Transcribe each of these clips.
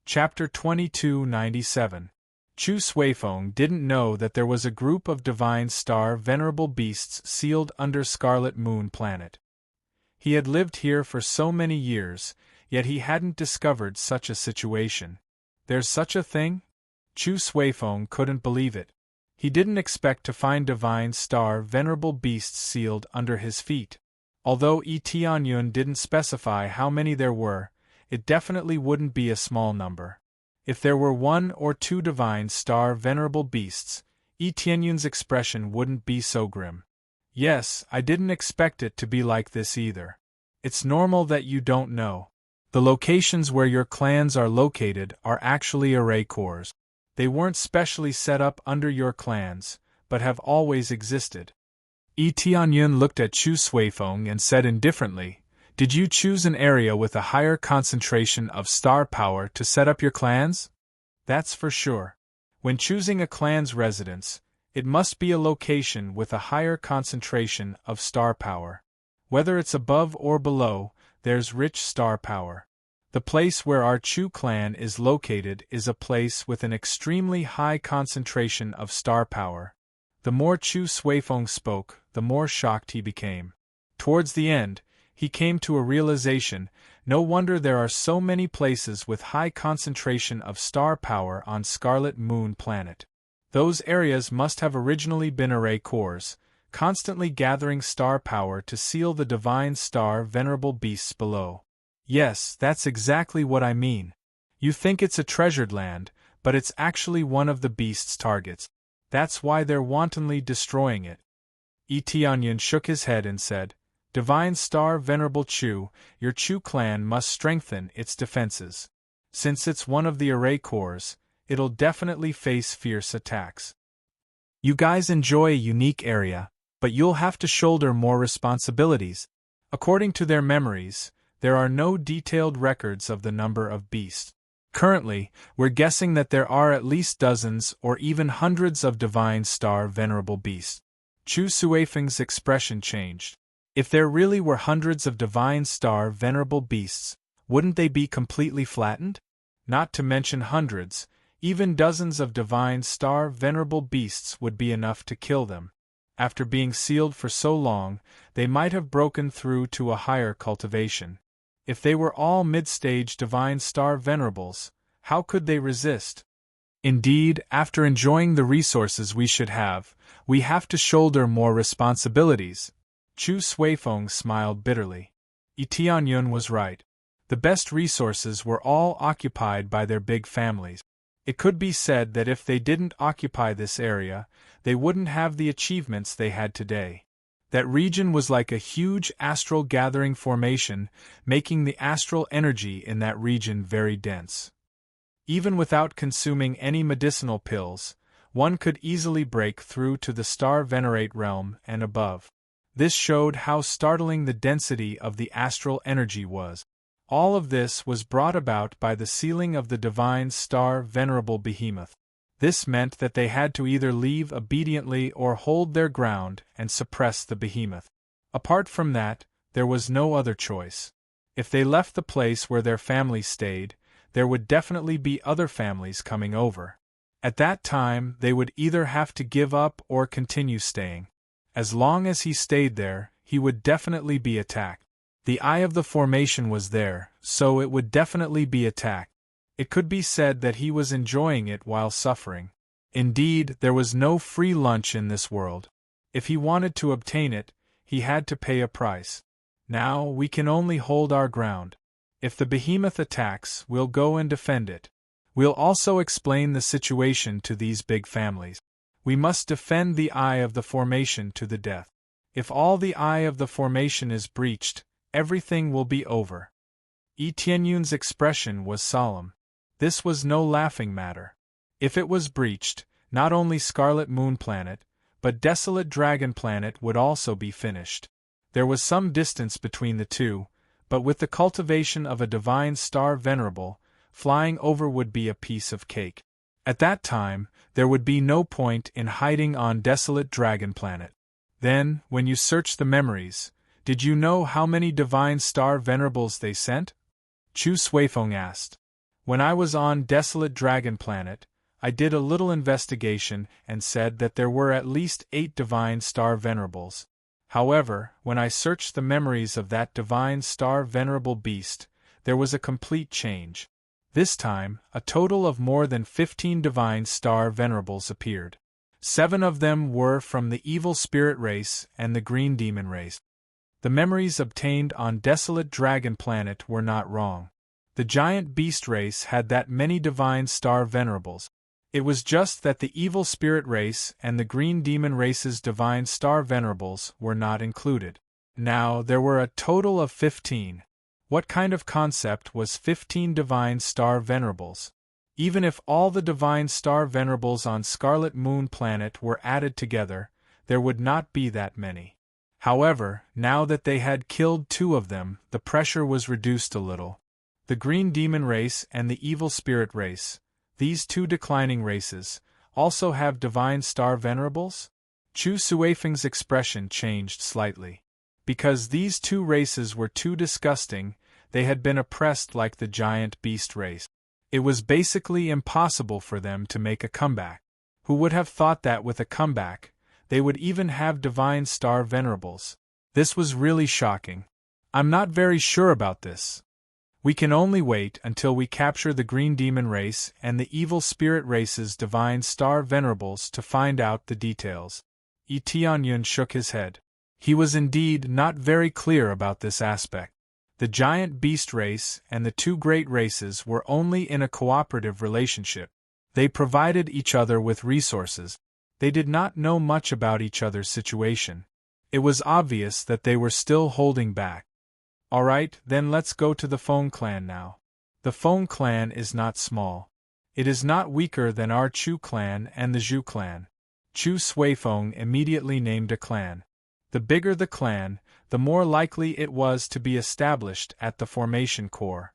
Chapter 2297. Chu Suifeng didn't know that there was a group of divine star venerable beasts sealed under Scarlet Moon Planet. He had lived here for so many years, yet he hadn't discovered such a situation. There's such a thing? Chu Suifeng couldn't believe it. He didn't expect to find divine star venerable beasts sealed under his feet. Although Yi Tianyun didn't specify how many there were, it definitely wouldn't be a small number. If there were 1 or 2 divine star venerable beasts, Yi Tianyun's expression wouldn't be so grim. Yes, I didn't expect it to be like this either. It's normal that you don't know. The locations where your clans are located are actually array cores. They weren't specially set up under your clans, but have always existed. Yi Tianyun looked at Chu Suifeng and said indifferently, "Did you choose an area with a higher concentration of star power to set up your clans?" That's for sure. When choosing a clan's residence, it must be a location with a higher concentration of star power. Whether it's above or below, there's rich star power. The place where our Chu clan is located is a place with an extremely high concentration of star power. The more Chu Suifeng spoke, the more shocked he became. Towards the end, he came to a realization: no wonder there are so many places with high concentration of star power on Scarlet Moon Planet. Those areas must have originally been array cores, constantly gathering star power to seal the divine star venerable beasts below. Yes, that's exactly what I mean. You think it's a treasured land, but it's actually one of the beast's targets. That's why they're wantonly destroying it. Yi Tianyun shook his head and said, "Divine Star Venerable Chu, your Chu clan must strengthen its defenses. Since it's one of the array cores, it'll definitely face fierce attacks. You guys enjoy a unique area, but you'll have to shoulder more responsibilities." According to their memories, there are no detailed records of the number of beasts. Currently, we're guessing that there are at least dozens or even hundreds of divine star venerable beasts. Chu Suifeng's expression changed. If there really were hundreds of divine star venerable beasts, wouldn't they be completely flattened? Not to mention hundreds, even dozens of divine star venerable beasts would be enough to kill them. After being sealed for so long, they might have broken through to a higher cultivation. If they were all mid-stage divine star venerables, how could they resist? Indeed, after enjoying the resources we should have, we have to shoulder more responsibilities. Chu Suifeng smiled bitterly. Yi Tianyun was right. The best resources were all occupied by their big families. It could be said that if they didn't occupy this area, they wouldn't have the achievements they had today. That region was like a huge astral gathering formation, making the astral energy in that region very dense. Even without consuming any medicinal pills, one could easily break through to the star venerate realm and above. This showed how startling the density of the astral energy was. All of this was brought about by the sealing of the divine star venerable behemoth. This meant that they had to either leave obediently or hold their ground and suppress the behemoth. Apart from that, there was no other choice. If they left the place where their family stayed, there would definitely be other families coming over. At that time, they would either have to give up or continue staying. As long as he stayed there, he would definitely be attacked. The eye of the formation was there, so it would definitely be attacked. It could be said that he was enjoying it while suffering. Indeed, there was no free lunch in this world. If he wanted to obtain it, he had to pay a price. Now, we can only hold our ground. If the behemoth attacks, we'll go and defend it. We'll also explain the situation to these big families. We must defend the eye of the formation to the death. If all the eye of the formation is breached, everything will be over. Yi Tianyun's expression was solemn. This was no laughing matter. If it was breached, not only Scarlet Moon Planet, but Desolate Dragon Planet would also be finished. There was some distance between the two, but with the cultivation of a divine star venerable, flying over would be a piece of cake. At that time, there would be no point in hiding on Desolate Dragon Planet. Then, when you searched the memories, did you know how many divine star venerables they sent? Chu Suifeng asked. When I was on Desolate Dragon Planet, I did a little investigation and said that there were at least 8 Divine Star Venerables. However, when I searched the memories of that Divine Star Venerable beast, there was a complete change. This time, a total of more than 15 Divine Star Venerables appeared. 7 of them were from the Evil Spirit race and the Green Demon race. The memories obtained on Desolate Dragon Planet were not wrong. The Giant Beast race had that many Divine Star Venerables. It was just that the Evil Spirit race and the Green Demon race's Divine Star Venerables were not included. Now there were a total of 15. What kind of concept was 15 Divine Star Venerables? Even if all the Divine Star Venerables on Scarlet Moon Planet were added together, there would not be that many. However, now that they had killed 2 of them, the pressure was reduced a little. The Green Demon race and the Evil Spirit race, these 2 declining races, also have Divine Star Venerables? Chu Suifeng's expression changed slightly. Because these 2 races were too disgusting, they had been oppressed like the Giant Beast race. It was basically impossible for them to make a comeback. Who would have thought that with a comeback, they would even have Divine Star Venerables? This was really shocking. I'm not very sure about this. We can only wait until we capture the Green Demon race and the Evil Spirit race's Divine Star Venerables to find out the details. Yi Tianyun shook his head. He was indeed not very clear about this aspect. The Giant Beast race and the 2 great races were only in a cooperative relationship. They provided each other with resources. They did not know much about each other's situation. It was obvious that they were still holding back. Alright, then let's go to the Feng clan now. The Feng clan is not small. It is not weaker than our Chu clan and the Zhu clan. Chu Suifeng immediately named a clan. The bigger the clan, the more likely it was to be established at the formation core.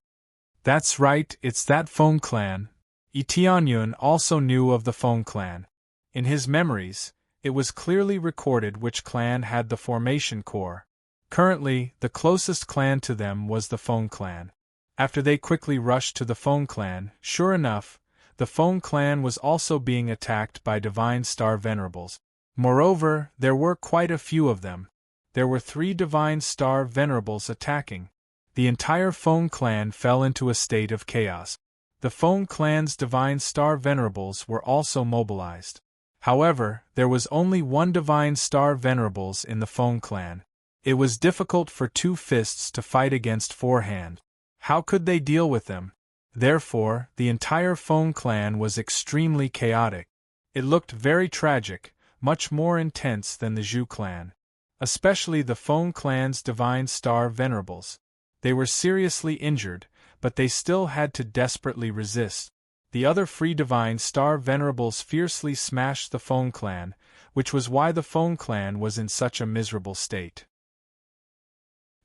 That's right, it's that Feng clan. Yi Tianyun also knew of the Feng clan. In his memories, it was clearly recorded which clan had the formation core. Currently, the closest clan to them was the Feng clan. After they quickly rushed to the Feng clan, sure enough, the Feng clan was also being attacked by Divine Star Venerables. Moreover, there were quite a few of them. There were 3 Divine Star Venerables attacking. The entire Feng clan fell into a state of chaos. The Feng clan's Divine Star Venerables were also mobilized. However, there was only 1 Divine Star Venerables in the Feng clan. It was difficult for 2 fists to fight against 4 hands. How could they deal with them? Therefore, the entire Feng clan was extremely chaotic. It looked very tragic, much more intense than the Zhu clan. Especially the Feng clan's Divine Star Venerables. They were seriously injured, but they still had to desperately resist. The other free Divine Star Venerables fiercely smashed the Feng clan, which was why the Feng clan was in such a miserable state.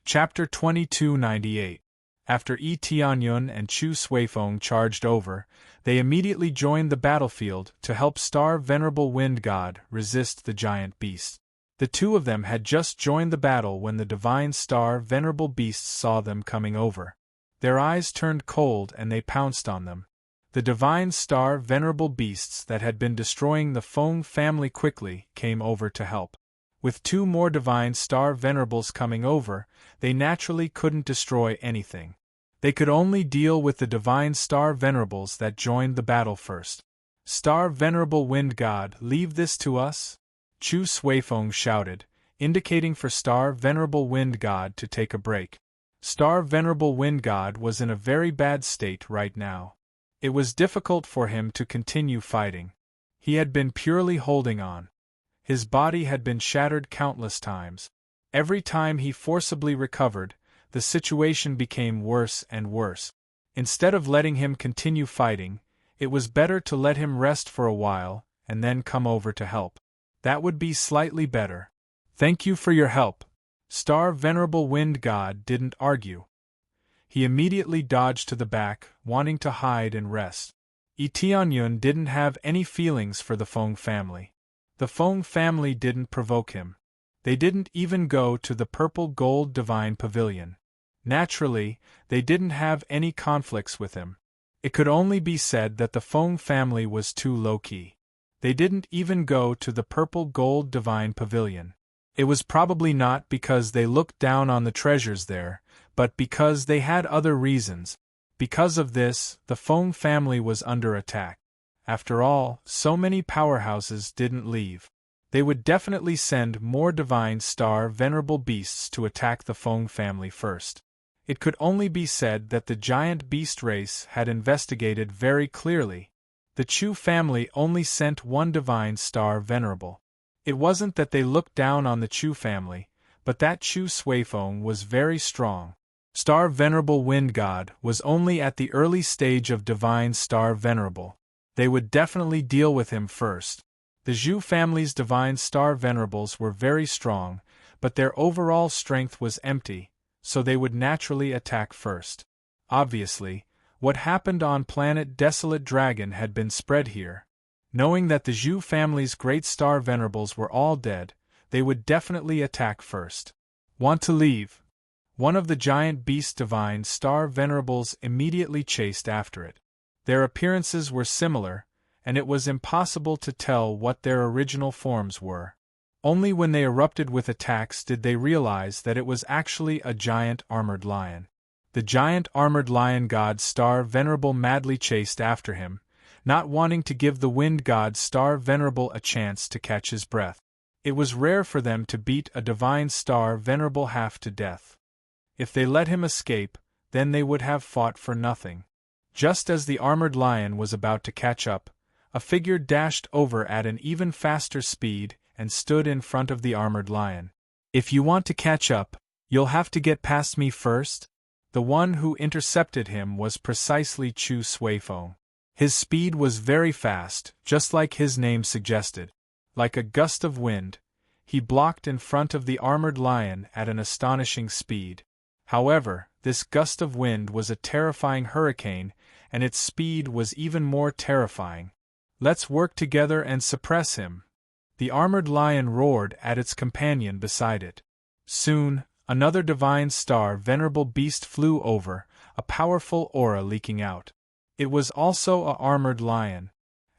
Chapter 2298. After Yi Tianyun and Chu Suifeng charged over, they immediately joined the battlefield to help Star Venerable Wind God resist the giant beast. The 2 of them had just joined the battle when the Divine Star Venerable beasts saw them coming over. Their eyes turned cold and they pounced on them. The Divine Star Venerable beasts that had been destroying the Feng family quickly came over to help. With 2 more Divine Star Venerables coming over, they naturally couldn't destroy anything. They could only deal with the Divine Star Venerables that joined the battle first. Star Venerable Wind God, leave this to us? Chu Suifeng shouted, indicating for Star Venerable Wind God to take a break. Star Venerable Wind God was in a very bad state right now. It was difficult for him to continue fighting. He had been purely holding on. His body had been shattered countless times. Every time he forcibly recovered, the situation became worse and worse. Instead of letting him continue fighting, it was better to let him rest for a while, and then come over to help. That would be slightly better. Thank you for your help. Star Venerable Wind God didn't argue. He immediately dodged to the back, wanting to hide and rest. Yi Tianyun didn't have any feelings for the Feng family. The Feng family didn't provoke him. They didn't even go to the Purple Gold Divine Pavilion. Naturally, they didn't have any conflicts with him. It could only be said that the Feng family was too low-key. They didn't even go to the purple gold divine pavilion. It was probably not because they looked down on the treasures there, but because they had other reasons. Because of this, the Feng family was under attack. After all, so many powerhouses didn't leave. They would definitely send more divine star venerable beasts to attack the Feng family first. It could only be said that the giant beast race had investigated very clearly. The Chu family only sent one divine star venerable. It wasn't that they looked down on the Chu family, but that Chu Suifeng was very strong. Star Venerable Wind God was only at the early stage of Divine Star Venerable. They would definitely deal with him first. The Zhu family's Divine Star Venerables were very strong, but their overall strength was empty, so they would naturally attack first. Obviously, what happened on planet Desolate Dragon had been spread here. Knowing that the Zhu family's Great Star Venerables were all dead, they would definitely attack first. Want to leave? One of the giant beast divine star venerables immediately chased after it. Their appearances were similar, and it was impossible to tell what their original forms were. Only when they erupted with attacks did they realize that it was actually a giant armored lion. The giant armored lion god star venerable madly chased after him, not wanting to give the wind god star venerable a chance to catch his breath. It was rare for them to beat a divine star venerable half to death. If they let him escape, then they would have fought for nothing. Just as the armored lion was about to catch up, a figure dashed over at an even faster speed and stood in front of the armored lion. If you want to catch up, you'll have to get past me first. The one who intercepted him was precisely Chu Suifeng. His speed was very fast, just like his name suggested. Like a gust of wind, he blocked in front of the armored lion at an astonishing speed. However, this gust of wind was a terrifying hurricane, and its speed was even more terrifying. Let's work together and suppress him. The armored lion roared at its companion beside it. Soon, another divine star venerable beast flew over, a powerful aura leaking out. It was also a armored lion.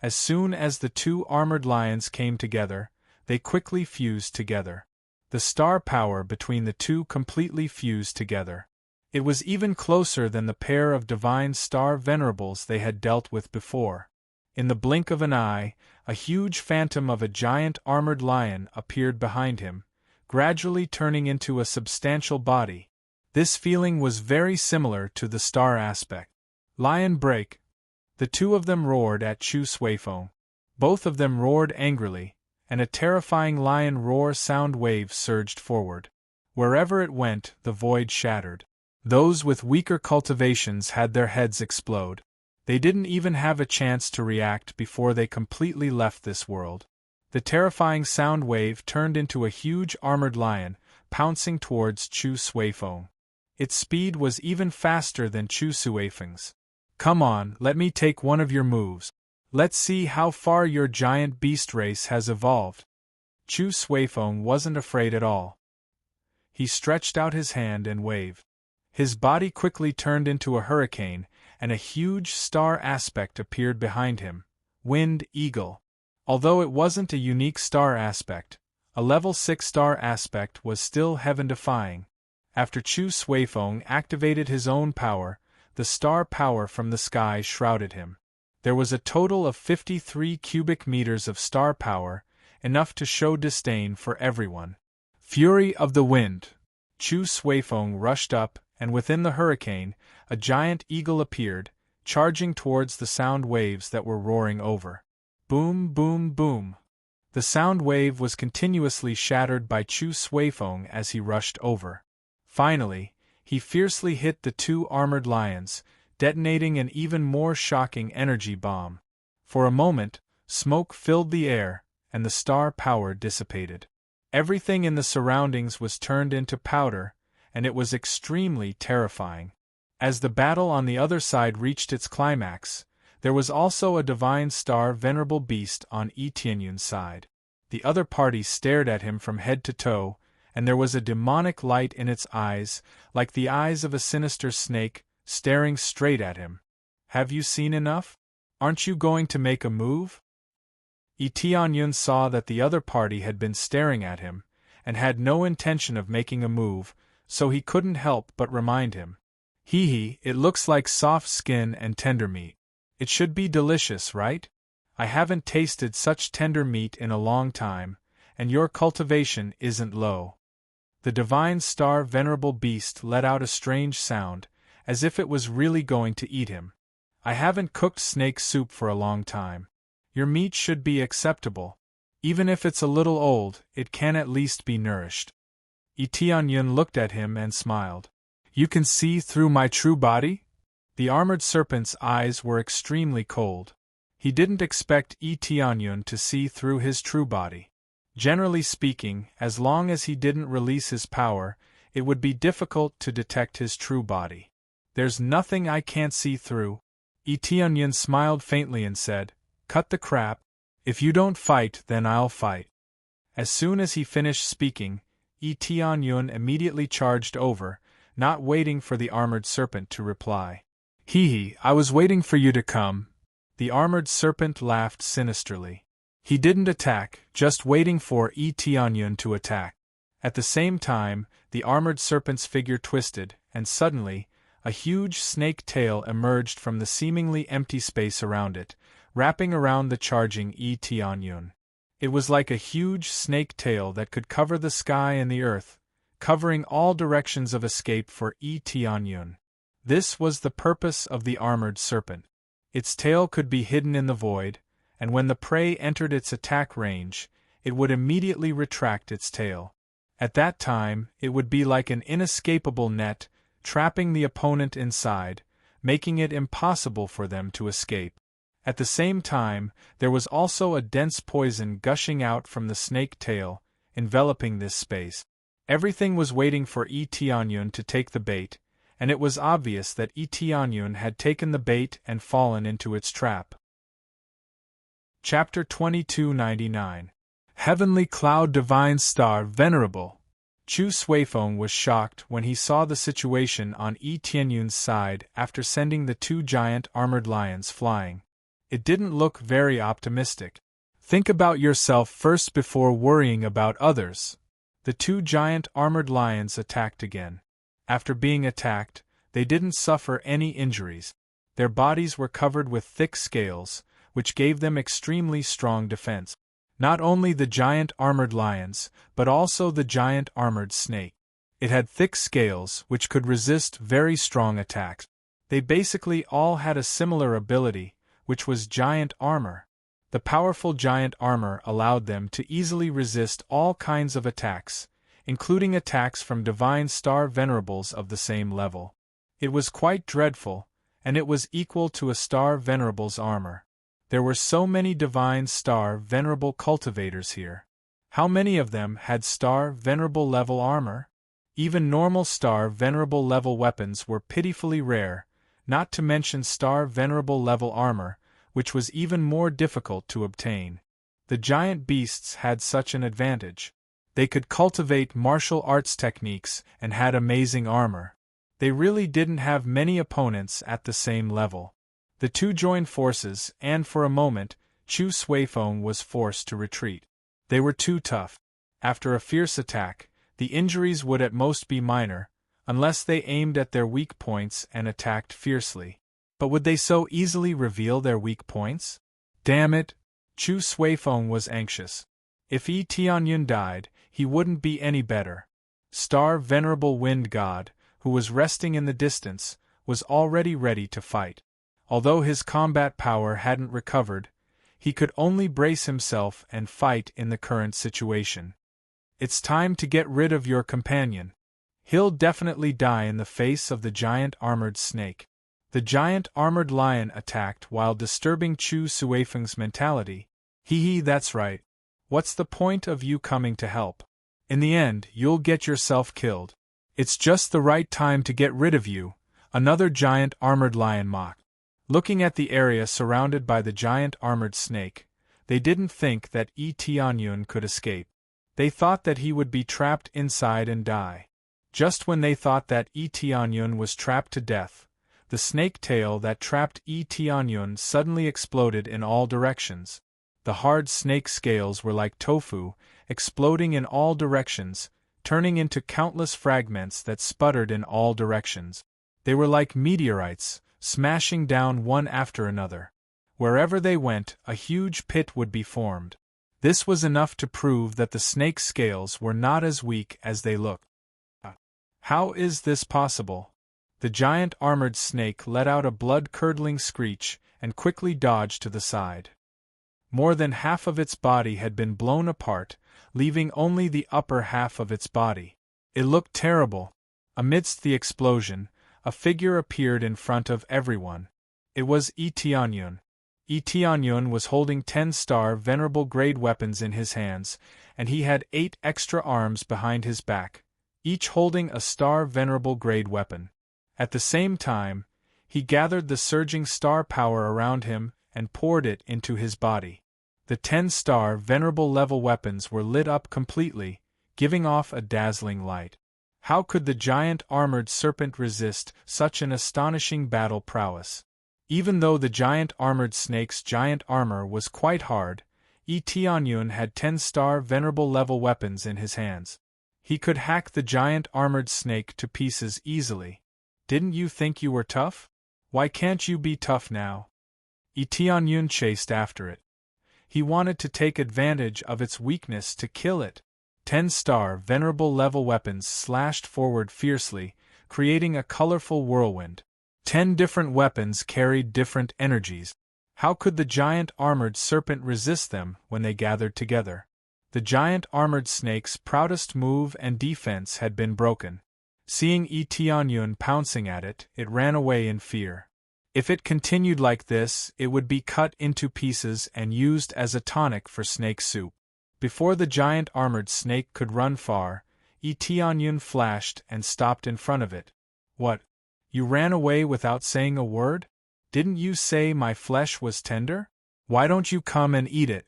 As soon as the two armored lions came together, they quickly fused together. The star power between the two completely fused together. It was even closer than the pair of divine star venerables they had dealt with before. In the blink of an eye, a huge phantom of a giant armored lion appeared behind him, gradually turning into a substantial body. This feeling was very similar to the star aspect. Lion break! The two of them roared at Chu Suifeng. Both of them roared angrily, and a terrifying lion roar sound wave surged forward. Wherever it went, the void shattered. Those with weaker cultivations had their heads explode. They didn't even have a chance to react before they completely left this world. The terrifying sound wave turned into a huge armored lion, pouncing towards Chu Suifeng. Its speed was even faster than Chu Suifeng's. Come on, let me take one of your moves. Let's see how far your giant beast race has evolved. Chu Suifeng wasn't afraid at all. He stretched out his hand and waved. His body quickly turned into a hurricane, and a huge star aspect appeared behind him. Wind Eagle. Although it wasn't a unique star aspect, a level 6 star aspect was still heaven-defying. After Chu Suifeng activated his own power, the star power from the sky shrouded him. There was a total of 53 cubic meters of star power, enough to show disdain for everyone. Fury of the Wind. Chu Suifeng rushed up, and within the hurricane, a giant eagle appeared, charging towards the sound waves that were roaring over. Boom, boom, boom. The sound wave was continuously shattered by Chu Suifeng as he rushed over. Finally, he fiercely hit the two armored lions, detonating an even more shocking energy bomb. For a moment, smoke filled the air, and the star power dissipated. Everything in the surroundings was turned into powder, and it was extremely terrifying. As the battle on the other side reached its climax, there was also a divine star venerable beast on Yi Tianyun's side. The other party stared at him from head to toe, and there was a demonic light in its eyes, like the eyes of a sinister snake, staring straight at him. Have you seen enough? Aren't you going to make a move? Tianyun saw that the other party had been staring at him, and had no intention of making a move, so he couldn't help but remind him. It looks like soft skin and tender meat. It should be delicious, right? I haven't tasted such tender meat in a long time, and your cultivation isn't low. The divine star venerable beast let out a strange sound, as if it was really going to eat him. I haven't cooked snake soup for a long time. Your meat should be acceptable. Even if it's a little old, it can at least be nourished. Tianyun looked at him and smiled. You can see through my true body? The armored serpent's eyes were extremely cold. He didn't expect Tianyun to see through his true body. Generally speaking, as long as he didn't release his power, it would be difficult to detect his true body. There's nothing I can't see through. Tianyun smiled faintly and said, Cut the crap. If you don't fight, then I'll fight. As soon as he finished speaking, Tianyun immediately charged over, not waiting for the armored serpent to reply. I was waiting for you to come. The armored serpent laughed sinisterly. He didn't attack, just waiting for Tianyun to attack. At the same time, the armored serpent's figure twisted, and suddenly, a huge snake tail emerged from the seemingly empty space around it, wrapping around the charging Tianyun. It was like a huge snake tail that could cover the sky and the earth, covering all directions of escape for Tianyun. This was the purpose of the armored serpent. Its tail could be hidden in the void, and when the prey entered its attack range, it would immediately retract its tail. At that time, it would be like an inescapable net, trapping the opponent inside, making it impossible for them to escape. At the same time, there was also a dense poison gushing out from the snake tail, enveloping this space. Everything was waiting for Tianyun to take the bait, and it was obvious that Tianyun had taken the bait and fallen into its trap. Chapter 2299. Heavenly Cloud Divine Star Venerable. Chu Suifeng was shocked when he saw the situation on Tianyun's side after sending the two giant armored lions flying. It didn't look very optimistic. Think about yourself first before worrying about others. The two giant armored lions attacked again. After being attacked, they didn't suffer any injuries. Their bodies were covered with thick scales, which gave them extremely strong defense. Not only the giant armored lions, but also the giant armored snake. It had thick scales which could resist very strong attacks. They basically all had a similar ability, which was giant armor. The powerful giant armor allowed them to easily resist all kinds of attacks, including attacks from divine star venerables of the same level. It was quite dreadful, and it was equal to a star venerable's armor. There were so many divine star venerable cultivators here. How many of them had star venerable level armor? Even normal star venerable level weapons were pitifully rare, not to mention star venerable level armor, which was even more difficult to obtain. The giant beasts had such an advantage. They could cultivate martial arts techniques and had amazing armor. They really didn't have many opponents at the same level. The two joined forces, and for a moment, Chu Suifeng was forced to retreat. They were too tough. After a fierce attack, the injuries would at most be minor, unless they aimed at their weak points and attacked fiercely. But would they so easily reveal their weak points? Damn it! Chu Suifeng was anxious. If Tianyun died, he wouldn't be any better. Star Venerable Wind God, who was resting in the distance, was already ready to fight. Although his combat power hadn't recovered, he could only brace himself and fight in the current situation. It's time to get rid of your companion. He'll definitely die in the face of the giant armored snake. The giant armored lion attacked while disturbing Chu Suifeng's mentality. That's right. What's the point of you coming to help? In the end, you'll get yourself killed. It's just the right time to get rid of you, another giant armored lion mocked. Looking at the area surrounded by the giant armored snake, they didn't think that Tianyun could escape. They thought that he would be trapped inside and die. Just when they thought that Tianyun was trapped to death, The snake tail that trapped Tianyun suddenly exploded in all directions. The hard snake scales were like tofu, exploding in all directions, turning into countless fragments that sputtered in all directions. They were like meteorites, smashing down one after another. Wherever they went, a huge pit would be formed. This was enough to prove that the snake's scales were not as weak as they looked. How is this possible? The giant armored snake let out a blood-curdling screech and quickly dodged to the side. More than half of its body had been blown apart, leaving only the upper half of its body. It looked terrible. Amidst the explosion, a figure appeared in front of everyone. It was Tianyun. Tianyun was holding 10-star venerable grade weapons in his hands, and he had 8 extra arms behind his back, each holding a star venerable grade weapon. At the same time, he gathered the surging star power around him and poured it into his body. The 10-star venerable level weapons were lit up completely, giving off a dazzling light. How could the giant armored serpent resist such an astonishing battle prowess? Even though the giant armored snake's giant armor was quite hard, Tianyun had 10-star venerable level weapons in his hands. He could hack the giant armored snake to pieces easily. Didn't you think you were tough? Why can't you be tough now? Tianyun chased after it. He wanted to take advantage of its weakness to kill it. 10-star venerable level weapons slashed forward fiercely, creating a colorful whirlwind. 10 different weapons carried different energies. How could the giant armored serpent resist them when they gathered together? The giant armored snake's proudest move and defense had been broken. Seeing Tianyun pouncing at it, it ran away in fear. If it continued like this, it would be cut into pieces and used as a tonic for snake soup. Before the giant armored snake could run far, Tianyun flashed and stopped in front of it. What? You ran away without saying a word? Didn't you say my flesh was tender? Why don't you come and eat it?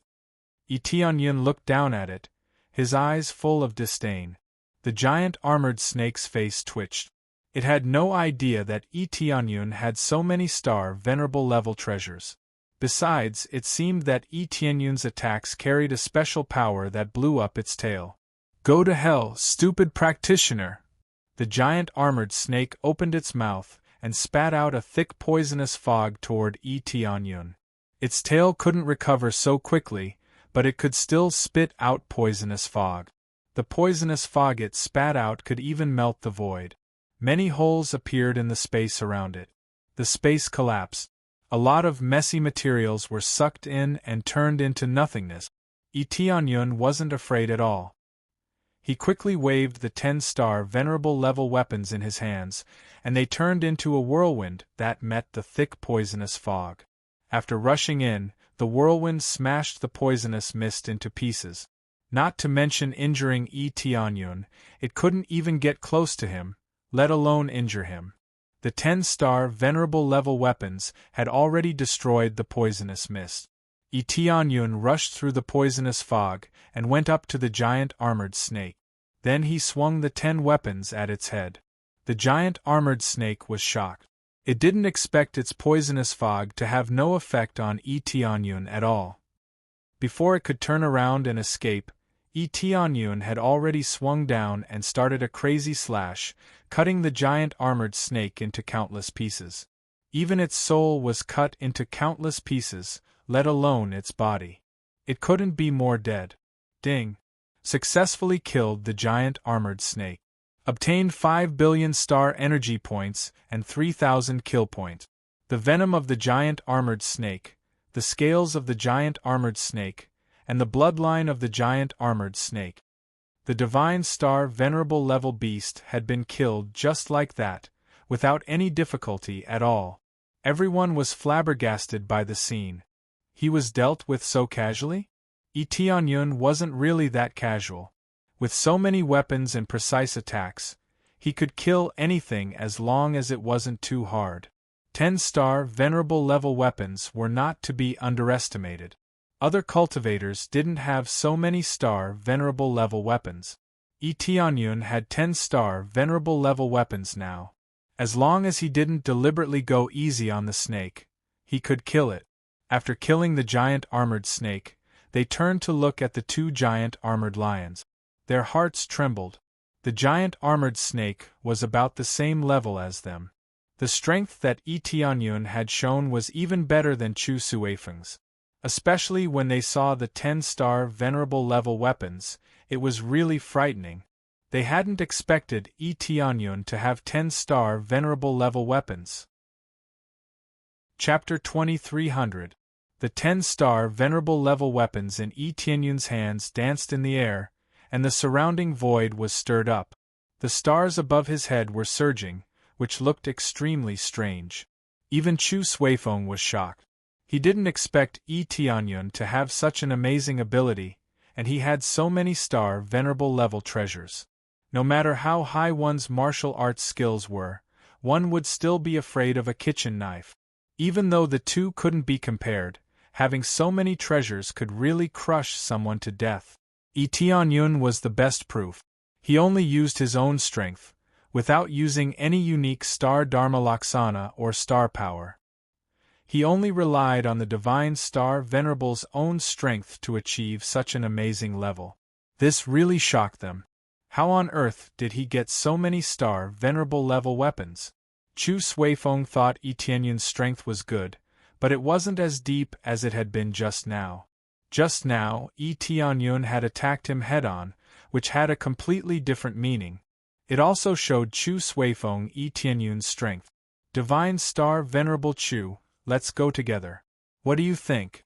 Tianyun looked down at it, his eyes full of disdain. The giant armored snake's face twitched. It had no idea that Tianyun had so many star venerable level treasures. Besides, it seemed that Tianyun's attacks carried a special power that blew up its tail. Go to hell, stupid practitioner! The giant armored snake opened its mouth and spat out a thick poisonous fog toward Tianyun. Its tail couldn't recover so quickly, but it could still spit out poisonous fog. The poisonous fog it spat out could even melt the void. Many holes appeared in the space around it. The space collapsed. A lot of messy materials were sucked in and turned into nothingness. Tianyun wasn't afraid at all. He quickly waved the 10-star venerable level weapons in his hands, and they turned into a whirlwind that met the thick poisonous fog. After rushing in, the whirlwind smashed the poisonous mist into pieces. Not to mention injuring Tianyun, it couldn't even get close to him, let alone injure him. The 10-star venerable level weapons had already destroyed the poisonous mist. Tianyun rushed through the poisonous fog and went up to the giant armored snake. Then he swung the 10 weapons at its head. The giant armored snake was shocked. It didn't expect its poisonous fog to have no effect on Tianyun at all. Before it could turn around and escape, Tianyun had already swung down and started a crazy slash, cutting the giant armored snake into countless pieces. Even its soul was cut into countless pieces, let alone its body. It couldn't be more dead. Ding! Successfully killed the giant armored snake. Obtained 5 billion star energy points and 3,000 kill points. The venom of the giant armored snake, the scales of the giant armored snake, and the bloodline of the giant armored snake. The divine star venerable level beast had been killed just like that, without any difficulty at all. Everyone was flabbergasted by the scene. He was dealt with so casually? Tianyun wasn't really that casual. With so many weapons and precise attacks, he could kill anything as long as it wasn't too hard. 10-star venerable level weapons were not to be underestimated. Other cultivators didn't have so many star venerable level weapons. Tianyun had 10-star venerable level weapons now. As long as he didn't deliberately go easy on the snake, he could kill it. After killing the giant armored snake, they turned to look at the two giant armored lions. Their hearts trembled. The giant armored snake was about the same level as them. The strength that Yi Tianyun had shown was even better than Chu Suifeng's. Especially when they saw the 10-star venerable level weapons, it was really frightening. They hadn't expected Yi Tianyun to have 10-star venerable level weapons. Chapter 2300. The 10-star venerable level weapons in Yi Tianyun's hands danced in the air, and the surrounding void was stirred up. The stars above his head were surging, which looked extremely strange. Even Chu Suifeng was shocked. He didn't expect Yi Tianyun to have such an amazing ability, and he had so many star venerable level treasures. No matter how high one's martial arts skills were, one would still be afraid of a kitchen knife. Even though the two couldn't be compared, having so many treasures could really crush someone to death. Yi Tianyun was the best proof. He only used his own strength, without using any unique star Dharma Laksana or star power. He only relied on the Divine Star Venerable's own strength to achieve such an amazing level. This really shocked them. How on earth did he get so many star venerable level weapons? Chu Suifeng thought Yi Tianyun's strength was good, but it wasn't as deep as it had been just now. Just now, Yi Tianyun had attacked him head-on, which had a completely different meaning. It also showed Chu Suifeng Yi Tianyun's strength. Divine Star Venerable Chu, let's go together. What do you think?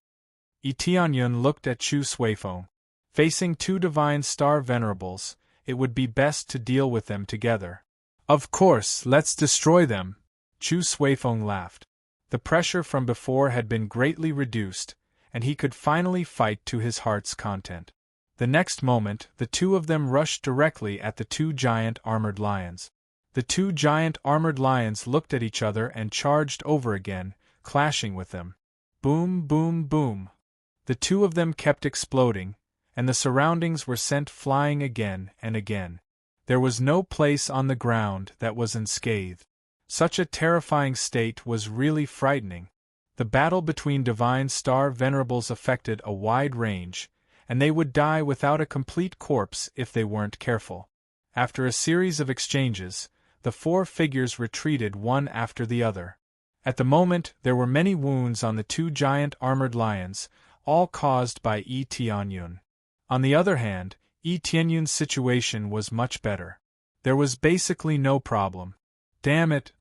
Yi Tianyun looked at Chu Suifeng. Facing two Divine Star Venerables, it would be best to deal with them together. Of course, let's destroy them. Chu Suifeng laughed. The pressure from before had been greatly reduced, and he could finally fight to his heart's content. The next moment, the two of them rushed directly at the two giant armored lions. The two giant armored lions looked at each other and charged over again, clashing with them. Boom, boom, boom. The two of them kept exploding, and the surroundings were sent flying again and again. There was no place on the ground that was unscathed. Such a terrifying state was really frightening. The battle between Divine Star Venerables affected a wide range, and they would die without a complete corpse if they weren't careful. After a series of exchanges, the four figures retreated one after the other. At the moment, there were many wounds on the two giant armored lions, all caused by Yi Tianyun. On the other hand, Yi Tianyun's situation was much better. There was basically no problem. Damn it!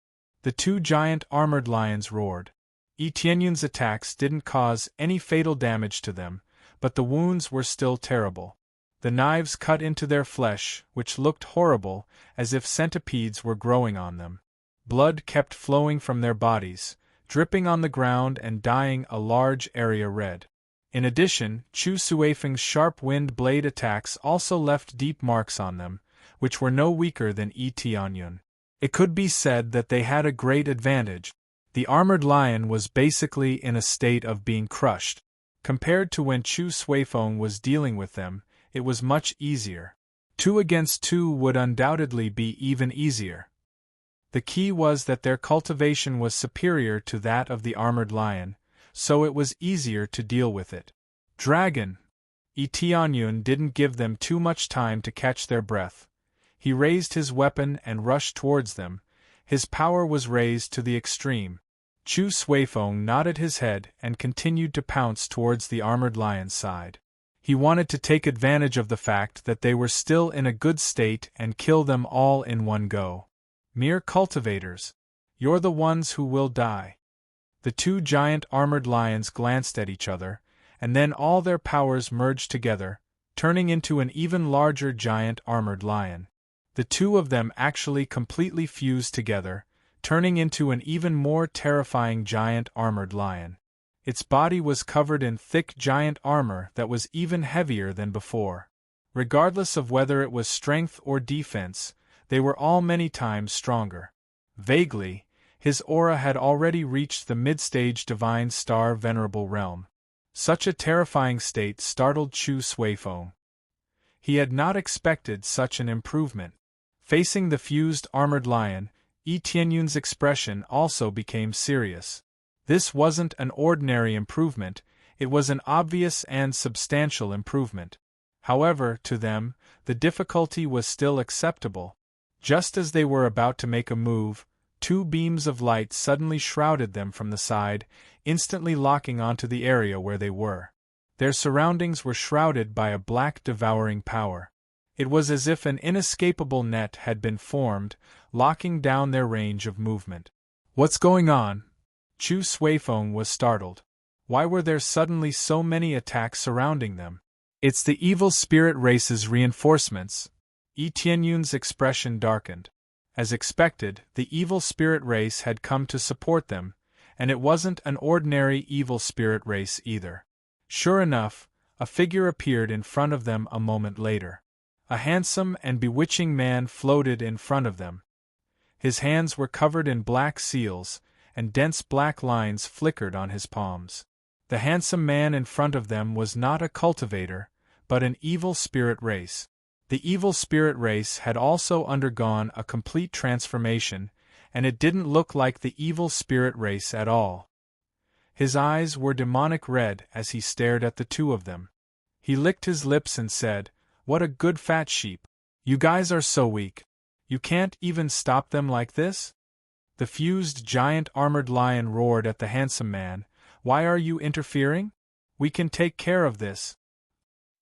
The two giant armored lions roared. Yi Tianyun's attacks didn't cause any fatal damage to them, but the wounds were still terrible. The knives cut into their flesh, which looked horrible, as if centipedes were growing on them. Blood kept flowing from their bodies, dripping on the ground and dyeing a large area red. In addition, Chu Suifeng's sharp wind blade attacks also left deep marks on them, which were no weaker than Yi Tianyun. It could be said that they had a great advantage. The armored lion was basically in a state of being crushed. Compared to when Chu Suifeng was dealing with them, it was much easier. 2 against 2 would undoubtedly be even easier. The key was that their cultivation was superior to that of the armored lion, so it was easier to deal with it. Dragon! Yi Tianyun didn't give them too much time to catch their breath. He raised his weapon and rushed towards them. His power was raised to the extreme. Chu Suifeng nodded his head and continued to pounce towards the armored lion's side. He wanted to take advantage of the fact that they were still in a good state and kill them all in one go. Mere cultivators. You're the ones who will die. The two giant armored lions glanced at each other, and then all their powers merged together, turning into an even larger giant armored lion. The two of them actually completely fused together, turning into an even more terrifying giant armored lion. Its body was covered in thick giant armor that was even heavier than before. Regardless of whether it was strength or defense, they were all many times stronger. Vaguely, his aura had already reached the mid-stage Divine Star Venerable realm. Such a terrifying state startled Chu Suifeng. He had not expected such an improvement. Facing the fused armored lion, Yi Tianyun's expression also became serious. This wasn't an ordinary improvement, it was an obvious and substantial improvement. However, to them, the difficulty was still acceptable. Just as they were about to make a move, two beams of light suddenly shrouded them from the side, instantly locking onto the area where they were. Their surroundings were shrouded by a black devouring power. It was as if an inescapable net had been formed, locking down their range of movement. "What's going on?" Chu Suifeng was startled. Why were there suddenly so many attacks surrounding them? "It's the evil spirit race's reinforcements." Yi Tianyun's expression darkened. As expected, the evil spirit race had come to support them, and it wasn't an ordinary evil spirit race either. Sure enough, a figure appeared in front of them a moment later. A handsome and bewitching man floated in front of them. His hands were covered in black seals, and dense black lines flickered on his palms. The handsome man in front of them was not a cultivator, but an evil spirit race. The evil spirit race had also undergone a complete transformation, and it didn't look like the evil spirit race at all. His eyes were demonic red as he stared at the two of them. He licked his lips and said, "What a good fat sheep. You guys are so weak. You can't even stop them like this?" The fused giant armored lion roared at the handsome man, "Why are you interfering? We can take care of this."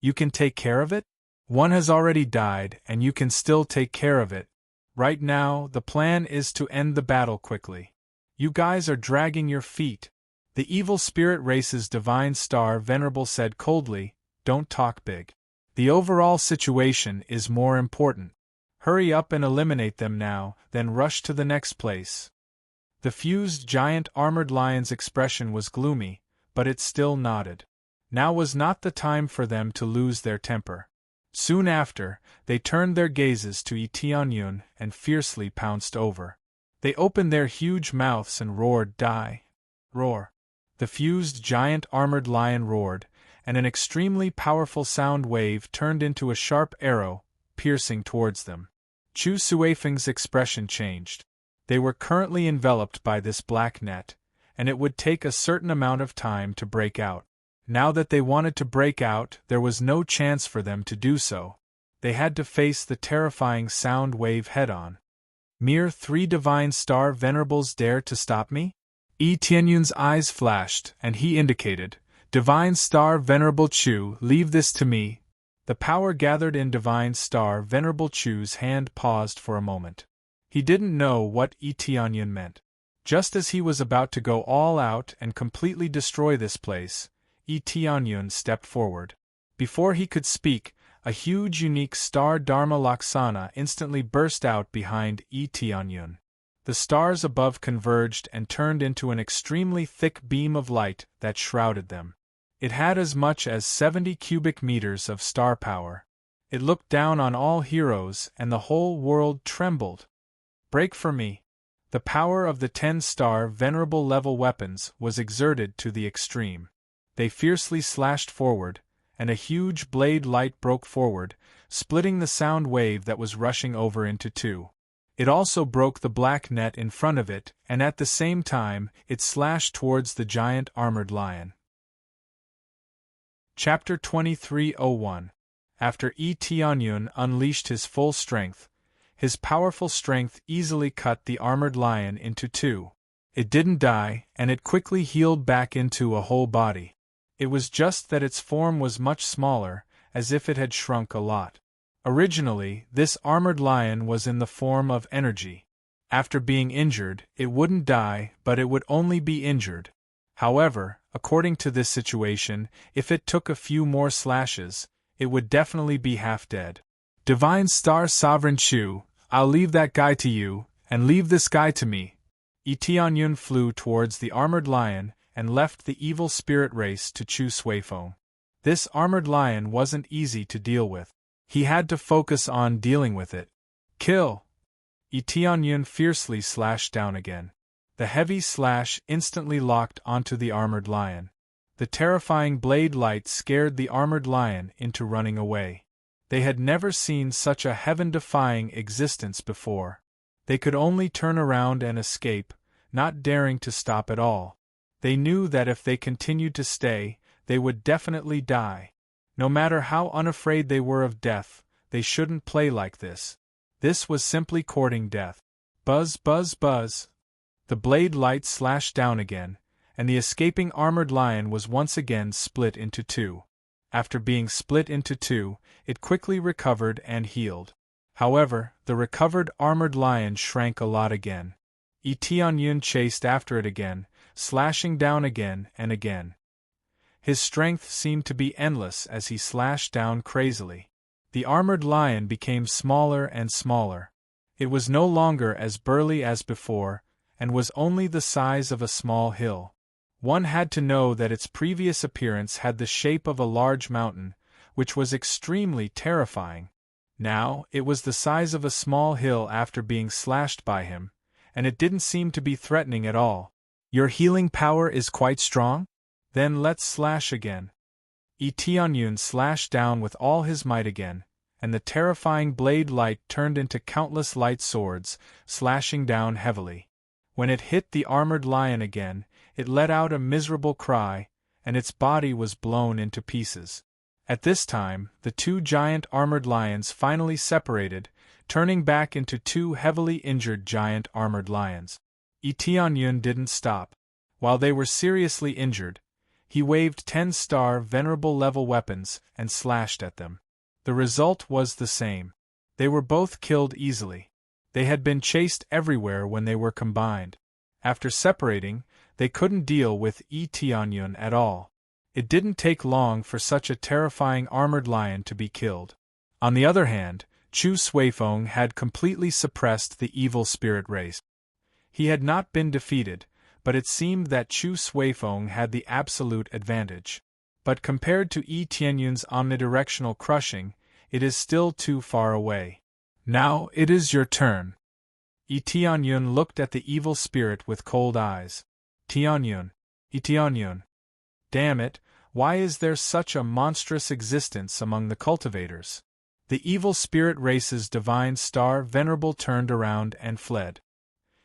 "You can take care of it? One has already died and you can still take care of it. Right now, the plan is to end the battle quickly. You guys are dragging your feet." The evil spirit race's divine star Venerable said coldly, "Don't talk big. The overall situation is more important. Hurry up and eliminate them now, then rush to the next place." The fused giant armored lion's expression was gloomy, but it still nodded. Now was not the time for them to lose their temper. Soon after, they turned their gazes to Yi Tianyun and fiercely pounced over. They opened their huge mouths and roared, "Die! Roar!" The fused giant armored lion roared, and an extremely powerful sound wave turned into a sharp arrow, piercing towards them. Chu Suifeng's expression changed. They were currently enveloped by this black net, and it would take a certain amount of time to break out. Now that they wanted to break out, there was no chance for them to do so. They had to face the terrifying sound wave head-on. "Mere 3 divine star venerables dare to stop me?" Yi Tianyun's eyes flashed, and he indicated, "Divine Star Venerable Chu, leave this to me." The power gathered in Divine Star Venerable Chu's hand paused for a moment. He didn't know what Yi Tianyun meant. Just as he was about to go all out and completely destroy this place, Yi Tianyun stepped forward. Before he could speak, a huge unique star Dharma Laksana instantly burst out behind Yi Tianyun. The stars above converged and turned into an extremely thick beam of light that shrouded them. It had as much as 70 cubic meters of star power. It looked down on all heroes and the whole world trembled. "Break for me!" The power of the 10-star venerable level weapons was exerted to the extreme. They fiercely slashed forward, and a huge blade light broke forward, splitting the sound wave that was rushing over into two. It also broke the black net in front of it, and at the same time, it slashed towards the giant armored lion. Chapter 2301. After Yi Tianyun unleashed his full strength, his powerful strength easily cut the armored lion into two. It didn't die, and it quickly healed back into a whole body. It was just that its form was much smaller, as if it had shrunk a lot. Originally, this armored lion was in the form of energy. After being injured, it wouldn't die, but it would only be injured. However, according to this situation, if it took a few more slashes, it would definitely be half dead. "Divine Star Sovereign Chu, I'll leave that guy to you, and leave this guy to me." Yi Tianyun flew towards the armored lion and left the evil spirit race to Chu Suifeng. This armored lion wasn't easy to deal with. He had to focus on dealing with it. "Kill!" Yi Tianyun fiercely slashed down again. The heavy slash instantly locked onto the armored lion. The terrifying blade light scared the armored lion into running away. They had never seen such a heaven-defying existence before. They could only turn around and escape, not daring to stop at all. They knew that if they continued to stay, they would definitely die. No matter how unafraid they were of death, they shouldn't play like this. This was simply courting death. Buzz, buzz, buzz. The blade light slashed down again, and the escaping armored lion was once again split into two. After being split into two, it quickly recovered and healed. However, the recovered armored lion shrank a lot again. Tianyun chased after it again, slashing down again and again. His strength seemed to be endless as he slashed down crazily. The armored lion became smaller and smaller. It was no longer as burly as before, and was only the size of a small hill. One had to know that its previous appearance had the shape of a large mountain, which was extremely terrifying. Now, it was the size of a small hill after being slashed by him, and it didn't seem to be threatening at all. Your healing power is quite strong? Then let's slash again. Tianyun slashed down with all his might again, and the terrifying blade light turned into countless light swords, slashing down heavily. When it hit the armored lion again, it let out a miserable cry, and its body was blown into pieces. At this time, the two giant armored lions finally separated, turning back into two heavily injured giant armored lions. Tianyun didn't stop. While they were seriously injured, he waved 10-star venerable level weapons and slashed at them. The result was the same. They were both killed easily. They had been chased everywhere when they were combined. After separating, they couldn't deal with Tianyun at all. It didn't take long for such a terrifying armored lion to be killed. On the other hand, Chu Suifeng had completely suppressed the evil spirit race. He had not been defeated, but it seemed that Chu Suifeng had the absolute advantage. But compared to Tianyun's omnidirectional crushing, it is still too far away. Now it is your turn. Tianyun looked at the evil spirit with cold eyes. Tianyun. Damn it, why is there such a monstrous existence among the cultivators? The evil spirit race's divine star venerable turned around and fled.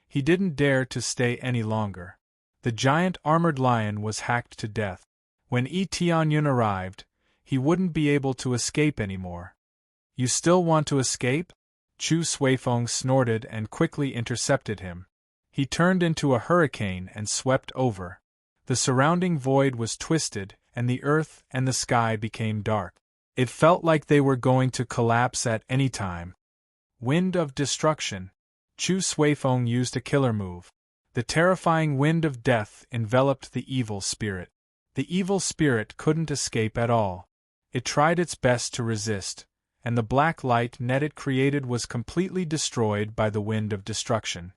He didn't dare to stay any longer. The giant armored lion was hacked to death. When Tianyun arrived, he wouldn't be able to escape anymore. You still want to escape? Chu Suifeng snorted and quickly intercepted him. He turned into a hurricane and swept over. The surrounding void was twisted, and the earth and the sky became dark. It felt like they were going to collapse at any time. Wind of destruction. Chu Suifeng used a killer move. The terrifying wind of death enveloped the evil spirit. The evil spirit couldn't escape at all. It tried its best to resist, and the black light net it created was completely destroyed by the wind of destruction.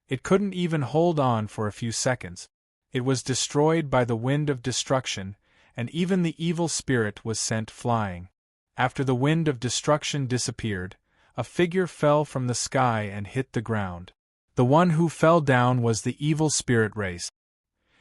It couldn't even hold on for a few seconds. It was destroyed by the wind of destruction, and even the evil spirit was sent flying. After the wind of destruction disappeared, a figure fell from the sky and hit the ground. The one who fell down was the evil spirit race.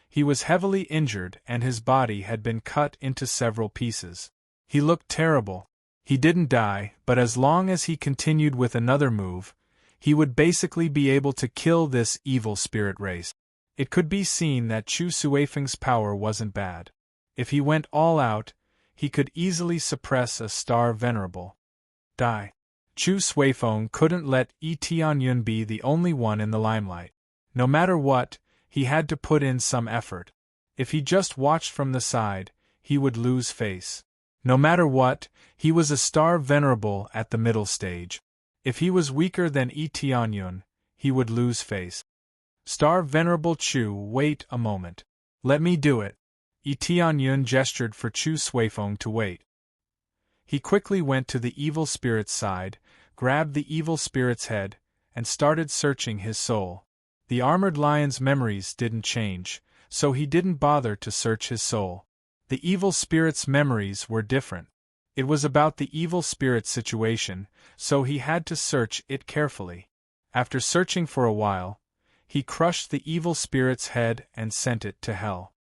He was heavily injured and his body had been cut into several pieces. He looked terrible. He didn't die, but as long as he continued with another move, he would basically be able to kill this evil spirit race. It could be seen that Chu Suifeng's power wasn't bad. If he went all out, he could easily suppress a star venerable. Die. Chu Suifeng couldn't let Tianyun be the only one in the limelight. No matter what, he had to put in some effort. If he just watched from the side, he would lose face. No matter what, he was a star venerable at the middle stage. If he was weaker than Tianyun, he would lose face. Star venerable Chu, wait a moment. Let me do it. Tianyun gestured for Chu Suifeng to wait. He quickly went to the evil spirit's side, grabbed the evil spirit's head, and started searching his soul. The armored lion's memories didn't change, so he didn't bother to search his soul. The evil spirit's memories were different. It was about the evil spirit's situation, so he had to search it carefully. After searching for a while, he crushed the evil spirit's head and sent it to hell.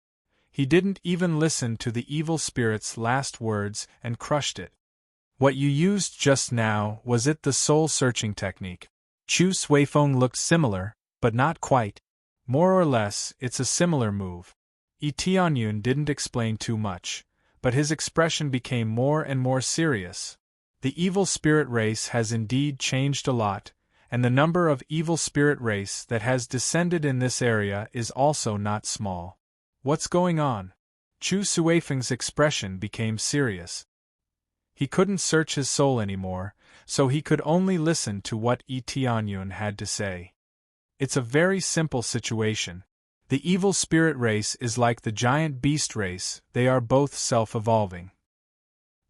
He didn't even listen to the evil spirit's last words and crushed it. What you used just now, was it the soul-searching technique? Chu Suifeng looked similar, but not quite. More or less, it's a similar move. Tianyun didn't explain too much, but his expression became more and more serious. The evil spirit race has indeed changed a lot, and the number of evil spirit race that has descended in this area is also not small. What's going on? Chu Suifeng's expression became serious. He couldn't search his soul anymore, so he could only listen to what Tianyun had to say. It's a very simple situation. The evil spirit race is like the giant beast race, they are both self-evolving.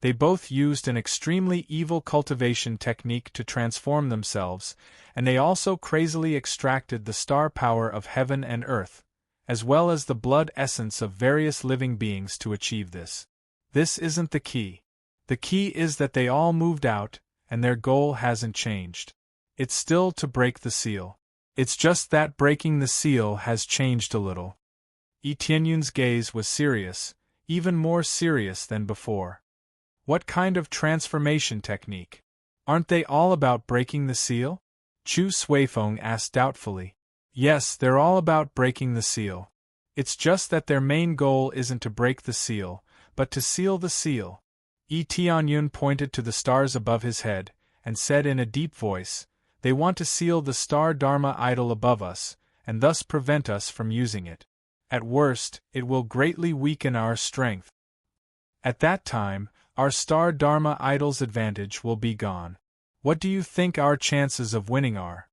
They both used an extremely evil cultivation technique to transform themselves, and they also crazily extracted the star power of heaven and earth, as well as the blood essence of various living beings to achieve this. This isn't the key. The key is that they all moved out, and their goal hasn't changed. It's still to break the seal. It's just that breaking the seal has changed a little. Tianyun's gaze was serious, even more serious than before. What kind of transformation technique? Aren't they all about breaking the seal? Chu Suifeng asked doubtfully. Yes, they're all about breaking the seal. It's just that their main goal isn't to break the seal, but to seal the seal. Tianyun pointed to the stars above his head, and said in a deep voice, "They want to seal the star Dharma idol above us, and thus prevent us from using it. At worst, it will greatly weaken our strength. At that time, our star Dharma idol's advantage will be gone. What do you think our chances of winning are?"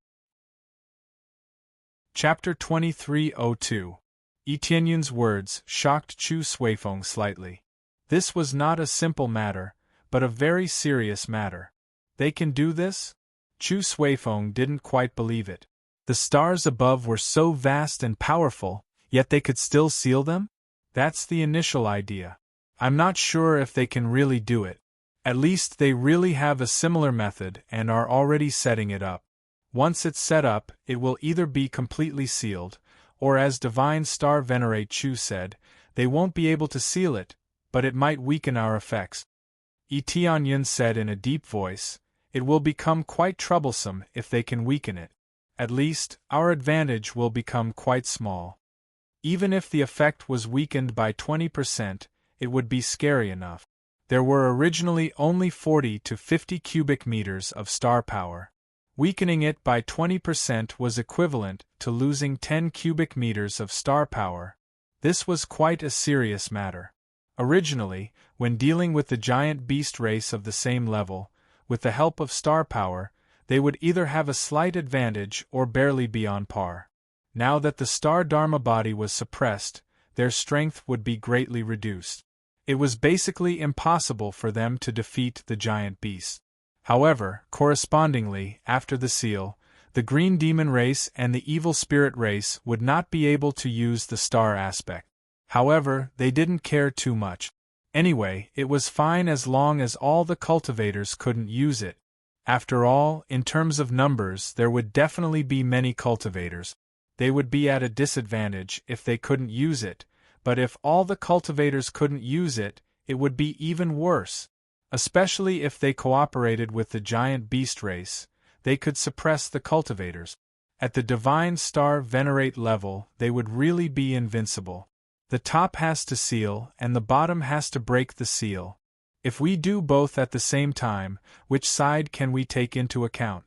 Chapter 2302. Tianyun's words shocked Chu Suifeng slightly. This was not a simple matter, but a very serious matter. They can do this? Chu Suifeng didn't quite believe it. The stars above were so vast and powerful, yet they could still seal them? That's the initial idea. I'm not sure if they can really do it. At least they really have a similar method and are already setting it up. Once it's set up, it will either be completely sealed, or as Divine Star Venerate Chu said, they won't be able to seal it, but it might weaken our effects. Tianyun said in a deep voice, "It will become quite troublesome if they can weaken it. At least, our advantage will become quite small. Even if the effect was weakened by 20%, it would be scary enough. There were originally only 40 to 50 cubic meters of star power. Weakening it by 20% was equivalent to losing 10 cubic meters of star power. This was quite a serious matter. Originally, when dealing with the giant beast race of the same level, with the help of star power, they would either have a slight advantage or barely be on par. Now that the star Dharma body was suppressed, their strength would be greatly reduced. It was basically impossible for them to defeat the giant beast. However, correspondingly, after the seal, the green demon race and the evil spirit race would not be able to use the star aspect. However, they didn't care too much. Anyway, it was fine as long as all the cultivators couldn't use it. After all, in terms of numbers, there would definitely be many cultivators. They would be at a disadvantage if they couldn't use it, but if all the cultivators couldn't use it, it would be even worse. Especially if they cooperated with the giant beast race, they could suppress the cultivators. At the Divine Star Venerate level, they would really be invincible. The top has to seal, and the bottom has to break the seal. If we do both at the same time, which side can we take into account?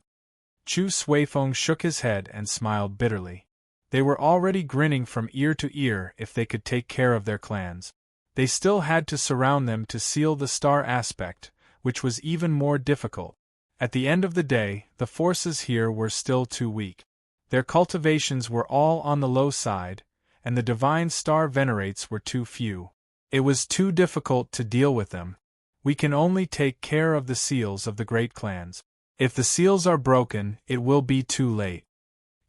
Chu Suifeng shook his head and smiled bitterly. They were already grinning from ear to ear if they could take care of their clans. They still had to surround them to seal the star aspect, which was even more difficult. At the end of the day, the forces here were still too weak. Their cultivations were all on the low side, and the Divine Star Venerates were too few. It was too difficult to deal with them. We can only take care of the seals of the great clans. If the seals are broken, it will be too late.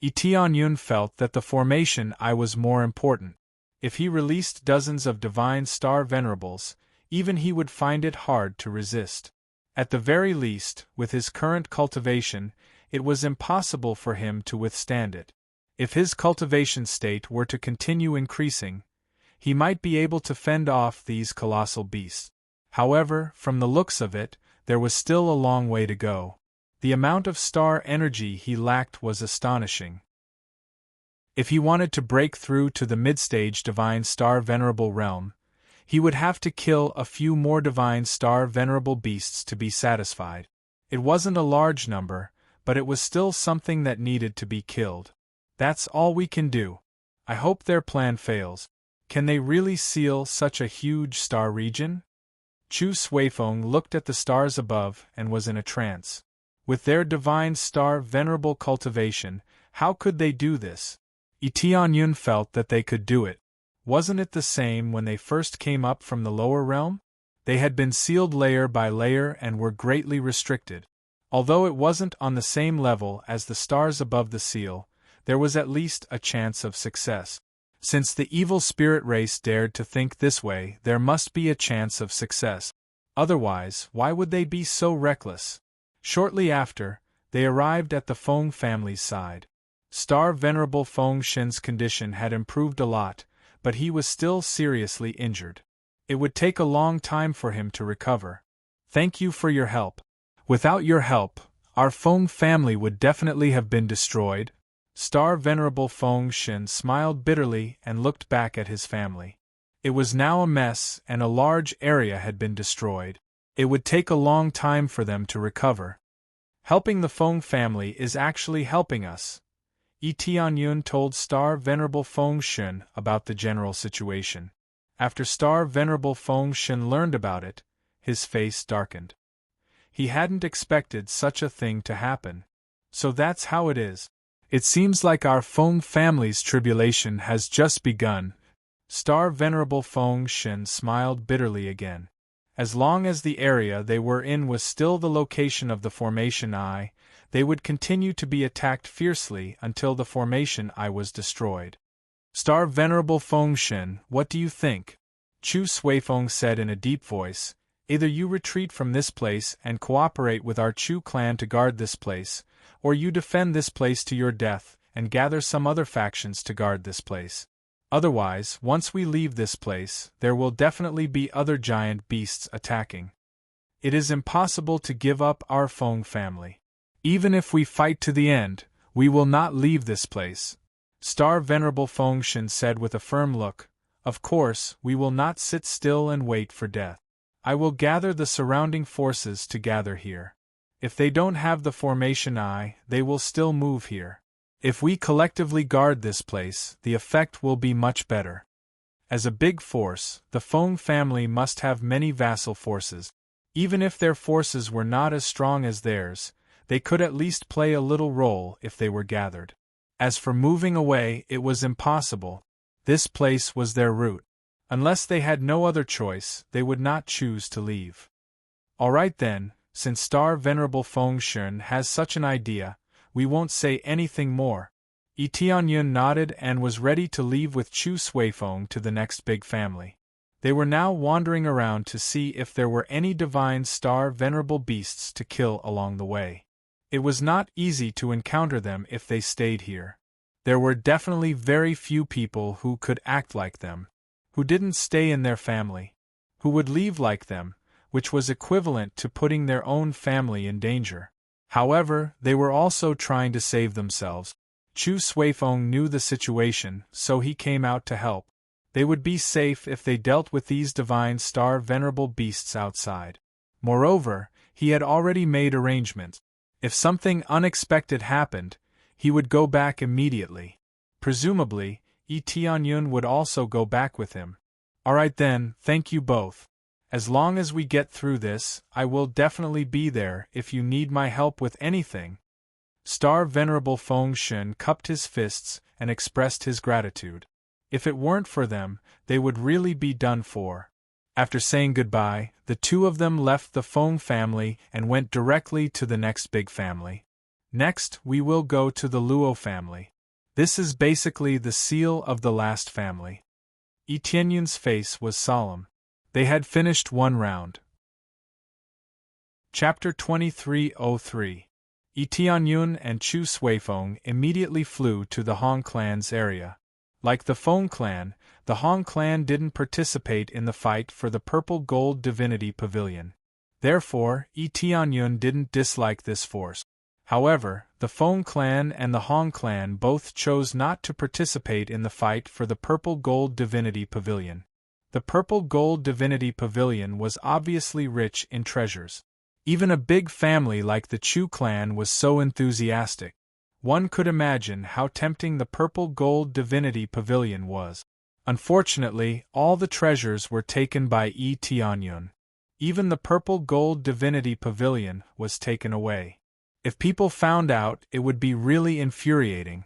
Tianyun felt that the formation I was more important. If he released dozens of Divine Star Venerables, even he would find it hard to resist. At the very least, with his current cultivation, it was impossible for him to withstand it. If his cultivation state were to continue increasing, he might be able to fend off these colossal beasts. However, from the looks of it, there was still a long way to go. The amount of star energy he lacked was astonishing. If he wanted to break through to the mid-stage Divine Star Venerable realm, he would have to kill a few more Divine Star Venerable beasts to be satisfied. It wasn't a large number, but it was still something that needed to be killed. That's all we can do. I hope their plan fails. Can they really seal such a huge star region? Chu Suifeng looked at the stars above and was in a trance. With their Divine Star Venerable cultivation, how could they do this? Tianyun felt that they could do it. Wasn't it the same when they first came up from the lower realm? They had been sealed layer by layer and were greatly restricted. Although it wasn't on the same level as the stars above the seal, there was at least a chance of success. Since the evil spirit race dared to think this way, there must be a chance of success. Otherwise, why would they be so reckless? Shortly after, they arrived at the Feng family's side. Star Venerable Feng Shen's condition had improved a lot, but he was still seriously injured. It would take a long time for him to recover. Thank you for your help. Without your help, our Feng family would definitely have been destroyed. Star Venerable Feng Shen smiled bitterly and looked back at his family. It was now a mess and a large area had been destroyed. It would take a long time for them to recover. Helping the Feng family is actually helping us. Tianyun told Star Venerable Feng Shen about the general situation. After Star Venerable Feng Shen learned about it, his face darkened. He hadn't expected such a thing to happen. So that's how it is. It seems like our Feng family's tribulation has just begun. Star Venerable Feng Shen smiled bitterly again. As long as the area they were in was still the location of the Formation Eye, they would continue to be attacked fiercely until the Formation Eye was destroyed. Star Venerable Feng Shen, what do you think? Chu Suifeng said in a deep voice. Either you retreat from this place and cooperate with our Chu clan to guard this place, or you defend this place to your death and gather some other factions to guard this place. Otherwise, once we leave this place, there will definitely be other giant beasts attacking. It is impossible to give up our Feng family. Even if we fight to the end, we will not leave this place. Star Venerable Feng Shen said with a firm look. Of course, we will not sit still and wait for death. I will gather the surrounding forces to gather here. If they don't have the Formation Eye, they will still move here. If we collectively guard this place, the effect will be much better. As a big force, the Feng family must have many vassal forces. Even if their forces were not as strong as theirs, they could at least play a little role if they were gathered. As for moving away, it was impossible. This place was their route. Unless they had no other choice, they would not choose to leave. Alright then, since Star Venerable Feng Shen has such an idea, we won't say anything more. Tianyun nodded and was ready to leave with Chu Suifeng to the next big family. They were now wandering around to see if there were any Divine Star Venerable beasts to kill along the way. It was not easy to encounter them if they stayed here. There were definitely very few people who could act like them, who didn't stay in their family, who would leave like them, which was equivalent to putting their own family in danger. However, they were also trying to save themselves. Chu Suifeng knew the situation, so he came out to help. They would be safe if they dealt with these Divine Star Venerable beasts outside. Moreover, he had already made arrangements. If something unexpected happened, he would go back immediately. Presumably, Tianyun would also go back with him. Alright then, thank you both. As long as we get through this, I will definitely be there if you need my help with anything. Star Venerable Feng Shen cupped his fists and expressed his gratitude. If it weren't for them, they would really be done for. After saying goodbye, the two of them left the Feng family and went directly to the next big family. Next, we will go to the Luo family. This is basically the seal of the last family. Tianyun's face was solemn. They had finished one round. Chapter 2303. Tianyun and Chu Suifeng immediately flew to the Hong clan's area. Like the Feng clan, the Hong clan didn't participate in the fight for the Purple Gold Divinity Pavilion. Therefore, Tianyun didn't dislike this force. However, the Feng clan and the Hong clan both chose not to participate in the fight for the Purple Gold Divinity Pavilion. The Purple Gold Divinity Pavilion was obviously rich in treasures. Even a big family like the Chu clan was so enthusiastic. One could imagine how tempting the Purple Gold Divinity Pavilion was. Unfortunately, all the treasures were taken by Yi Tianyun. Even the Purple Gold Divinity Pavilion was taken away. If people found out, it would be really infuriating.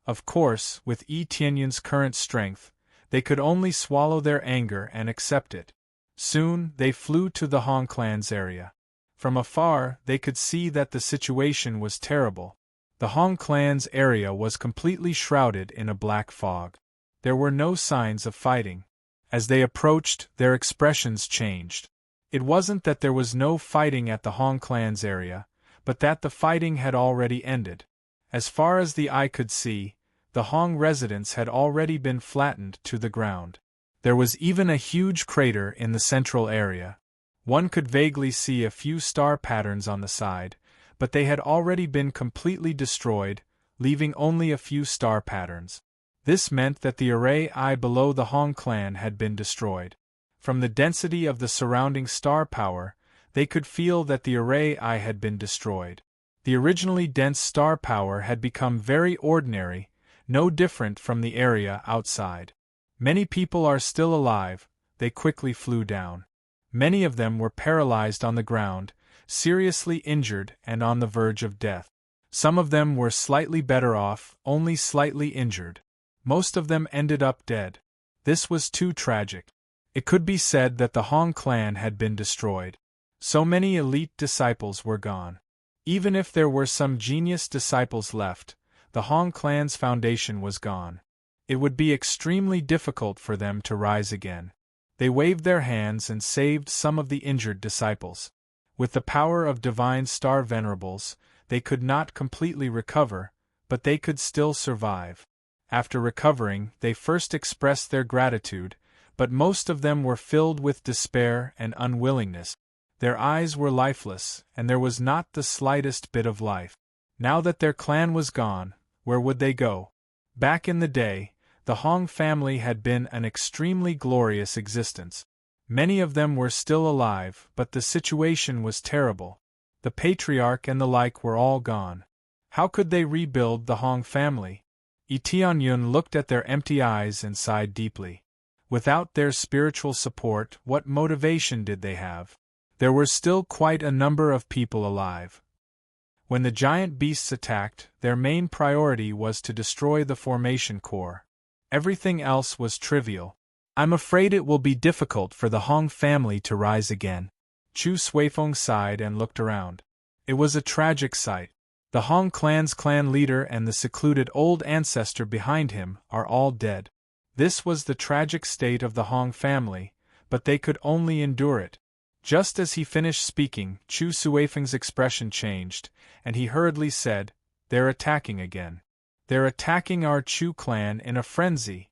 Of course, with Yi Tianyun's current strength, they could only swallow their anger and accept it. Soon, they flew to the Hong clan's area. From afar, they could see that the situation was terrible. The Hong clan's area was completely shrouded in a black fog. There were no signs of fighting. As they approached, their expressions changed. It wasn't that there was no fighting at the Hong clan's area, but that the fighting had already ended. As far as the eye could see, the Hong residents had already been flattened to the ground. There was even a huge crater in the central area. One could vaguely see a few star patterns on the side, but they had already been completely destroyed, leaving only a few star patterns. This meant that the array eye below the Hong clan had been destroyed. From the density of the surrounding star power, they could feel that the array eye had been destroyed. The originally dense star power had become very ordinary, no different from the area outside. Many people are still alive, they quickly flew down. Many of them were paralyzed on the ground, seriously injured and on the verge of death. Some of them were slightly better off, only slightly injured. Most of them ended up dead. This was too tragic. It could be said that the Hong clan had been destroyed. So many elite disciples were gone. Even if there were some genius disciples left, the Hong clan's foundation was gone. It would be extremely difficult for them to rise again. They waved their hands and saved some of the injured disciples. With the power of divine star venerables, they could not completely recover, but they could still survive. After recovering, they first expressed their gratitude, but most of them were filled with despair and unwillingness. Their eyes were lifeless, and there was not the slightest bit of life. Now that their clan was gone, where would they go? Back in the day, the Hong family had been an extremely glorious existence. Many of them were still alive, but the situation was terrible. The patriarch and the like were all gone. How could they rebuild the Hong family? Yi Tianyun looked at their empty eyes and sighed deeply. Without their spiritual support, what motivation did they have? There were still quite a number of people alive. When the giant beasts attacked, their main priority was to destroy the formation core. Everything else was trivial. I'm afraid it will be difficult for the Hong family to rise again. Chu Suifeng sighed and looked around. It was a tragic sight. The Hong clan's clan leader and the secluded old ancestor behind him are all dead. This was the tragic state of the Hong family, but they could only endure it. Just as he finished speaking, Chu Suifeng's expression changed, and he hurriedly said, "They're attacking again. They're attacking our Chu clan in a frenzy."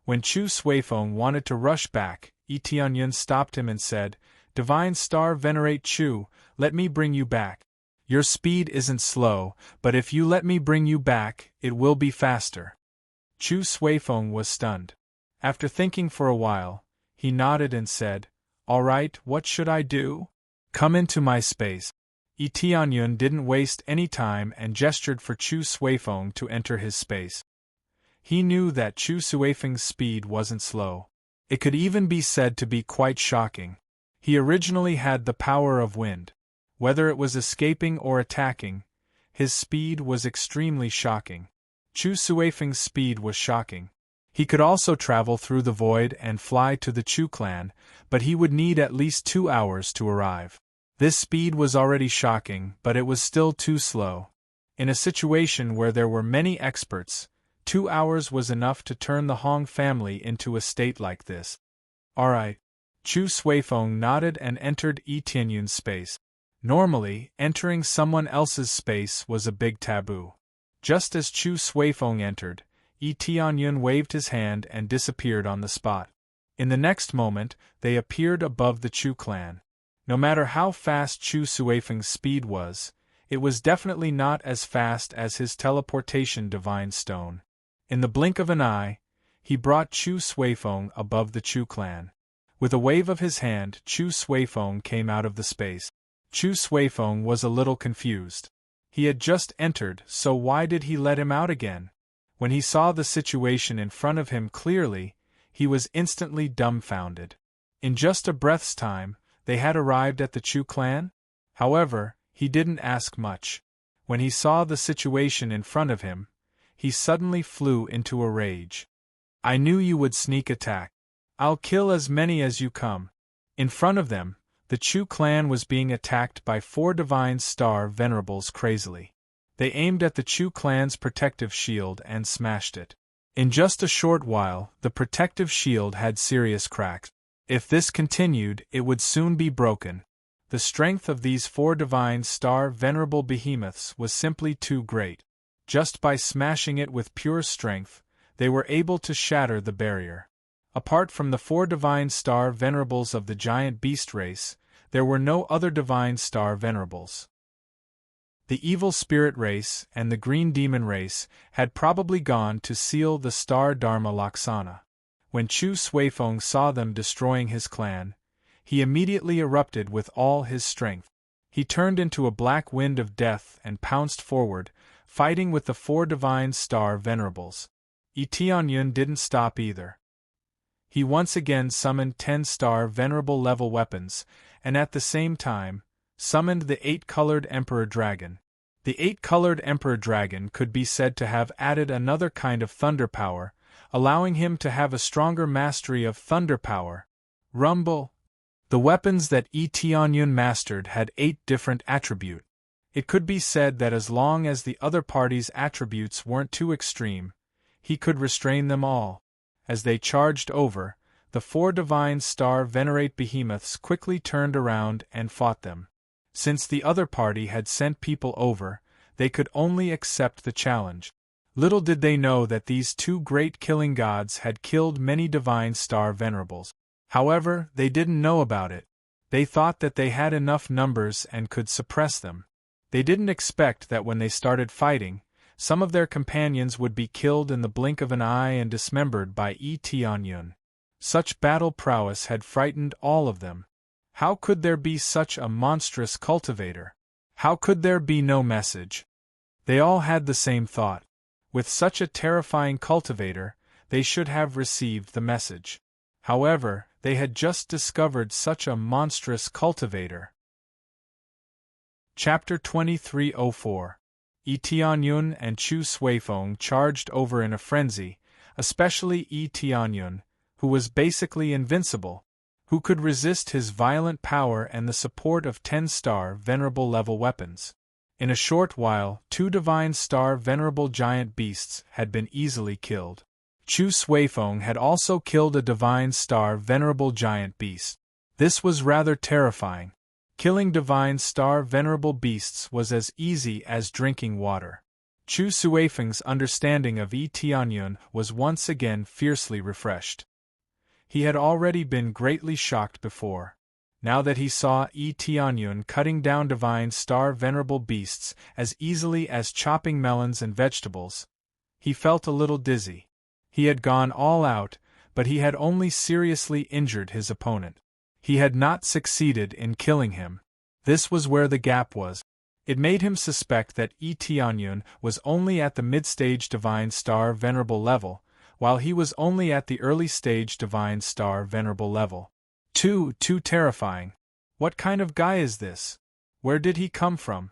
When Chu Suifeng wanted to rush back, Yi Tianyun stopped him and said, "Divine Star Venerate Chu, let me bring you back. Your speed isn't slow, but if you let me bring you back, it will be faster." Chu Suifeng was stunned. After thinking for a while, he nodded and said, "All right, what should I do? Come into my space." Yi Tianyun didn't waste any time and gestured for Chu Suifeng to enter his space. He knew that Chu Suifeng's speed wasn't slow. It could even be said to be quite shocking. He originally had the power of wind. Whether it was escaping or attacking, his speed was extremely shocking. Chu Suifeng's speed was shocking. He could also travel through the void and fly to the Chu clan, but he would need at least 2 hours to arrive. This speed was already shocking, but it was still too slow. In a situation where there were many experts, 2 hours was enough to turn the Hong family into a state like this. "All right." Chu Suifeng nodded and entered Yi Tianyun's space. Normally, entering someone else's space was a big taboo. Just as Chu Suifeng entered, Yi Tianyun waved his hand and disappeared on the spot. In the next moment, they appeared above the Chu clan. No matter how fast Chu Suifeng's speed was, it was definitely not as fast as his teleportation divine stone. In the blink of an eye, he brought Chu Suifeng above the Chu clan. With a wave of his hand, Chu Suifeng came out of the space. Chu Suifeng was a little confused. He had just entered, so why did he let him out again? When he saw the situation in front of him clearly, he was instantly dumbfounded. In just a breath's time, they had arrived at the Chu clan? However, he didn't ask much. When he saw the situation in front of him, he suddenly flew into a rage. I knew you would sneak attack. I'll kill as many as you come. In front of them, the Chu clan was being attacked by 4 Divine Star Venerables crazily. They aimed at the Chu clan's protective shield and smashed it. In just a short while, the protective shield had serious cracks. If this continued, it would soon be broken. The strength of these 4 Divine Star Venerable behemoths was simply too great. Just by smashing it with pure strength, they were able to shatter the barrier. Apart from the 4 Divine Star Venerables of the giant beast race, there were no other Divine Star Venerables. The evil spirit race and the green demon race had probably gone to seal the star Dharma Laksana. When Chu Suifeng saw them destroying his clan, he immediately erupted with all his strength. He turned into a black wind of death and pounced forward, fighting with the 4 Divine Star Venerables. Tianyun didn't stop either. He once again summoned 10-star Venerable level weapons, and at the same time, summoned the 8-colored Emperor Dragon. The 8-colored Emperor Dragon could be said to have added another kind of thunder power, allowing him to have a stronger mastery of thunder power. Rumble. The weapons that Tianyun mastered had 8 different attributes. It could be said that as long as the other party's attributes weren't too extreme, he could restrain them all. As they charged over, the 4 Divine Star Venerate behemoths quickly turned around and fought them. Since the other party had sent people over, they could only accept the challenge. Little did they know that these 2 great killing gods had killed many Divine Star Venerables. However, they didn't know about it. They thought that they had enough numbers and could suppress them. They didn't expect that when they started fighting, some of their companions would be killed in the blink of an eye and dismembered by Tianyun. Such battle prowess had frightened all of them. How could there be such a monstrous cultivator? How could there be no message? They all had the same thought. With such a terrifying cultivator, they should have received the message. However, they had just discovered such a monstrous cultivator. Chapter 2304. Tianyun and Chu Suifeng charged over in a frenzy, especially Tianyun, who was basically invincible, who could resist his violent power and the support of 10-star Venerable level weapons. In a short while, 2 Divine Star Venerable giant beasts had been easily killed. Chu Suifeng had also killed a Divine Star Venerable giant beast. This was rather terrifying. Killing Divine Star Venerable beasts was as easy as drinking water. Chu Suifeng's understanding of Tianyun was once again fiercely refreshed. He had already been greatly shocked before. Now that he saw Tianyun cutting down Divine Star Venerable beasts as easily as chopping melons and vegetables, he felt a little dizzy. He had gone all out, but he had only seriously injured his opponent. He had not succeeded in killing him. This was where the gap was. It made him suspect that Tianyun was only at the mid-stage Divine Star Venerable level, while he was only at the early-stage Divine Star Venerable level. Too terrifying. What kind of guy is this? Where did he come from?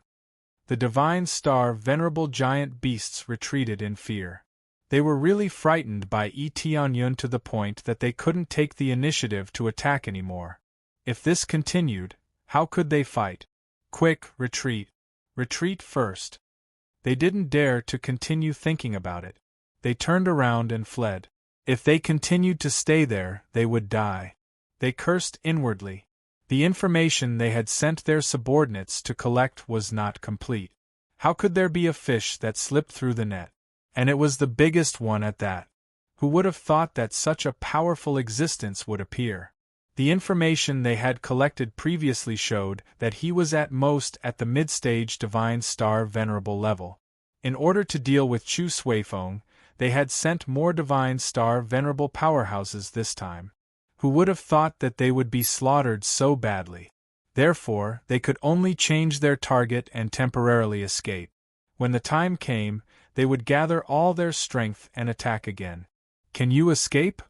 The Divine Star Venerable giant beasts retreated in fear. They were really frightened by Tianyun to the point that they couldn't take the initiative to attack anymore. If this continued, how could they fight? Quick, retreat. Retreat first. They didn't dare to continue thinking about it. They turned around and fled. If they continued to stay there, they would die. They cursed inwardly. The information they had sent their subordinates to collect was not complete. How could there be a fish that slipped through the net? And it was the biggest one at that. Who would have thought that such a powerful existence would appear? The information they had collected previously showed that he was at most at the mid-stage Divine Star Venerable level. In order to deal with Chu Suifeng, they had sent more Divine Star Venerable powerhouses this time. Who would have thought that they would be slaughtered so badly? Therefore, they could only change their target and temporarily escape. When the time came, they would gather all their strength and attack again. Can you escape?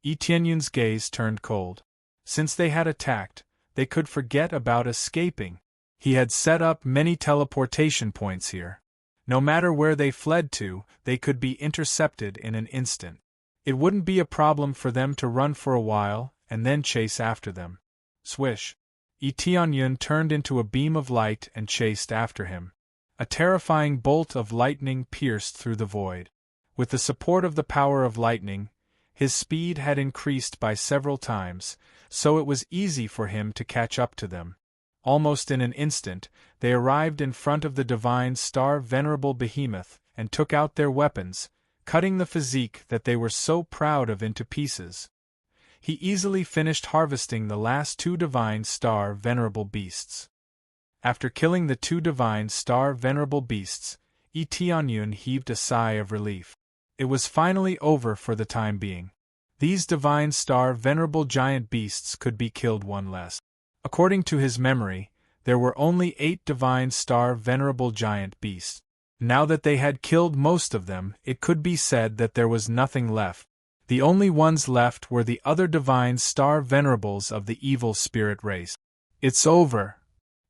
Yi Tianyun's gaze turned cold. Since they had attacked, they could forget about escaping. He had set up many teleportation points here. No matter where they fled to, they could be intercepted in an instant. It wouldn't be a problem for them to run for a while, and then chase after them. Swish! Yi Tianyun turned into a beam of light and chased after him. A terrifying bolt of lightning pierced through the void. With the support of the power of lightning, his speed had increased by several times, so it was easy for him to catch up to them. Almost in an instant, they arrived in front of the Divine Star Venerable Behemoth and took out their weapons, cutting the physique that they were so proud of into pieces. He easily finished harvesting the last 2 Divine Star Venerable Beasts. After killing the 2 Divine Star Venerable Beasts, Yi Tianyun heaved a sigh of relief. It was finally over for the time being. These Divine Star Venerable Giant Beasts could be killed one less. According to his memory, there were only 8 Divine Star Venerable Giant Beasts. Now that they had killed most of them, it could be said that there was nothing left. The only ones left were the other Divine Star Venerables of the evil spirit race. It's over.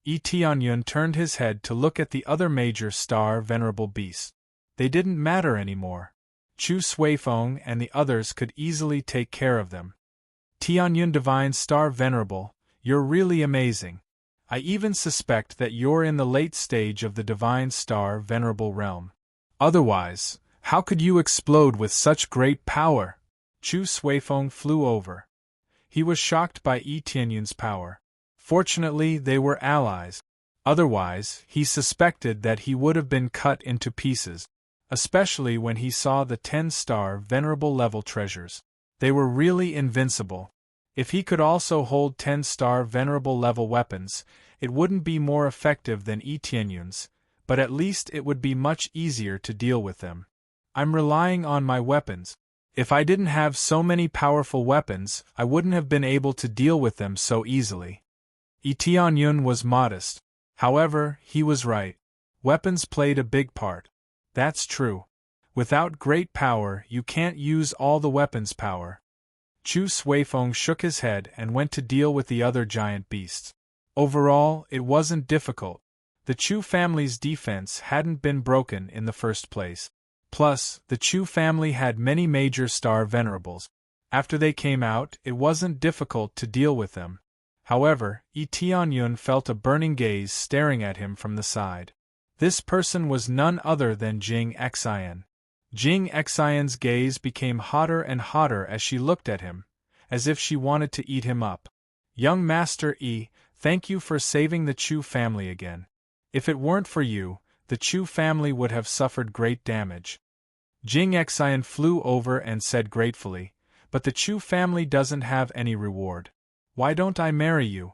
Yi Tianyun turned his head to look at the other major Star Venerable Beasts. They didn't matter anymore. Chu Suifeng and the others could easily take care of them. Tianyun Divine Star Venerable, you're really amazing. I even suspect that you're in the late stage of the Divine Star Venerable realm. Otherwise, how could you explode with such great power? Chu Suifeng flew over. He was shocked by Yi Tianyun's power. Fortunately, they were allies. Otherwise, he suspected that he would have been cut into pieces. Especially when he saw the 10-star Venerable level treasures. They were really invincible. If he could also hold 10-star Venerable level weapons, it wouldn't be more effective than Yi Tianyun's, but at least it would be much easier to deal with them. I'm relying on my weapons. If I didn't have so many powerful weapons, I wouldn't have been able to deal with them so easily. Yi Tianyun was modest. However, he was right. Weapons played a big part. That's true. Without great power, you can't use all the weapons' power. Chu Suifeng shook his head and went to deal with the other giant beasts. Overall, it wasn't difficult. The Chu family's defense hadn't been broken in the first place. Plus, the Chu family had many major star venerables. After they came out, it wasn't difficult to deal with them. However, Yi Tianyun felt a burning gaze staring at him from the side. This person was none other than Jing Xian. Jing Xian's gaze became hotter and hotter as she looked at him, as if she wanted to eat him up. Young Master Yi, thank you for saving the Chu family again. If it weren't for you, the Chu family would have suffered great damage. Jing Xian flew over and said gratefully, but the Chu family doesn't have any reward. Why don't I marry you?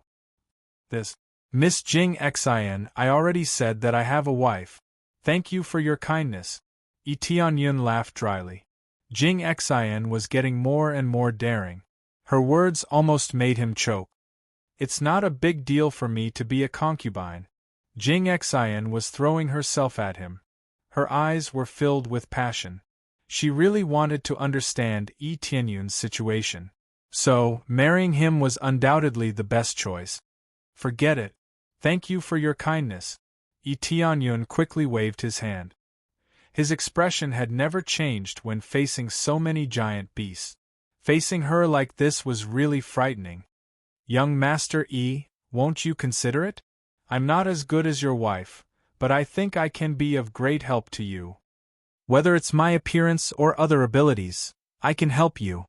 Miss Jing Xian, I already said that I have a wife. Thank you for your kindness. Yi Tianyun laughed dryly. Jing Xian was getting more and more daring. Her words almost made him choke. It's not a big deal for me to be a concubine. Jing Xian was throwing herself at him. Her eyes were filled with passion. She really wanted to understand Yi Tianyun's situation. So, marrying him was undoubtedly the best choice. Forget it. Thank you for your kindness. Yi Tianyun quickly waved his hand. His expression had never changed when facing so many giant beasts. Facing her like this was really frightening. Young Master Yi, won't you consider it? I'm not as good as your wife, but I think I can be of great help to you. Whether it's my appearance or other abilities, I can help you.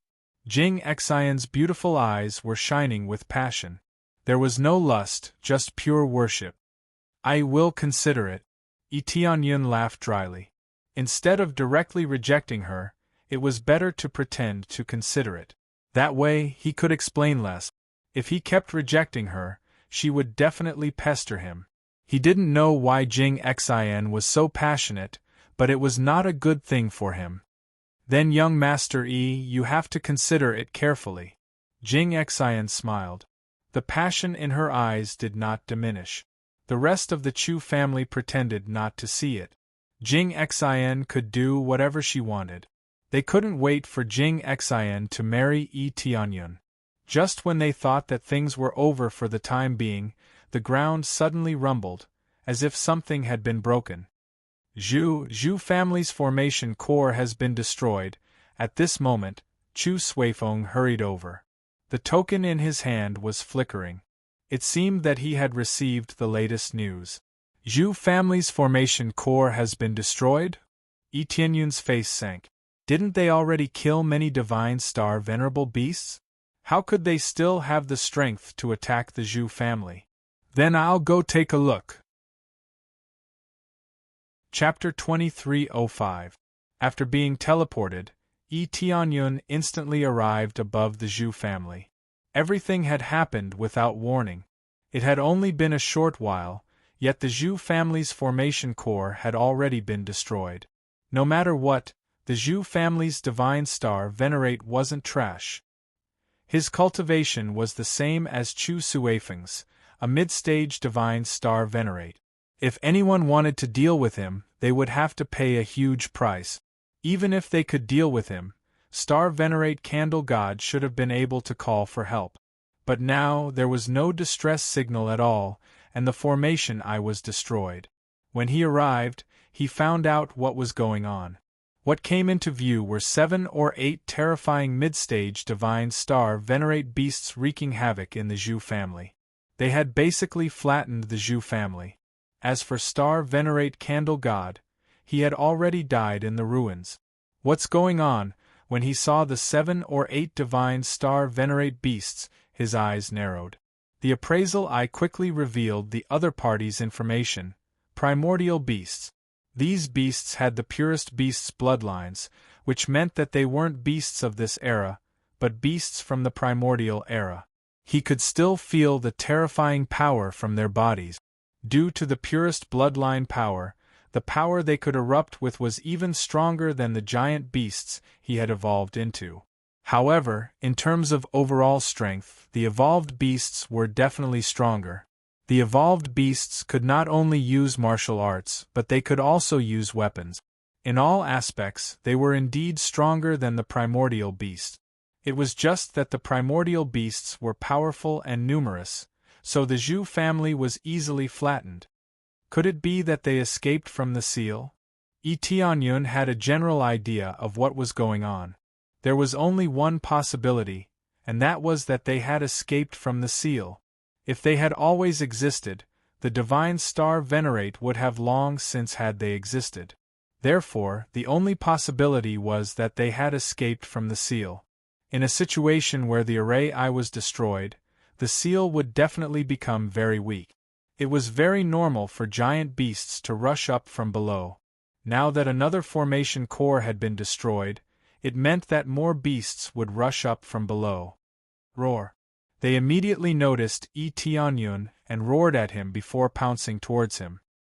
Jing Xian's beautiful eyes were shining with passion. There was no lust, just pure worship. I will consider it. Yi Tianyun laughed dryly. Instead of directly rejecting her, it was better to pretend to consider it. That way, he could explain less. If he kept rejecting her, she would definitely pester him. He didn't know why Jing Xin was so passionate, but it was not a good thing for him. Then young Master Yi, you have to consider it carefully. Jing Xin smiled. The passion in her eyes did not diminish. The rest of the Chu family pretended not to see it. Jing Xin could do whatever she wanted. They couldn't wait for Jing Xin to marry Yi Tianyun. Just when they thought that things were over for the time being, the ground suddenly rumbled, as if something had been broken. Zhu family's formation core has been destroyed. At this moment, Chu Suifeng hurried over. The token in his hand was flickering. It seemed that he had received the latest news. Zhu family's formation core has been destroyed? Yi Tianyun's face sank. Didn't they already kill many divine star venerable beasts? How could they still have the strength to attack the Zhu family? Then I'll go take a look. Chapter 2305. After being teleported, Yi Tianyun instantly arrived above the Zhu family. Everything had happened without warning. It had only been a short while, yet the Zhu family's formation core had already been destroyed. No matter what, the Zhu family's divine star venerate wasn't trash. His cultivation was the same as Chu Suifeng's, a mid-stage divine star venerate. If anyone wanted to deal with him, they would have to pay a huge price. Even if they could deal with him, Star Venerate Candle God should have been able to call for help. But now there was no distress signal at all, and the formation eye was destroyed. When he arrived, he found out what was going on. What came into view were 7 or 8 terrifying mid-stage divine star venerate beasts wreaking havoc in the Zhu family. They had basically flattened the Zhu family. As for Star Venerate Candle God, he had already died in the ruins. What's going on? When he saw the 7 or 8 divine star venerate beasts, his eyes narrowed. The appraisal eye quickly revealed the other party's information: primordial beasts. These beasts had the purest beasts' bloodlines, which meant that they weren't beasts of this era, but beasts from the primordial era. He could still feel the terrifying power from their bodies. Due to the purest bloodline power, the power they could erupt with was even stronger than the giant beasts he had evolved into. However, in terms of overall strength, the evolved beasts were definitely stronger. The evolved beasts could not only use martial arts, but they could also use weapons. In all aspects, they were indeed stronger than the primordial beasts. It was just that the primordial beasts were powerful and numerous, so the Zhu family was easily flattened. Could it be that they escaped from the seal? Yi Tianyun had a general idea of what was going on. There was only one possibility, and that was that they had escaped from the seal. If they had always existed, the divine star venerate would have long since had they existed. Therefore, the only possibility was that they had escaped from the seal. In a situation where the array eye was destroyed, the seal would definitely become very weak. It was very normal for giant beasts to rush up from below. Now that another formation core had been destroyed, it meant that more beasts would rush up from below. Roar! They immediately noticed Yi Tianyun and roared at him before pouncing towards him.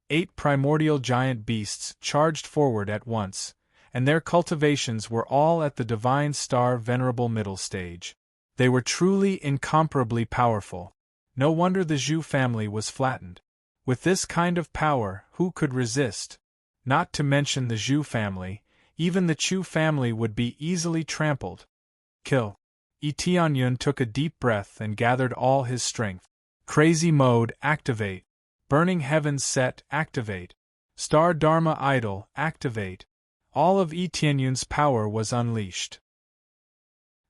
8 primordial giant beasts charged forward at once, and their cultivations were all at the divine star venerable middle stage. They were truly incomparably powerful. No wonder the Zhu family was flattened. With this kind of power, who could resist? Not to mention the Zhu family, even the Chu family would be easily trampled. Kill. Yi Tianyun took a deep breath and gathered all his strength. Crazy mode, activate. Burning heavens set, activate. Star Dharma idol, activate. All of Yi Tianyun's power was unleashed.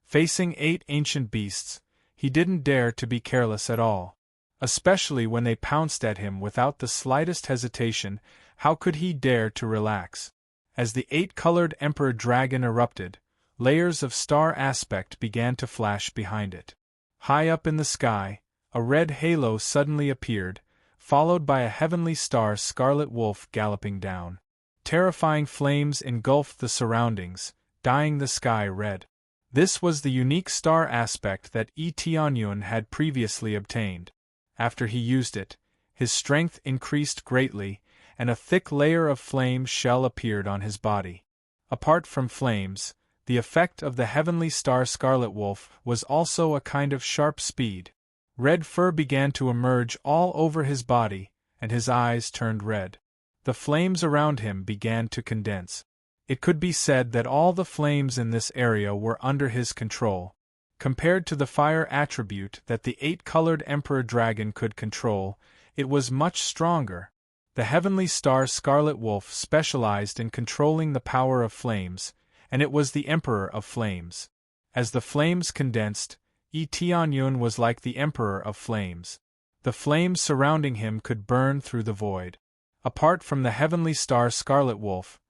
Facing 8 ancient beasts, he didn't dare to be careless at all. Especially when they pounced at him without the slightest hesitation, how could he dare to relax? As the 8-colored Emperor Dragon erupted, layers of star aspect began to flash behind it. High up in the sky, a red halo suddenly appeared, followed by a heavenly star scarlet wolf galloping down. Terrifying flames engulfed the surroundings, dyeing the sky red. This was the unique star aspect that Tianyun had previously obtained. After he used it, his strength increased greatly, and a thick layer of flame shell appeared on his body. Apart from flames, the effect of the heavenly star Scarlet Wolf was also a kind of sharp speed. Red fur began to emerge all over his body, and his eyes turned red. The flames around him began to condense. It could be said that all the flames in this area were under his control. Compared to the fire attribute that the 8-colored Emperor Dragon could control, it was much stronger. The heavenly star Scarlet Wolf specialized in controlling the power of flames, and it was the Emperor of Flames. As the flames condensed, Tianyun was like the Emperor of Flames. The flames surrounding him could burn through the void. Apart from the heavenly star Scarlet Wolf,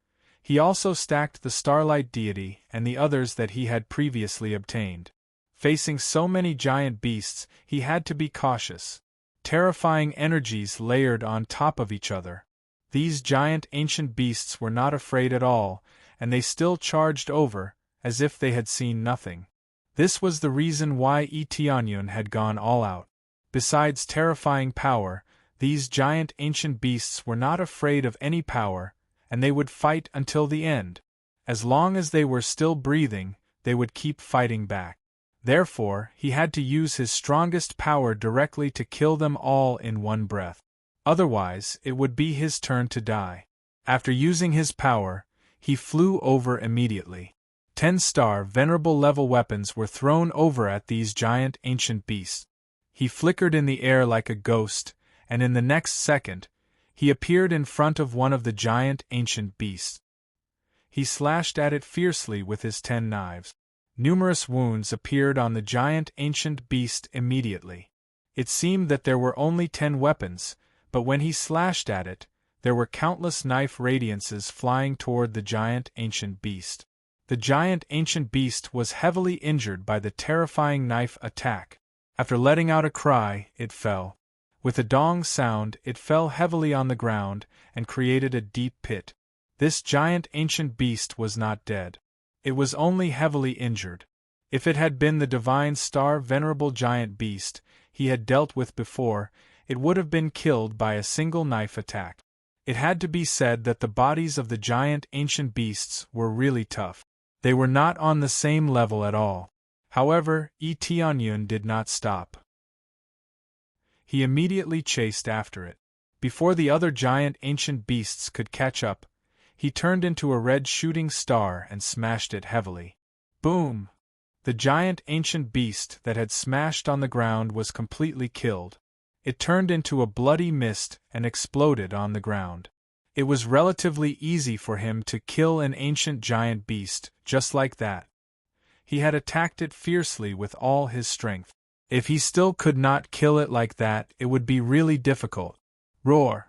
he also stacked the Starlight Deity and the others that he had previously obtained. Facing so many giant beasts, he had to be cautious. Terrifying energies layered on top of each other. These giant ancient beasts were not afraid at all, and they still charged over, as if they had seen nothing. This was the reason why Tianyun had gone all out. Besides terrifying power, these giant ancient beasts were not afraid of any power, and they would fight until the end. As long as they were still breathing, they would keep fighting back. Therefore, he had to use his strongest power directly to kill them all in one breath. Otherwise, it would be his turn to die. After using his power, he flew over immediately. 10-star venerable level weapons were thrown over at these giant ancient beasts. He flickered in the air like a ghost, and in the next second, he appeared in front of one of the giant ancient beasts. He slashed at it fiercely with his 10 knives. Numerous wounds appeared on the giant ancient beast immediately. It seemed that there were only 10 weapons, but when he slashed at it, there were countless knife radiances flying toward the giant ancient beast. The giant ancient beast was heavily injured by the terrifying knife attack. After letting out a cry, it fell. With a dong sound, it fell heavily on the ground and created a deep pit. This giant ancient beast was not dead. It was only heavily injured. If it had been the divine star venerable giant beast he had dealt with before, it would have been killed by a single knife attack. It had to be said that the bodies of the giant ancient beasts were really tough. They were not on the same level at all. However, Tianyun did not stop. He immediately chased after it. Before the other giant ancient beasts could catch up, he turned into a red shooting star and smashed it heavily. Boom! The giant ancient beast that had smashed on the ground was completely killed. It turned into a bloody mist and exploded on the ground. It was relatively easy for him to kill an ancient giant beast, just like that. He had attacked it fiercely with all his strength. If he still could not kill it like that, it would be really difficult. Roar!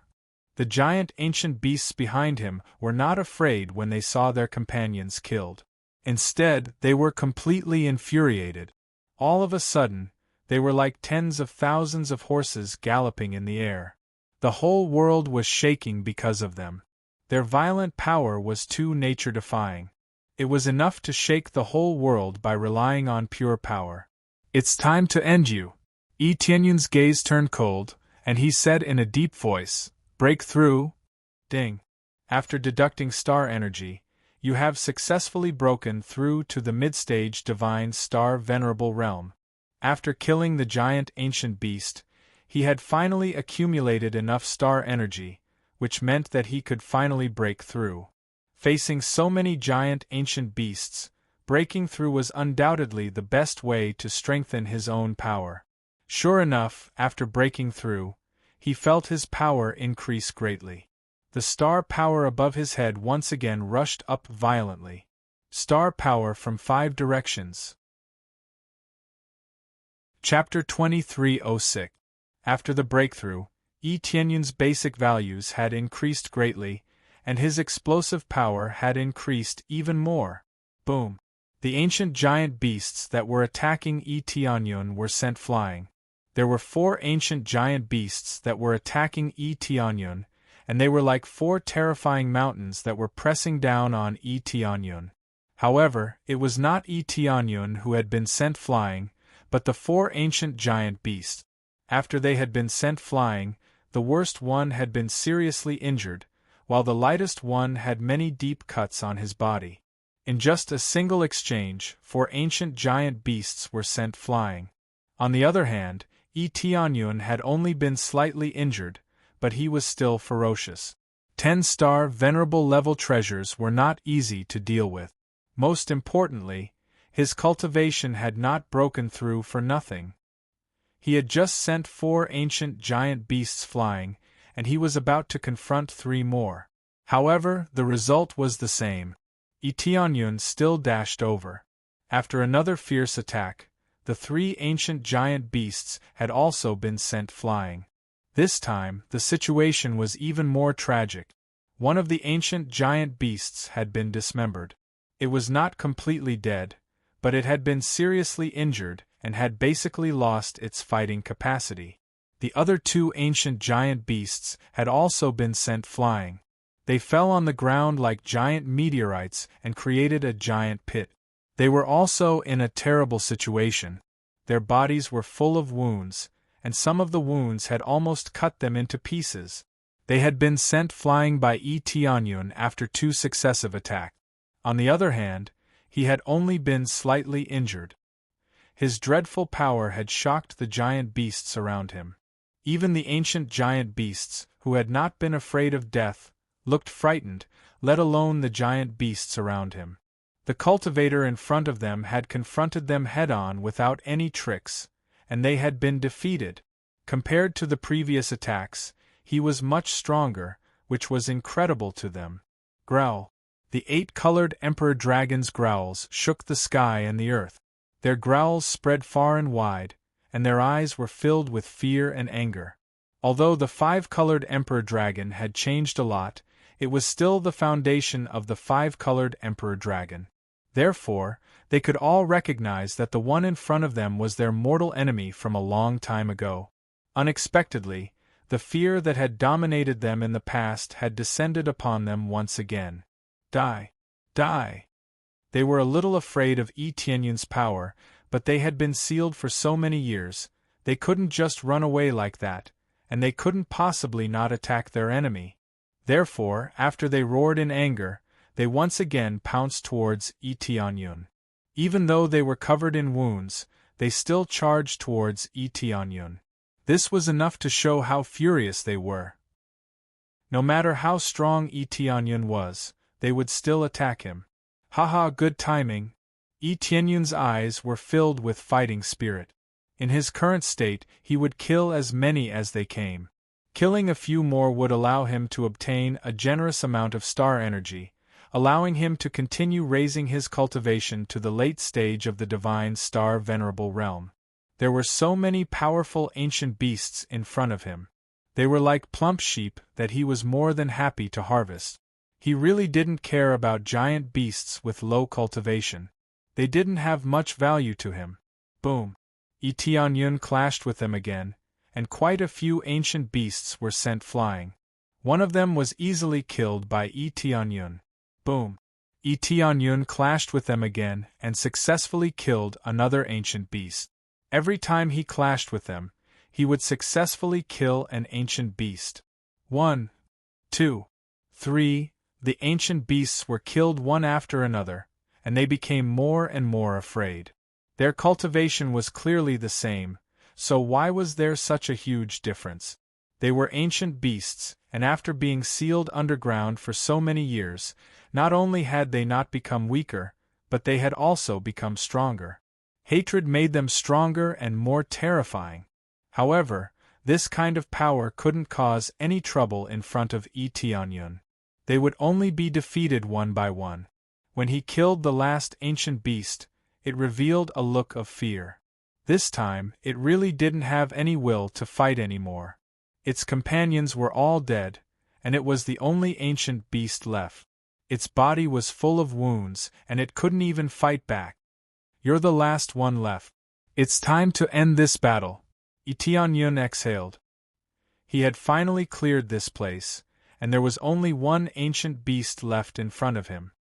The giant ancient beasts behind him were not afraid when they saw their companions killed. Instead, they were completely infuriated. All of a sudden, they were like tens of thousands of horses galloping in the air. The whole world was shaking because of them. Their violent power was too nature-defying. It was enough to shake the whole world by relying on pure power. "It's time to end you." Tianyun's gaze turned cold, and he said in a deep voice, "Break through." Ding. After deducting star energy, you have successfully broken through to the mid-stage divine star venerable realm. After killing the giant ancient beast, he had finally accumulated enough star energy, which meant that he could finally break through. Facing so many giant ancient beasts, breaking through was undoubtedly the best way to strengthen his own power. Sure enough, after breaking through, he felt his power increase greatly. The star power above his head once again rushed up violently. Star power from 5 directions. Chapter 2306. After the breakthrough, Tianyun's basic values had increased greatly, and his explosive power had increased even more. Boom! The ancient giant beasts that were attacking Tianyun were sent flying. There were 4 ancient giant beasts that were attacking Tianyun, and they were like 4 terrifying mountains that were pressing down on Tianyun. However, it was not Tianyun who had been sent flying, but the 4 ancient giant beasts. After they had been sent flying, the worst one had been seriously injured, while the lightest one had many deep cuts on his body. In just a single exchange, 4 ancient giant beasts were sent flying. On the other hand, Tianyun had only been slightly injured, but he was still ferocious. 10-star venerable level treasures were not easy to deal with. Most importantly, his cultivation had not broken through for nothing. He had just sent 4 ancient giant beasts flying, and he was about to confront 3 more. However, the result was the same. Tianyun still dashed over. After another fierce attack, the 3 ancient giant beasts had also been sent flying. This time, the situation was even more tragic. One of the ancient giant beasts had been dismembered. It was not completely dead, but it had been seriously injured and had basically lost its fighting capacity. The other 2 ancient giant beasts had also been sent flying. They fell on the ground like giant meteorites and created a giant pit. They were also in a terrible situation. Their bodies were full of wounds, and some of the wounds had almost cut them into pieces. They had been sent flying by Tianyun after 2 successive attacks. On the other hand, he had only been slightly injured. His dreadful power had shocked the giant beasts around him. Even the ancient giant beasts, who had not been afraid of death, looked frightened, let alone the giant beasts around him. The cultivator in front of them had confronted them head-on without any tricks, and they had been defeated. Compared to the previous attacks, he was much stronger, which was incredible to them. Growl. The 8-colored emperor dragon's growls shook the sky and the earth. Their growls spread far and wide, and their eyes were filled with fear and anger. Although the 5-colored emperor dragon had changed a lot, it was still the foundation of the 5-colored emperor dragon. Therefore, they could all recognize that the one in front of them was their mortal enemy from a long time ago. Unexpectedly, the fear that had dominated them in the past had descended upon them once again. Die! Die! They were a little afraid of Tianyun's power, but they had been sealed for so many years, they couldn't just run away like that, and they couldn't possibly not attack their enemy. Therefore, after they roared in anger, they once again pounced towards Tianyun. Even though they were covered in wounds, they still charged towards Tianyun. This was enough to show how furious they were. No matter how strong Tianyun was, they would still attack him. Haha, good timing. Tianyun's eyes were filled with fighting spirit. In his current state, he would kill as many as they came. Killing a few more would allow him to obtain a generous amount of star energy, allowing him to continue raising his cultivation to the late stage of the divine star venerable realm. There were so many powerful ancient beasts in front of him. They were like plump sheep that he was more than happy to harvest. He really didn't care about giant beasts with low cultivation. They didn't have much value to him. Boom! Tianyun clashed with them again, and quite a few ancient beasts were sent flying. One of them was easily killed by Tianyun. Boom! Tianyun clashed with them again and successfully killed another ancient beast. Every time he clashed with them, he would successfully kill an ancient beast. 1, 2, 3, the ancient beasts were killed one after another, and they became more and more afraid. Their cultivation was clearly the same, so why was there such a huge difference? They were ancient beasts, and after being sealed underground for so many years, not only had they not become weaker, but they had also become stronger. Hatred made them stronger and more terrifying. However, this kind of power couldn't cause any trouble in front of Tianyun. They would only be defeated one by one. When he killed the last ancient beast, it revealed a look of fear. This time, it really didn't have any will to fight anymore. Its companions were all dead, and it was the only ancient beast left. Its body was full of wounds, and it couldn't even fight back. You're the last one left. It's time to end this battle. Tianyun exhaled. He had finally cleared this place, and there was only one ancient beast left in front of him.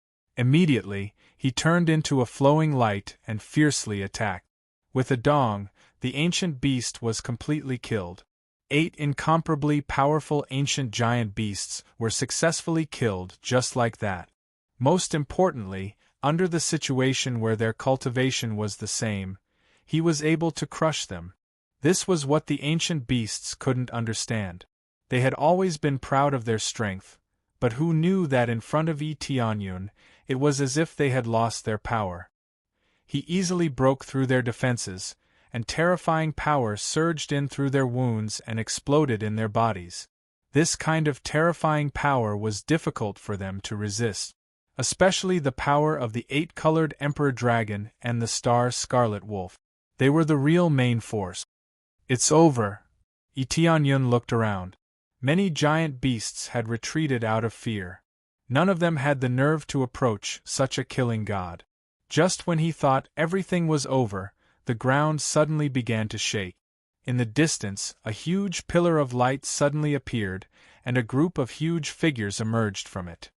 Immediately, he turned into a flowing light and fiercely attacked. With a dong, the ancient beast was completely killed. 8 incomparably powerful ancient giant beasts were successfully killed just like that. Most importantly, under the situation where their cultivation was the same, he was able to crush them. This was what the ancient beasts couldn't understand. They had always been proud of their strength, but who knew that in front of Tianyun, it was as if they had lost their power. He easily broke through their defenses, and terrifying power surged in through their wounds and exploded in their bodies. This kind of terrifying power was difficult for them to resist, especially the power of the 8-colored Emperor Dragon and the Star Scarlet Wolf. They were the real main force. It's over. Tianyun looked around. Many giant beasts had retreated out of fear. None of them had the nerve to approach such a killing god. Just when he thought everything was over, the ground suddenly began to shake. In the distance, a huge pillar of light suddenly appeared, and a group of huge figures emerged from it.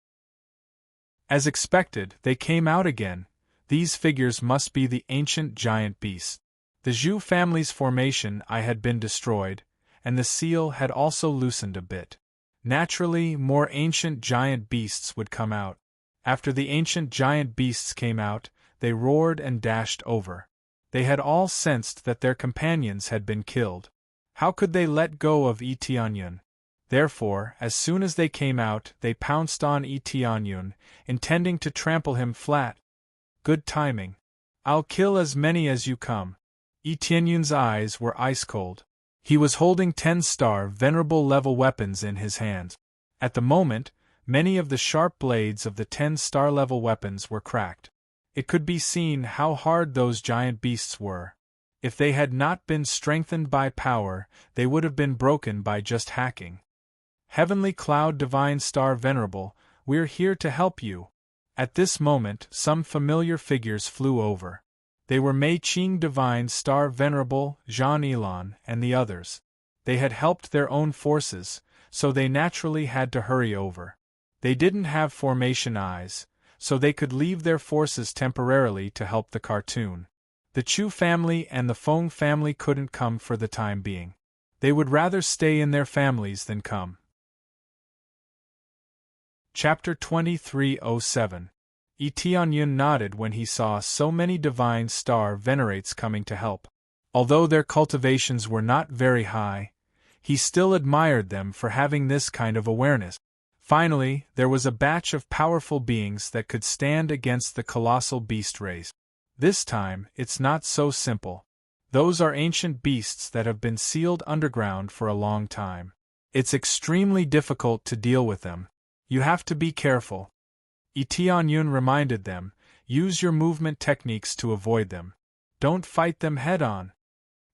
As expected, they came out again. These figures must be the ancient giant beasts. The Zhu family's formation had been destroyed, and the seal had also loosened a bit. Naturally, more ancient giant beasts would come out. After the ancient giant beasts came out, they roared and dashed over. They had all sensed that their companions had been killed. How could they let go of Tianyun? Therefore, as soon as they came out, they pounced on Tianyun, intending to trample him flat. Good timing. I'll kill as many as you come. Tianyun's eyes were ice-cold. He was holding 10-star venerable level weapons in his hands. At the moment, many of the sharp blades of the 10-star level weapons were cracked. It could be seen how hard those giant beasts were. If they had not been strengthened by power, they would have been broken by just hacking. Heavenly Cloud Divine Star Venerable, we're here to help you. At this moment, some familiar figures flew over. They were Mei Qing Divine Star Venerable, Jean Elon, and the others. They had helped their own forces, so they naturally had to hurry over. They didn't have formation eyes, so they could leave their forces temporarily to help the cartoon. The Chu family and the Feng family couldn't come for the time being. They would rather stay in their families than come. Chapter 2307. Tianyun nodded when he saw so many divine star venerates coming to help. Although their cultivations were not very high, he still admired them for having this kind of awareness. Finally, there was a batch of powerful beings that could stand against the colossal beast race. This time, it's not so simple. Those are ancient beasts that have been sealed underground for a long time. It's extremely difficult to deal with them. You have to be careful. Tianyun reminded them, use your movement techniques to avoid them. Don't fight them head-on.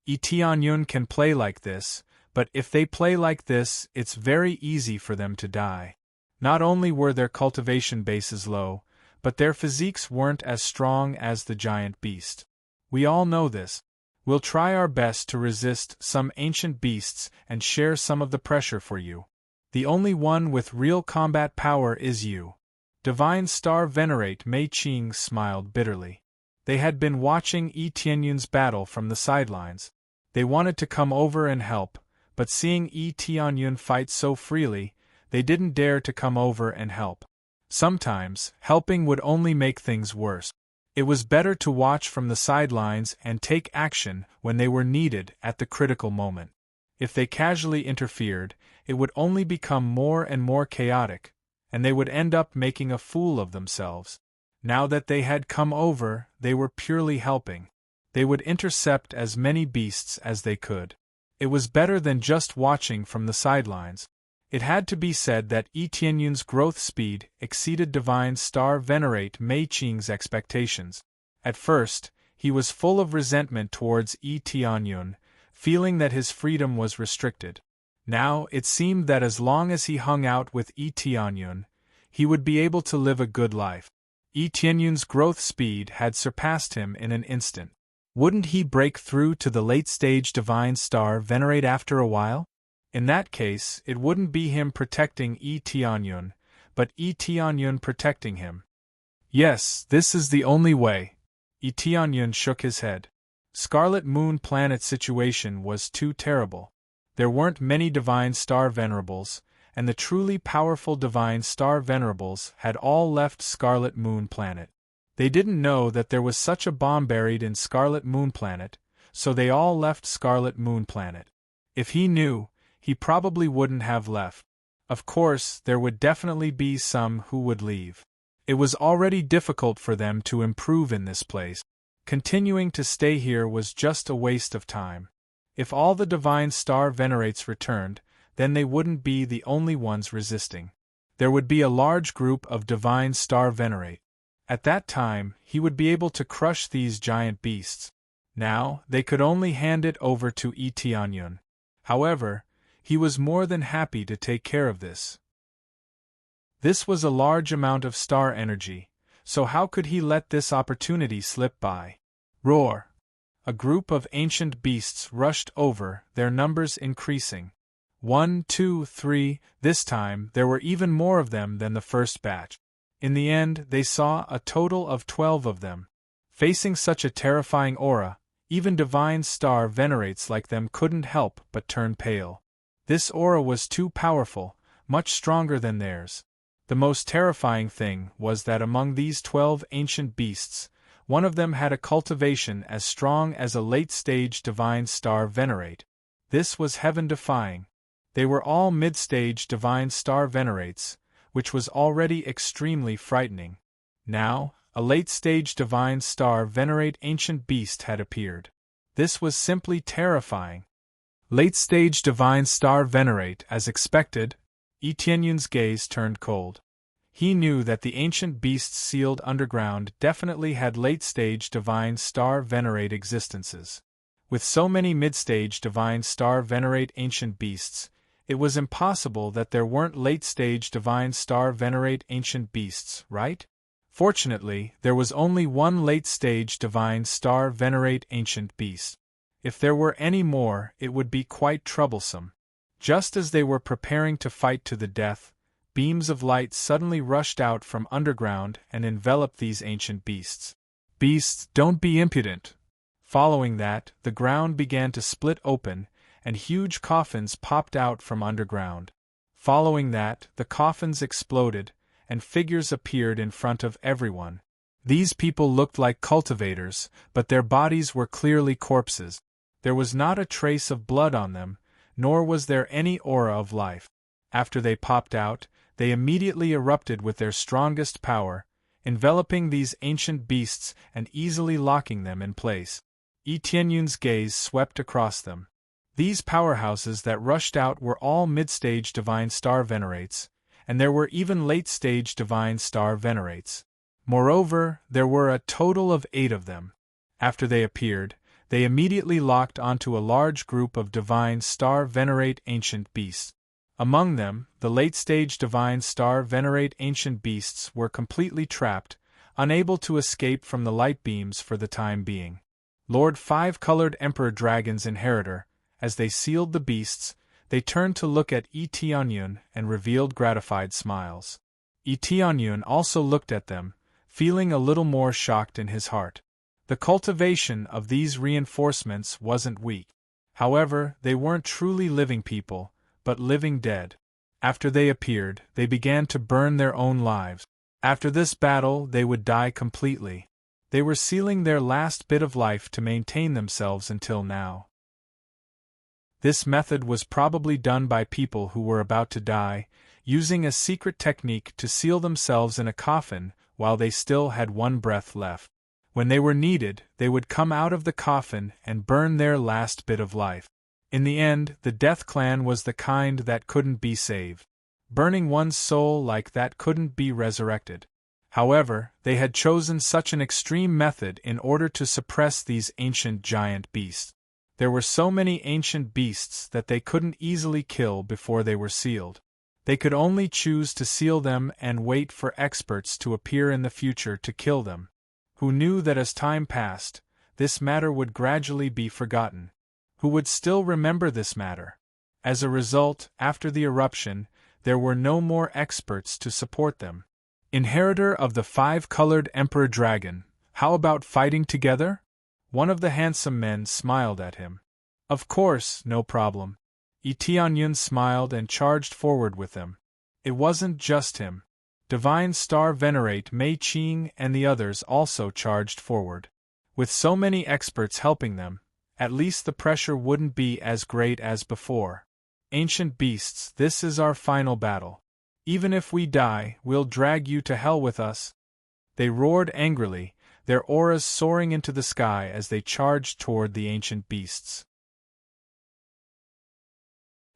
Tianyun can play like this, but if they play like this, it's very easy for them to die. Not only were their cultivation bases low, but their physiques weren't as strong as the giant beast. We all know this. We'll try our best to resist some ancient beasts and share some of the pressure for you. The only one with real combat power is you. Divine Star Venerate Mei Qing smiled bitterly. They had been watching Tianyun's battle from the sidelines. They wanted to come over and help, but seeing Tianyun fight so freely, they didn't dare to come over and help. Sometimes, helping would only make things worse. It was better to watch from the sidelines and take action when they were needed at the critical moment. If they casually interfered, it would only become more and more chaotic, and they would end up making a fool of themselves. Now that they had come over, they were purely helping. They would intercept as many beasts as they could. It was better than just watching from the sidelines. It had to be said that Tianyun's growth speed exceeded Divine Star Venerate Mei Qing's expectations. At first, he was full of resentment towards Tianyun, feeling that his freedom was restricted. Now it seemed that as long as he hung out with Tianyun, he would be able to live a good life. Tianyun's growth speed had surpassed him in an instant. Wouldn't he break through to the late-stage Divine Star Venerate after a while? In that case, it wouldn't be him protecting Tianyun, but Tianyun protecting him. Yes, this is the only way. Tianyun shook his head. Scarlet Moon Planet situation was too terrible. There weren't many Divine Star Venerables, and the truly powerful Divine Star Venerables had all left Scarlet Moon Planet. They didn't know that there was such a bomb buried in Scarlet Moon Planet, so they all left Scarlet Moon Planet. If he knew, he probably wouldn't have left. Of course, there would definitely be some who would leave. It was already difficult for them to improve in this place. Continuing to stay here was just a waste of time. If all the Divine Star Venerates returned, then they wouldn't be the only ones resisting. There would be a large group of Divine Star Venerate. At that time, he would be able to crush these giant beasts. Now, they could only hand it over to Tianyun. However, he was more than happy to take care of this. This was a large amount of star energy, so how could he let this opportunity slip by? Roar! A group of ancient beasts rushed over, their numbers increasing. 1, 2, 3, this time there were even more of them than the first batch. In the end, they saw a total of 12 of them. Facing such a terrifying aura, even Divine Star Venerates like them couldn't help but turn pale. This aura was too powerful, much stronger than theirs. The most terrifying thing was that among these 12 ancient beasts, one of them had a cultivation as strong as a late-stage Divine Star Venerate. This was heaven-defying. They were all mid-stage Divine Star Venerates, which was already extremely frightening. Now, a late-stage Divine Star Venerate ancient beast had appeared. This was simply terrifying. Late-stage Divine Star Venerate, as expected. Tianyun's gaze turned cold. He knew that the ancient beasts sealed underground definitely had late-stage Divine Star Venerate existences. With so many mid-stage Divine Star Venerate ancient beasts, it was impossible that there weren't late-stage Divine Star Venerate ancient beasts, right? Fortunately, there was only one late-stage Divine Star Venerate ancient beast. If there were any more, it would be quite troublesome. Just as they were preparing to fight to the death, beams of light suddenly rushed out from underground and enveloped these ancient beasts. Beasts, don't be impudent! Following that, the ground began to split open, and huge coffins popped out from underground. Following that, the coffins exploded, and figures appeared in front of everyone. These people looked like cultivators, but their bodies were clearly corpses. There was not a trace of blood on them, nor was there any aura of life. After they popped out, they immediately erupted with their strongest power, enveloping these ancient beasts and easily locking them in place. Tianyun's gaze swept across them. These powerhouses that rushed out were all mid-stage Divine Star Venerates, and there were even late-stage Divine Star Venerates. Moreover, there were a total of 8 of them. After they appeared, they immediately locked onto a large group of Divine Star Venerate ancient beasts. Among them, the late-stage Divine Star Venerate ancient beasts were completely trapped, unable to escape from the light beams for the time being. Lord Five-Colored Emperor Dragon's Inheritor, as they sealed the beasts, they turned to look at Tianyun and revealed gratified smiles. Tianyun also looked at them, feeling a little more shocked in his heart. The cultivation of these reinforcements wasn't weak. However, they weren't truly living people, but living dead. After they appeared, they began to burn their own lives. After this battle, they would die completely. They were sealing their last bit of life to maintain themselves until now. This method was probably done by people who were about to die, using a secret technique to seal themselves in a coffin while they still had one breath left. When they were needed, they would come out of the coffin and burn their last bit of life. In the end, the Death Clan was the kind that couldn't be saved. Burning one's soul like that couldn't be resurrected. However, they had chosen such an extreme method in order to suppress these ancient giant beasts. There were so many ancient beasts that they couldn't easily kill before they were sealed. They could only choose to seal them and wait for experts to appear in the future to kill them, who knew that as time passed, this matter would gradually be forgotten. Who would still remember this matter? As a result, after the eruption, there were no more experts to support them. Inheritor of the 5-colored Emperor Dragon, how about fighting together? One of the handsome men smiled at him. Of course, no problem. Tianyun smiled and charged forward with them. It wasn't just him. Divine Star Venerate Mei Qing and the others also charged forward. With so many experts helping them, at least the pressure wouldn't be as great as before. Ancient beasts, this is our final battle. Even if we die, we'll drag you to hell with us. They roared angrily, their auras soaring into the sky as they charged toward the ancient beasts.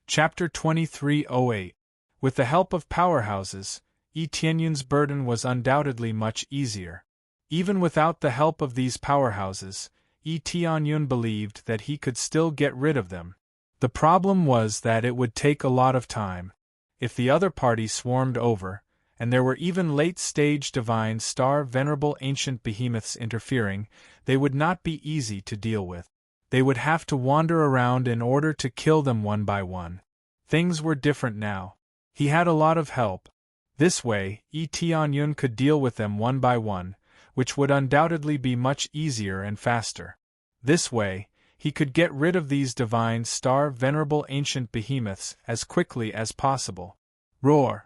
Chapter 2308. With the help of powerhouses, Tianyun's burden was undoubtedly much easier. Even without the help of these powerhouses, Tianyun believed that he could still get rid of them. The problem was that it would take a lot of time. If the other party swarmed over, and there were even late-stage divine star venerable ancient behemoths interfering, they would not be easy to deal with. They would have to wander around in order to kill them one by one. Things were different now. He had a lot of help. This way, Tianyun could deal with them one by one, which would undoubtedly be much easier and faster. This way, he could get rid of these divine star venerable ancient behemoths as quickly as possible. Roar!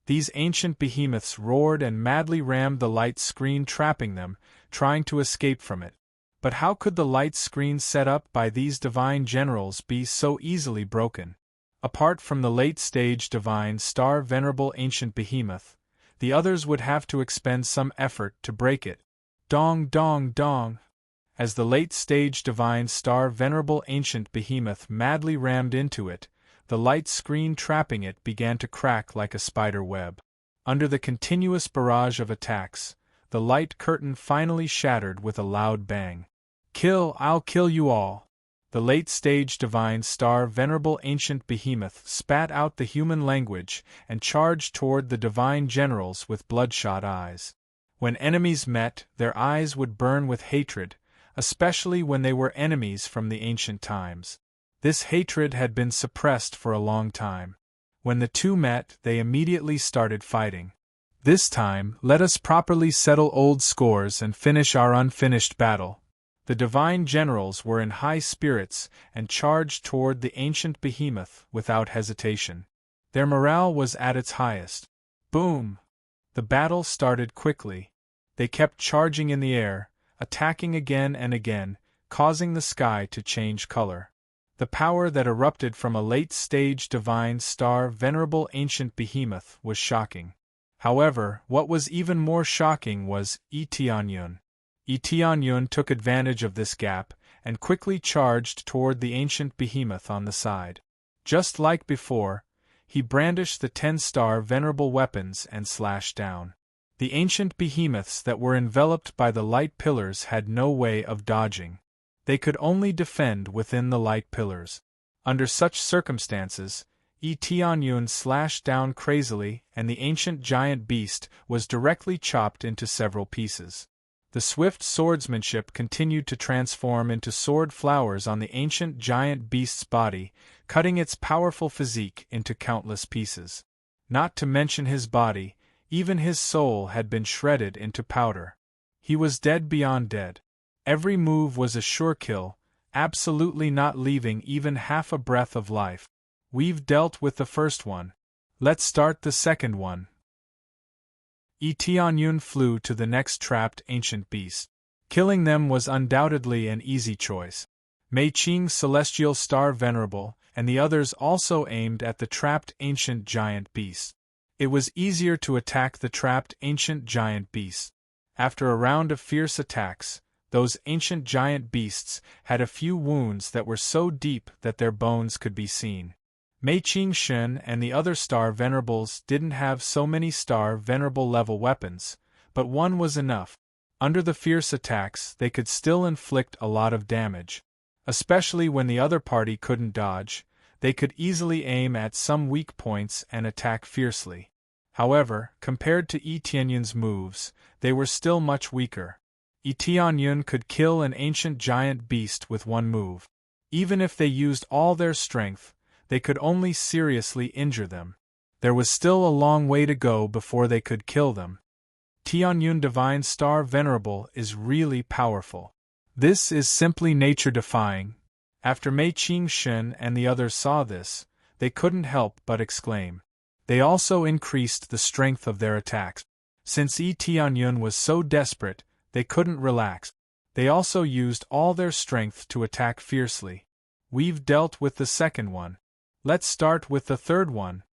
These ancient behemoths roared and madly rammed the light screen, trapping them, trying to escape from it. But how could the light screen set up by these divine generals be so easily broken? Apart from the late-stage divine star venerable ancient behemoth, the others would have to expend some effort to break it. Dong dong dong! As the late-stage divine star venerable ancient behemoth madly rammed into it, the light screen trapping it began to crack like a spider web. Under the continuous barrage of attacks, the light curtain finally shattered with a loud bang. Kill! I'll kill you all! The late-stage divine star venerable ancient behemoth spat out the human language and charged toward the divine generals with bloodshot eyes. When enemies met, their eyes would burn with hatred, especially when they were enemies from the ancient times. This hatred had been suppressed for a long time. When the two met, they immediately started fighting. This time, let us properly settle old scores and finish our unfinished battle. The divine generals were in high spirits and charged toward the ancient behemoth without hesitation. Their morale was at its highest. Boom! The battle started quickly. They kept charging in the air, attacking again and again, causing the sky to change color. The power that erupted from a late-stage divine star venerable ancient behemoth was shocking. However, what was even more shocking was Tianyun. Tianyun took advantage of this gap and quickly charged toward the ancient behemoth on the side. Just like before, he brandished the 10-star venerable weapons and slashed down. The ancient behemoths that were enveloped by the light pillars had no way of dodging. They could only defend within the light pillars. Under such circumstances, Tianyun slashed down crazily and the ancient giant beast was directly chopped into several pieces. The swift swordsmanship continued to transform into sword flowers on the ancient giant beast's body, cutting its powerful physique into countless pieces. Not to mention his body, even his soul had been shredded into powder. He was dead beyond dead. Every move was a sure kill, absolutely not leaving even half a breath of life. We've dealt with the first one. Let's start the second one. Tianyun flew to the next trapped ancient beast. Killing them was undoubtedly an easy choice. Mei Qing's celestial star venerable, and the others also aimed at the trapped ancient giant beast. It was easier to attack the trapped ancient giant beast. After a round of fierce attacks, those ancient giant beasts had a few wounds that were so deep that their bones could be seen. Mei Qing Shen and the other star venerables didn't have so many star venerable level weapons, but one was enough. Under the fierce attacks, they could still inflict a lot of damage. Especially when the other party couldn't dodge, they could easily aim at some weak points and attack fiercely. However, compared to Tianyun's moves, they were still much weaker. Tianyun could kill an ancient giant beast with one move. Even if they used all their strength, they could only seriously injure them. There was still a long way to go before they could kill them. Tianyun Divine Star Venerable is really powerful. This is simply nature-defying. After Mei Qing and the others saw this, they couldn't help but exclaim. They also increased the strength of their attacks. Since Tianyun was so desperate, they couldn't relax. They also used all their strength to attack fiercely. We've dealt with the second one. Let's start with the third one.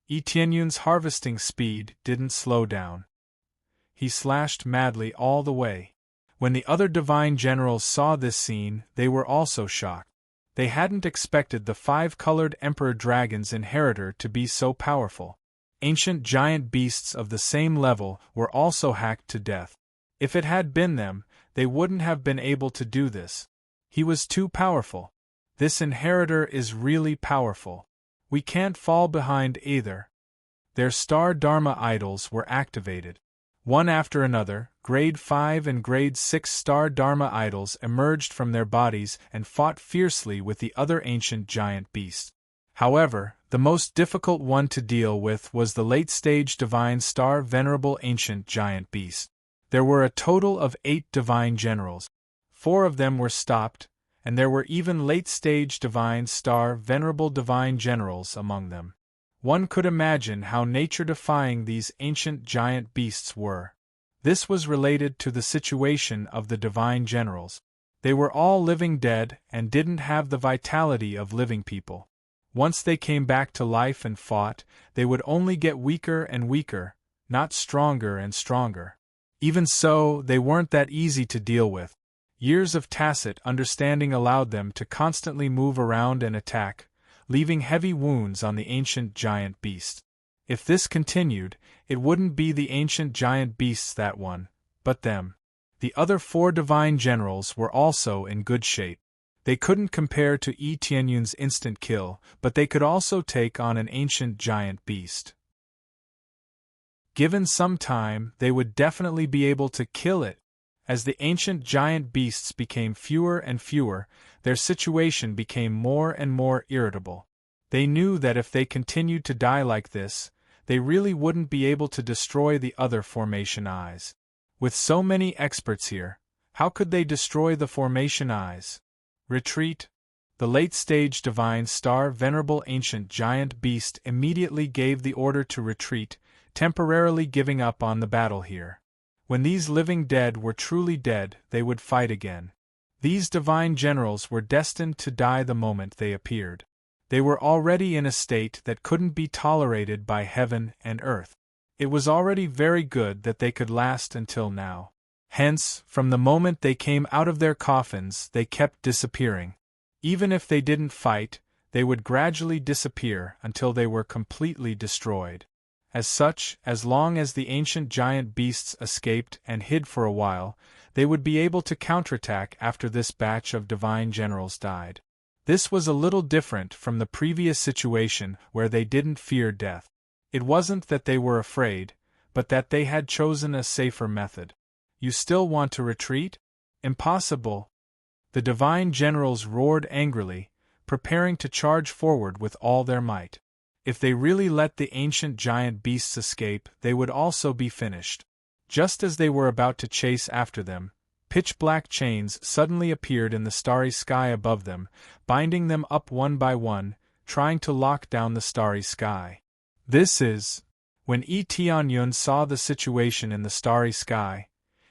Tianyun's harvesting speed didn't slow down. He slashed madly all the way. When the other divine generals saw this scene, they were also shocked. They hadn't expected the five-colored Emperor Dragon's inheritor to be so powerful. Ancient giant beasts of the same level were also hacked to death. If it had been them, they wouldn't have been able to do this. He was too powerful. This inheritor is really powerful. We can't fall behind either. Their Star Dharma idols were activated. One after another, Grade 5 and Grade 6 Star Dharma idols emerged from their bodies and fought fiercely with the other ancient giant beasts. However, the most difficult one to deal with was the late-stage Divine Star Venerable Ancient Giant Beast. There were a total of 8 divine generals. 4 of them were stopped, and there were even late-stage Divine Star Venerable Divine Generals among them. One could imagine how nature-defying these ancient giant beasts were. This was related to the situation of the divine generals. They were all living dead and didn't have the vitality of living people. Once they came back to life and fought, they would only get weaker and weaker, not stronger and stronger. Even so, they weren't that easy to deal with. Years of tacit understanding allowed them to constantly move around and attack, leaving heavy wounds on the ancient giant beasts. If this continued, it wouldn't be the ancient giant beasts that won, but them. The other 4 divine generals were also in good shape. They couldn't compare to Tianyun's instant kill, but they could also take on an ancient giant beast. Given some time, they would definitely be able to kill it. As the ancient giant beasts became fewer and fewer, their situation became more and more irritable. They knew that if they continued to die like this, they really wouldn't be able to destroy the other formation eyes. With so many experts here, how could they destroy the formation eyes? Retreat. The late-stage Divine Star Venerable Ancient Giant Beast immediately gave the order to retreat, temporarily giving up on the battle here. When these living dead were truly dead, they would fight again. These divine generals were destined to die the moment they appeared. They were already in a state that couldn't be tolerated by heaven and earth. It was already very good that they could last until now. Hence, from the moment they came out of their coffins, they kept disappearing. Even if they didn't fight, they would gradually disappear until they were completely destroyed. As such, as long as the ancient giant beasts escaped and hid for a while, they would be able to counterattack after this batch of divine generals died. This was a little different from the previous situation where they didn't fear death. It wasn't that they were afraid, but that they had chosen a safer method. You still want to retreat? Impossible! The divine generals roared angrily, preparing to charge forward with all their might. If they really let the ancient giant beasts escape, they would also be finished. Just as they were about to chase after them, pitch-black chains suddenly appeared in the starry sky above them, binding them up one by one, trying to lock down the starry sky. This is... When Tianyun saw the situation in the starry sky,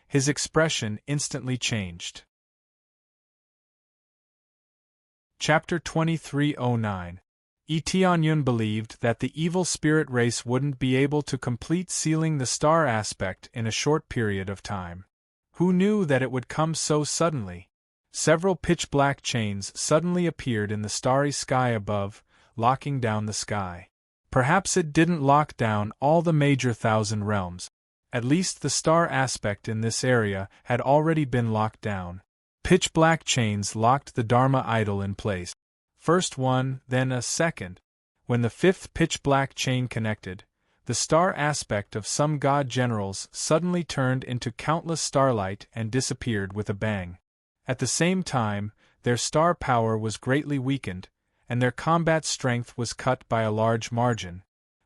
his expression instantly changed. Chapter 2309. Tianyun believed that the evil spirit race wouldn't be able to complete sealing the star aspect in a short period of time. Who knew that it would come so suddenly? Several pitch-black chains suddenly appeared in the starry sky above, locking down the sky. Perhaps it didn't lock down all the major thousand realms. At least the star aspect in this area had already been locked down. Pitch-black chains locked the Dharma idol in place. First one, then a second. When the 5th pitch-black chain connected, the star aspect of some god generals suddenly turned into countless starlight and disappeared with a bang. At the same time, their star power was greatly weakened, and their combat strength was cut by a large margin.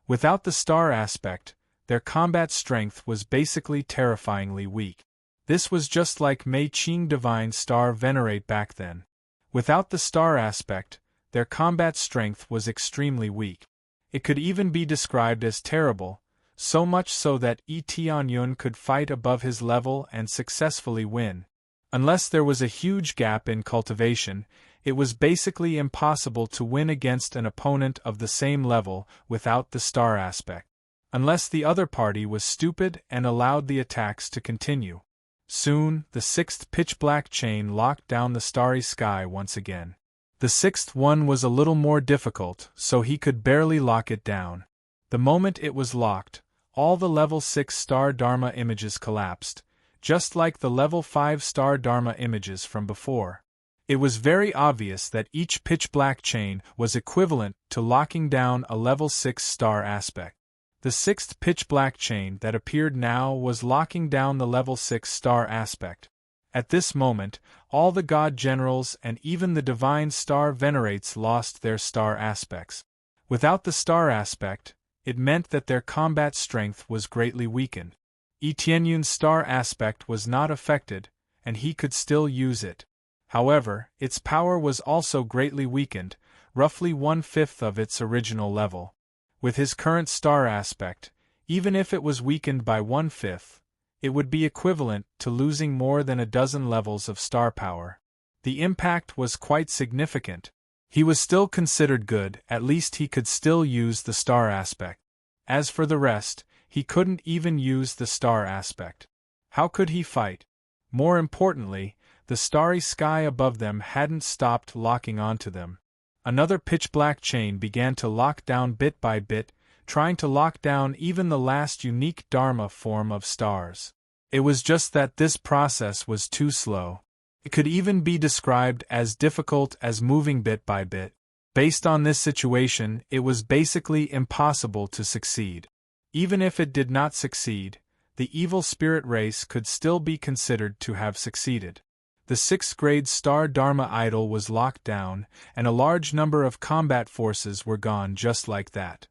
Without the star aspect, their combat strength was basically terrifyingly weak. This was just like Mei Qing Divine Star Venerate back then. Without the star aspect, their combat strength was extremely weak. It could even be described as terrible, so much so that Yi Tianyun could fight above his level and successfully win. Unless there was a huge gap in cultivation, it was basically impossible to win against an opponent of the same level without the star aspect. Unless the other party was stupid and allowed the attacks to continue. Soon, the sixth pitch-black chain locked down the starry sky once again. The sixth one was a little more difficult, so he could barely lock it down. The moment it was locked, all the level 6 star Dharma images collapsed, just like the level 5 star Dharma images from before. It was very obvious that each pitch-black chain was equivalent to locking down a level 6 star aspect. The sixth pitch-black chain that appeared now was locking down the level 6 star aspect. At this moment, all the god generals and even the divine star venerates lost their star aspects. Without the star aspect, it meant that their combat strength was greatly weakened. Yi Tianyun's star aspect was not affected, and he could still use it. However, its power was also greatly weakened, roughly 1/5 of its original level. With his current star aspect, even if it was weakened by 1/5, it would be equivalent to losing more than a dozen levels of star power. The impact was quite significant. He was still considered good, at least he could still use the star aspect. As for the rest, he couldn't even use the star aspect. How could he fight? More importantly, the starry sky above them hadn't stopped locking onto them. Another pitch-black chain began to lock down bit by bit, trying to lock down even the last unique Dharma form of stars. It was just that this process was too slow. It could even be described as difficult as moving bit by bit. Based on this situation, it was basically impossible to succeed. Even if it did not succeed, the evil spirit race could still be considered to have succeeded. The 6th grade star Dharma idol was locked down, and a large number of combat forces were gone just like that.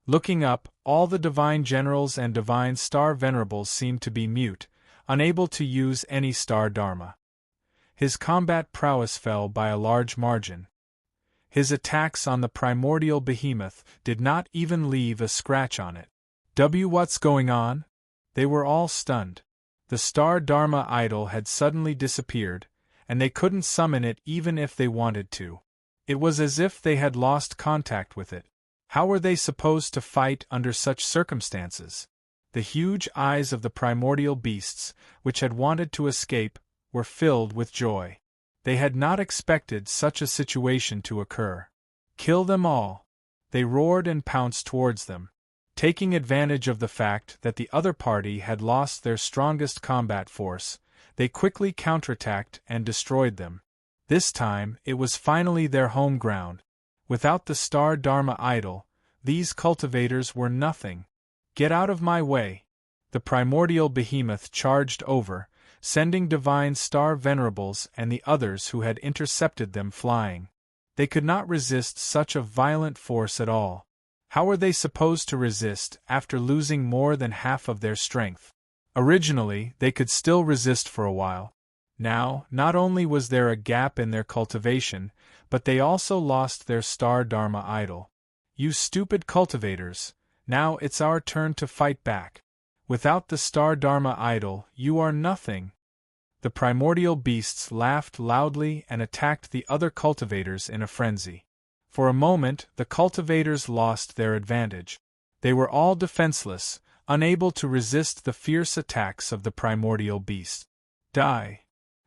Looking up, all the divine generals and divine star venerables seemed to be mute, unable to use any star Dharma. His combat prowess fell by a large margin. His attacks on the primordial behemoth did not even leave a scratch on it. What's going on? They were all stunned. The star Dharma idol had suddenly disappeared, and they couldn't summon it even if they wanted to. It was as if they had lost contact with it. How were they supposed to fight under such circumstances? The huge eyes of the primordial beasts, which had wanted to escape, were filled with joy. They had not expected such a situation to occur. Kill them all! They roared and pounced towards them. Taking advantage of the fact that the other party had lost their strongest combat force, they quickly counterattacked and destroyed them. This time, it was finally their home ground. Without the star Dharma idol, these cultivators were nothing. Get out of my way! The primordial behemoth charged over, sending divine star venerables and the others who had intercepted them flying. They could not resist such a violent force at all. How were they supposed to resist after losing more than half of their strength? Originally, they could still resist for a while. Now, not only was there a gap in their cultivation, but they also lost their star Dharma idol. You stupid cultivators, now it's our turn to fight back. Without the star Dharma idol, you are nothing. The primordial beasts laughed loudly and attacked the other cultivators in a frenzy. For a moment, the cultivators lost their advantage. They were all defenseless, unable to resist the fierce attacks of the primordial beast. Die!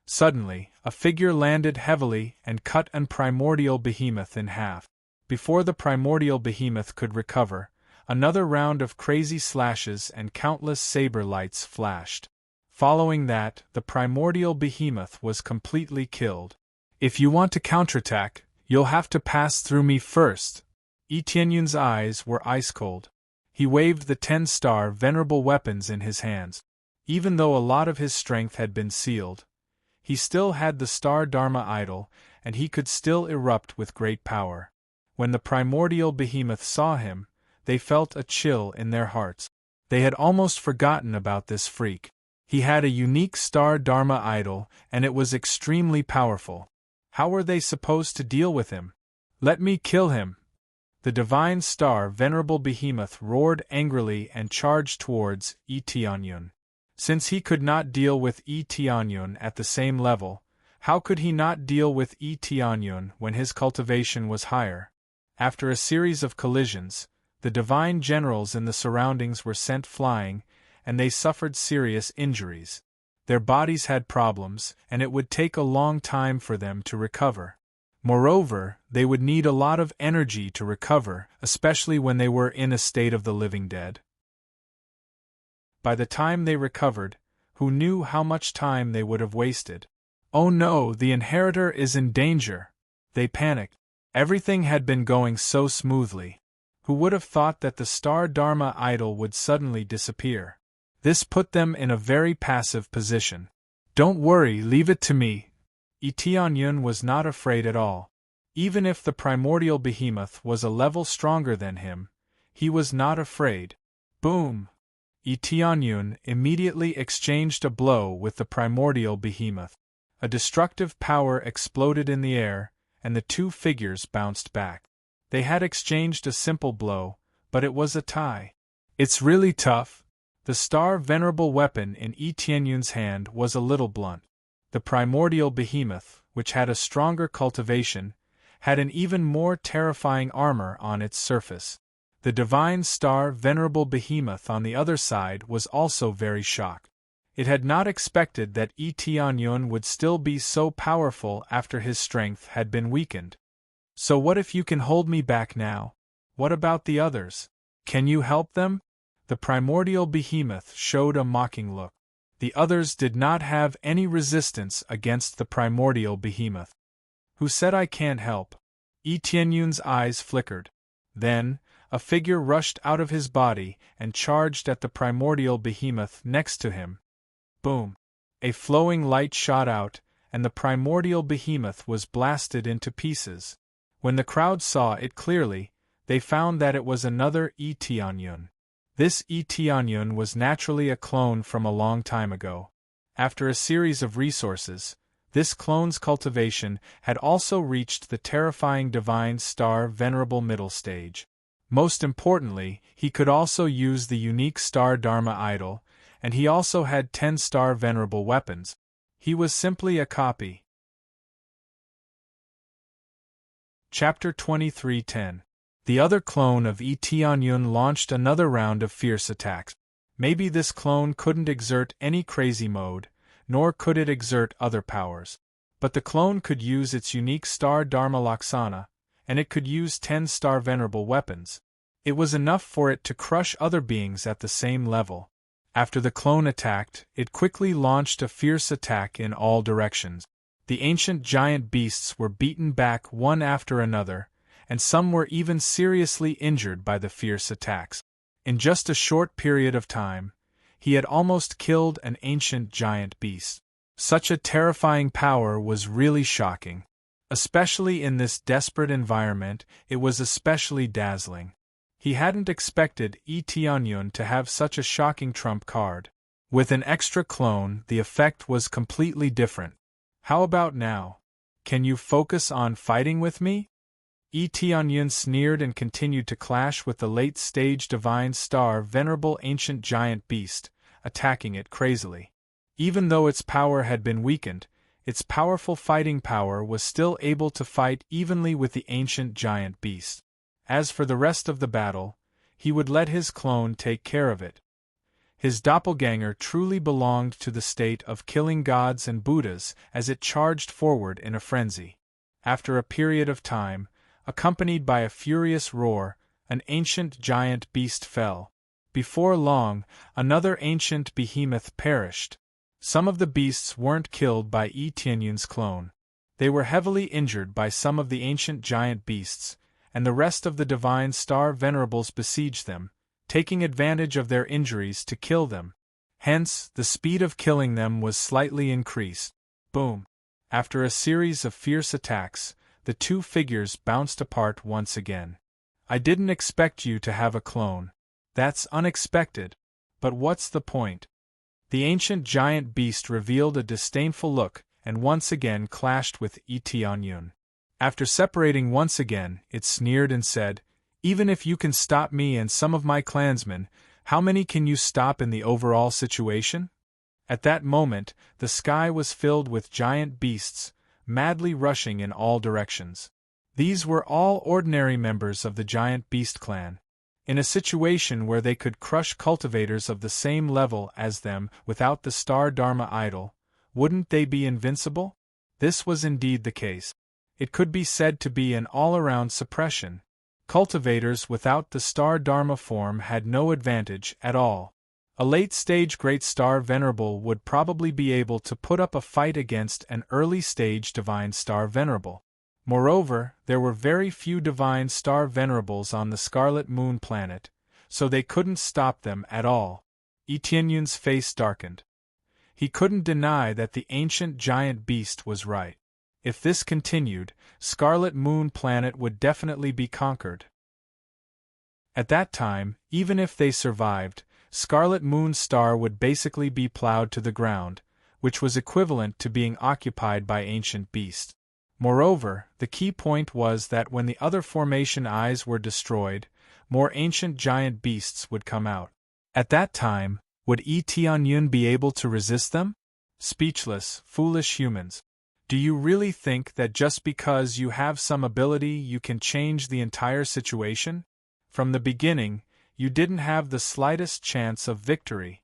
Suddenly, a figure landed heavily and cut an primordial behemoth in half. Before the primordial behemoth could recover, another round of crazy slashes and countless saber lights flashed. Following that, the primordial behemoth was completely killed. If you want to counterattack, you'll have to pass through me first. Yi Tianyun's eyes were ice-cold. He waved the 10-star venerable weapons in his hands. Even though a lot of his strength had been sealed, he still had the star Dharma idol, and he could still erupt with great power. When the primordial behemoth saw him, they felt a chill in their hearts. They had almost forgotten about this freak. He had a unique star Dharma idol, and it was extremely powerful. How were they supposed to deal with him? "Let me kill him!" The divine star Venerable Behemoth roared angrily and charged towards Tianyun. Since he could not deal with Tianyun at the same level, how could he not deal with Tianyun when his cultivation was higher? After a series of collisions, the divine generals in the surroundings were sent flying, and they suffered serious injuries. Their bodies had problems, and it would take a long time for them to recover. Moreover, they would need a lot of energy to recover, especially when they were in a state of the living dead. By the time they recovered, who knew how much time they would have wasted? "Oh no, the inheritor is in danger!" They panicked. Everything had been going so smoothly. Who would have thought that the star Dharma idol would suddenly disappear? This put them in a very passive position. "Don't worry, leave it to me." Tianyun was not afraid at all. Even if the primordial behemoth was a level stronger than him, he was not afraid. Boom! Tianyun immediately exchanged a blow with the primordial behemoth. A destructive power exploded in the air, and the two figures bounced back. They had exchanged a simple blow, but it was a tie. "It's really tough." The star venerable weapon in Tianyun's hand was a little blunt. The primordial behemoth, which had a stronger cultivation, had an even more terrifying armor on its surface. The divine star venerable behemoth on the other side was also very shocked. It had not expected that Tianyun would still be so powerful after his strength had been weakened. "So what if you can hold me back now? What about the others? Can you help them?" The primordial behemoth showed a mocking look. The others did not have any resistance against the primordial behemoth. "Who said I can't help?" Tianyun's eyes flickered. Then, a figure rushed out of his body and charged at the primordial behemoth next to him. Boom! A flowing light shot out, and the primordial behemoth was blasted into pieces. When the crowd saw it clearly, they found that it was another Tianyun. This Tianyun was naturally a clone from a long time ago. After a series of resources, this clone's cultivation had also reached the terrifying divine star venerable middle stage. Most importantly, he could also use the unique star Dharma idol, and he also had 10 star venerable weapons. He was simply a copy. Chapter 23:10. The other clone of Tianyun launched another round of fierce attacks. Maybe this clone couldn't exert any crazy mode, nor could it exert other powers. But the clone could use its unique star Dharma Laksana, and it could use 10 star venerable weapons. It was enough for it to crush other beings at the same level. After the clone attacked, it quickly launched a fierce attack in all directions. The ancient giant beasts were beaten back one after another, and some were even seriously injured by the fierce attacks. In just a short period of time, he had almost killed an ancient giant beast. Such a terrifying power was really shocking. Especially in this desperate environment, it was especially dazzling. He hadn't expected Tianyun to have such a shocking trump card. With an extra clone, the effect was completely different. "How about now? Can you focus on fighting with me?" Tianyun sneered and continued to clash with the late-stage divine star venerable ancient giant beast, attacking it crazily. Even though its power had been weakened, its powerful fighting power was still able to fight evenly with the ancient giant beast. As for the rest of the battle, he would let his clone take care of it. His doppelganger truly belonged to the state of killing gods and Buddhas as it charged forward in a frenzy. After a period of time, accompanied by a furious roar, an ancient giant beast fell. Before long, another ancient behemoth perished. Some of the beasts weren't killed by Tianyun's clone. They were heavily injured by some of the ancient giant beasts, and the rest of the divine star venerables besieged them, taking advantage of their injuries to kill them. Hence, the speed of killing them was slightly increased. Boom! After a series of fierce attacks, the two figures bounced apart once again. I didn't expect you to have a clone. That's unexpected. But what's the point? The ancient giant beast revealed a disdainful look, and once again clashed with Itianyun. After separating once again, it sneered and said, "Even if you can stop me and some of my clansmen, how many can you stop in the overall situation?" At that moment, the sky was filled with giant beasts, madly rushing in all directions. These were all ordinary members of the giant beast clan. In a situation where they could crush cultivators of the same level as them without the star Dharma idol, wouldn't they be invincible? This was indeed the case. It could be said to be an all-around suppression. Cultivators without the star Dharma form had no advantage at all. A late-stage Great Star Venerable would probably be able to put up a fight against an early-stage Divine Star Venerable. Moreover, there were very few Divine Star Venerables on the Scarlet Moon planet, so they couldn't stop them at all. Etienne's face darkened. He couldn't deny that the ancient giant beast was right. If this continued, Scarlet Moon planet would definitely be conquered. At that time, even if they survived, Scarlet Moon Star would basically be plowed to the ground, which was equivalent to being occupied by ancient beasts. Moreover, the key point was that when the other formation eyes were destroyed, more ancient giant beasts would come out. At that time, would Etianyun be able to resist them? Speechless, foolish humans. Do you really think that just because you have some ability you can change the entire situation? From the beginning, you didn't have the slightest chance of victory.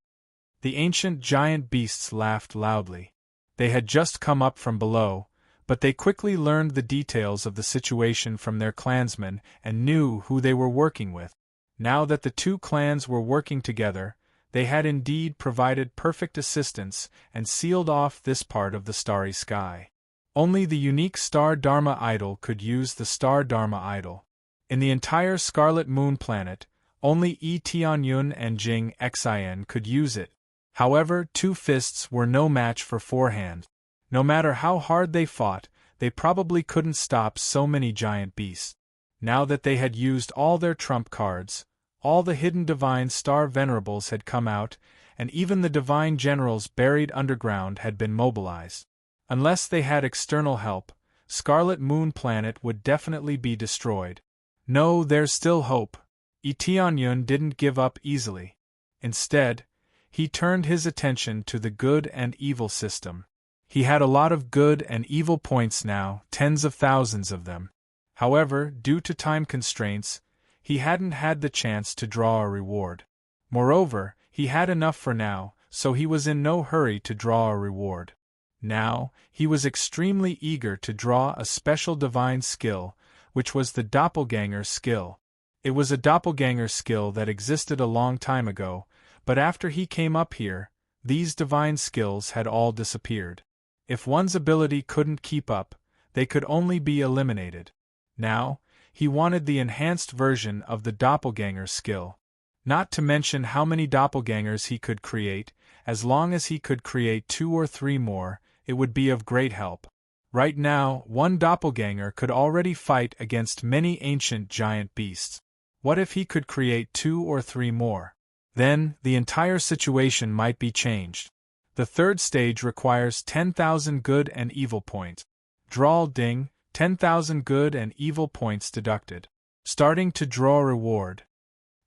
The ancient giant beasts laughed loudly. They had just come up from below, but they quickly learned the details of the situation from their clansmen and knew who they were working with. Now that the two clans were working together, they had indeed provided perfect assistance and sealed off this part of the starry sky. Only the unique Star Dharma idol could use the Star Dharma idol. In the entire Scarlet Moon planet, only Etianyun and Jing Xin could use it. However, two fists were no match for four hands. No matter how hard they fought, they probably couldn't stop so many giant beasts. Now that they had used all their trump cards, all the hidden Divine Star Venerables had come out, and even the Divine Generals buried underground had been mobilized. Unless they had external help, Scarlet Moon planet would definitely be destroyed. No, there's still hope. Etianyun didn't give up easily. Instead, he turned his attention to the good and evil system. He had a lot of good and evil points now, tens of thousands of them. However, due to time constraints, he hadn't had the chance to draw a reward. Moreover, he had enough for now, so he was in no hurry to draw a reward. Now, he was extremely eager to draw a special divine skill, which was the doppelganger skill. It was a doppelganger skill that existed a long time ago, but after he came up here, these divine skills had all disappeared. If one's ability couldn't keep up, they could only be eliminated. Now, he wanted the enhanced version of the doppelganger skill. Not to mention how many doppelgangers he could create, as long as he could create 2 or 3 more, it would be of great help. Right now, one doppelganger could already fight against many ancient giant beasts. What if he could create 2 or 3 more? Then, the entire situation might be changed. The third stage requires 10,000 good and evil points. Draw ding, 10,000 good and evil points deducted. Starting to draw reward.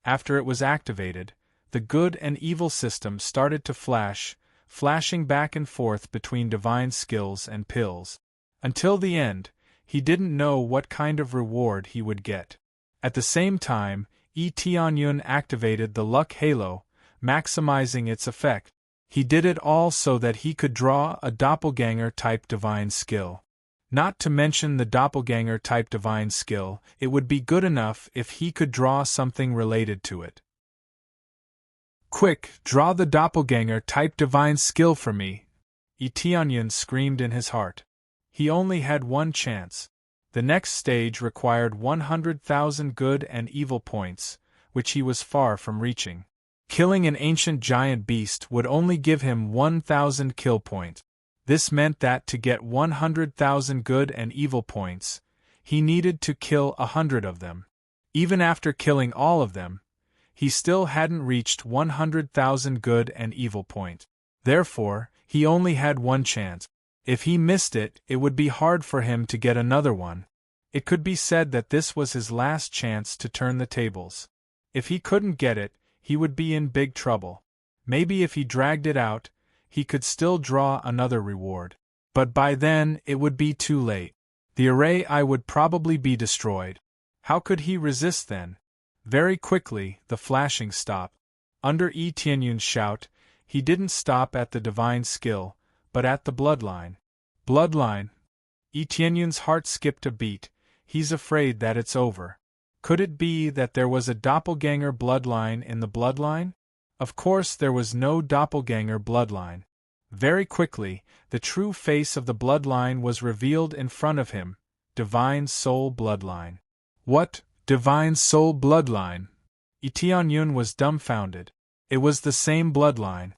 After it was activated, the good and evil system started to flash, flashing back and forth between divine skills and pills. Until the end, he didn't know what kind of reward he would get. At the same time, Etianyun activated the luck halo, maximizing its effect. He did it all so that he could draw a doppelganger-type divine skill. Not to mention the doppelganger-type divine skill, it would be good enough if he could draw something related to it. "Quick, draw the doppelganger-type divine skill for me!" Etianyun screamed in his heart. He only had one chance. The next stage required 100,000 good and evil points, which he was far from reaching. Killing an ancient giant beast would only give him 1,000 kill points. This meant that to get 100,000 good and evil points, he needed to kill 100 of them. Even after killing all of them, he still hadn't reached 100,000 good and evil point. Therefore, he only had one chance. If he missed it, it would be hard for him to get another one. It could be said that this was his last chance to turn the tables. If he couldn't get it, he would be in big trouble. Maybe if he dragged it out, he could still draw another reward. But by then, it would be too late. The array would probably be destroyed. How could he resist then? Very quickly, the flashing stopped. Under Yi Tianyun's shout, he didn't stop at the divine skill, but at the bloodline. Bloodline? Yi Tianyun's heart skipped a beat. He's afraid that it's over. Could it be that there was a doppelganger bloodline in the bloodline? Of course there was no doppelganger bloodline. Very quickly, the true face of the bloodline was revealed in front of him. Divine Soul Bloodline. What? Divine Soul Bloodline? Yi Tianyun was dumbfounded. It was the same bloodline.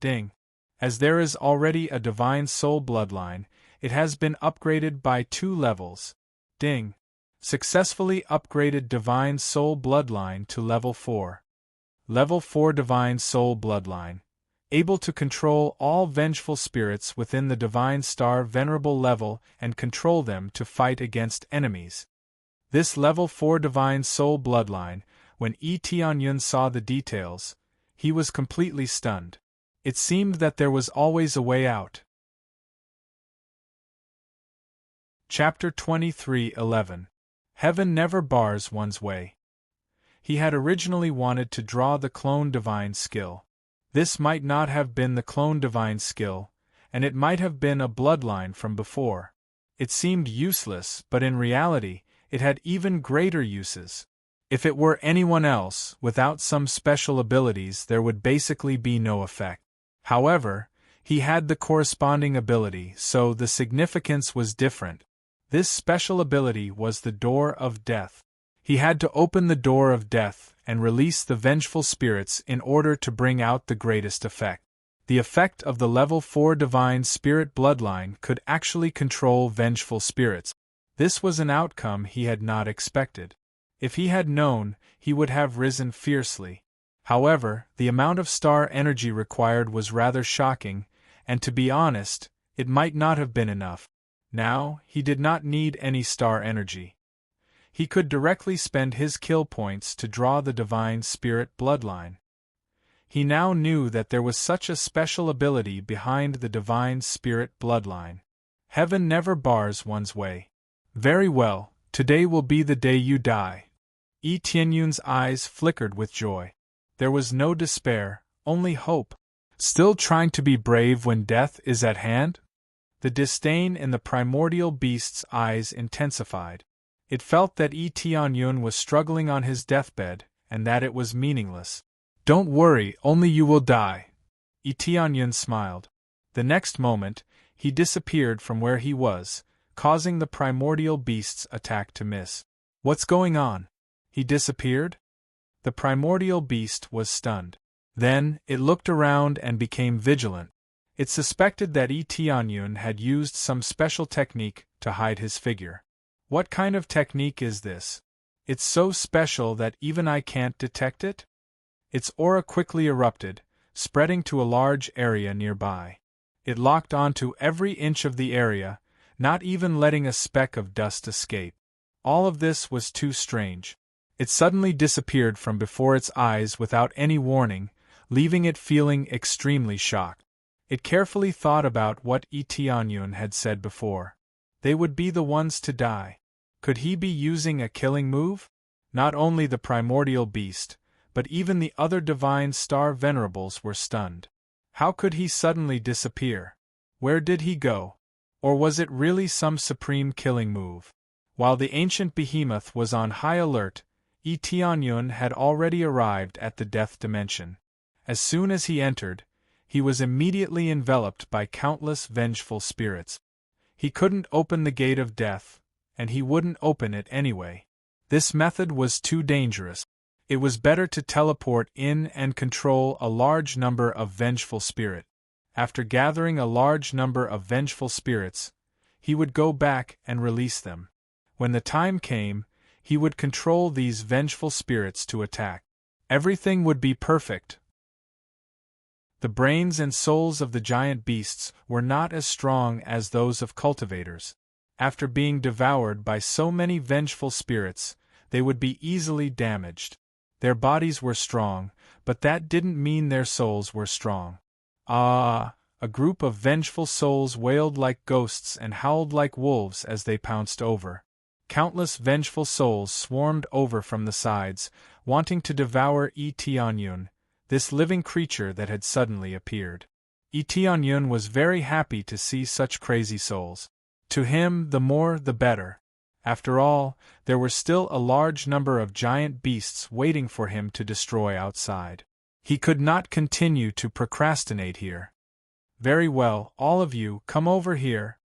Ding. As there is already a Divine Soul Bloodline, it has been upgraded by 2 levels. Ding. Successfully upgraded Divine Soul Bloodline to Level 4. Level 4 Divine Soul Bloodline. Able to control all vengeful spirits within the Divine Star Venerable level and control them to fight against enemies. This Level 4 Divine Soul Bloodline, when Yi Tianyun saw the details, he was completely stunned. It seemed that there was always a way out. Chapter 23:11. Heaven never bars one's way. He had originally wanted to draw the clone divine skill. This might not have been the clone divine skill, and it might have been a bloodline from before. It seemed useless, but in reality, it had even greater uses. If it were anyone else, without some special abilities, there would basically be no effect. However, he had the corresponding ability, so the significance was different. This special ability was the Door of Death. He had to open the Door of Death and release the vengeful spirits in order to bring out the greatest effect. The effect of the Level 4 Divine Spirit Bloodline could actually control vengeful spirits. This was an outcome he had not expected. If he had known, he would have risen fiercely. However, the amount of star energy required was rather shocking, and to be honest, it might not have been enough. Now, he did not need any star energy. He could directly spend his kill points to draw the Divine Spirit Bloodline. He now knew that there was such a special ability behind the Divine Spirit Bloodline. Heaven never bars one's way. Very well, today will be the day you die. Yi Tianyun's eyes flickered with joy. There was no despair, only hope. Still trying to be brave when death is at hand? The disdain in the primordial beast's eyes intensified. It felt that Yi Tianyun was struggling on his deathbed, and that it was meaningless. Don't worry, only you will die. Yi Tianyun smiled. The next moment, he disappeared from where he was, causing the primordial beast's attack to miss. What's going on? He disappeared? The primordial beast was stunned. Then, it looked around and became vigilant. It suspected that Yi Tianyun had used some special technique to hide his figure. What kind of technique is this? It's so special that even I can't detect it? Its aura quickly erupted, spreading to a large area nearby. It locked onto every inch of the area, not even letting a speck of dust escape. All of this was too strange. It suddenly disappeared from before its eyes without any warning, leaving it feeling extremely shocked. It carefully thought about what Yi Tianyun had said before. They would be the ones to die. Could he be using a killing move? Not only the primordial beast, but even the other divine star venerables were stunned. How could he suddenly disappear? Where did he go? Or was it really some supreme killing move? While the ancient behemoth was on high alert, Yi Tianyun had already arrived at the death dimension. As soon as he entered, he was immediately enveloped by countless vengeful spirits. He couldn't open the gate of death, and he wouldn't open it anyway. This method was too dangerous. It was better to teleport in and control a large number of vengeful spirits. After gathering a large number of vengeful spirits, he would go back and release them. When the time came, he would control these vengeful spirits to attack. Everything would be perfect. The brains and souls of the giant beasts were not as strong as those of cultivators. After being devoured by so many vengeful spirits, they would be easily damaged. Their bodies were strong, but that didn't mean their souls were strong. Ah! A group of vengeful souls wailed like ghosts and howled like wolves as they pounced over. Countless vengeful souls swarmed over from the sides, wanting to devour Eteonyun, this living creature that had suddenly appeared. Eteonyun was very happy to see such crazy souls. To him, the more the better. After all, there were still a large number of giant beasts waiting for him to destroy outside. He could not continue to procrastinate here. Very well, all of you, come over here.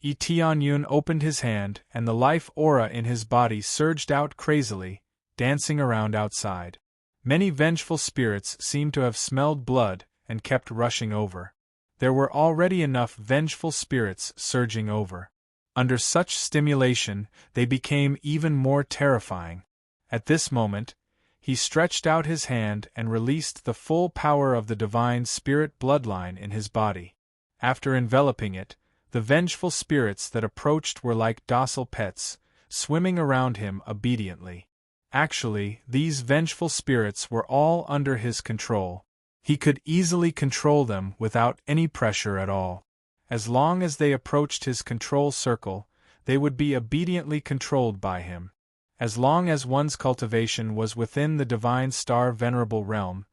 Eteonyun opened his hand, and the life aura in his body surged out crazily, dancing around outside. Many vengeful spirits seemed to have smelled blood and kept rushing over. There were already enough vengeful spirits surging over. Under such stimulation, they became even more terrifying. At this moment, he stretched out his hand and released the full power of the divine spirit bloodline in his body. After enveloping it, the vengeful spirits that approached were like docile pets, swimming around him obediently. Actually, these vengeful spirits were all under his control. He could easily control them without any pressure at all. As long as they approached his control circle, they would be obediently controlled by him. As long as one's cultivation was within the Divine Star Venerable realm,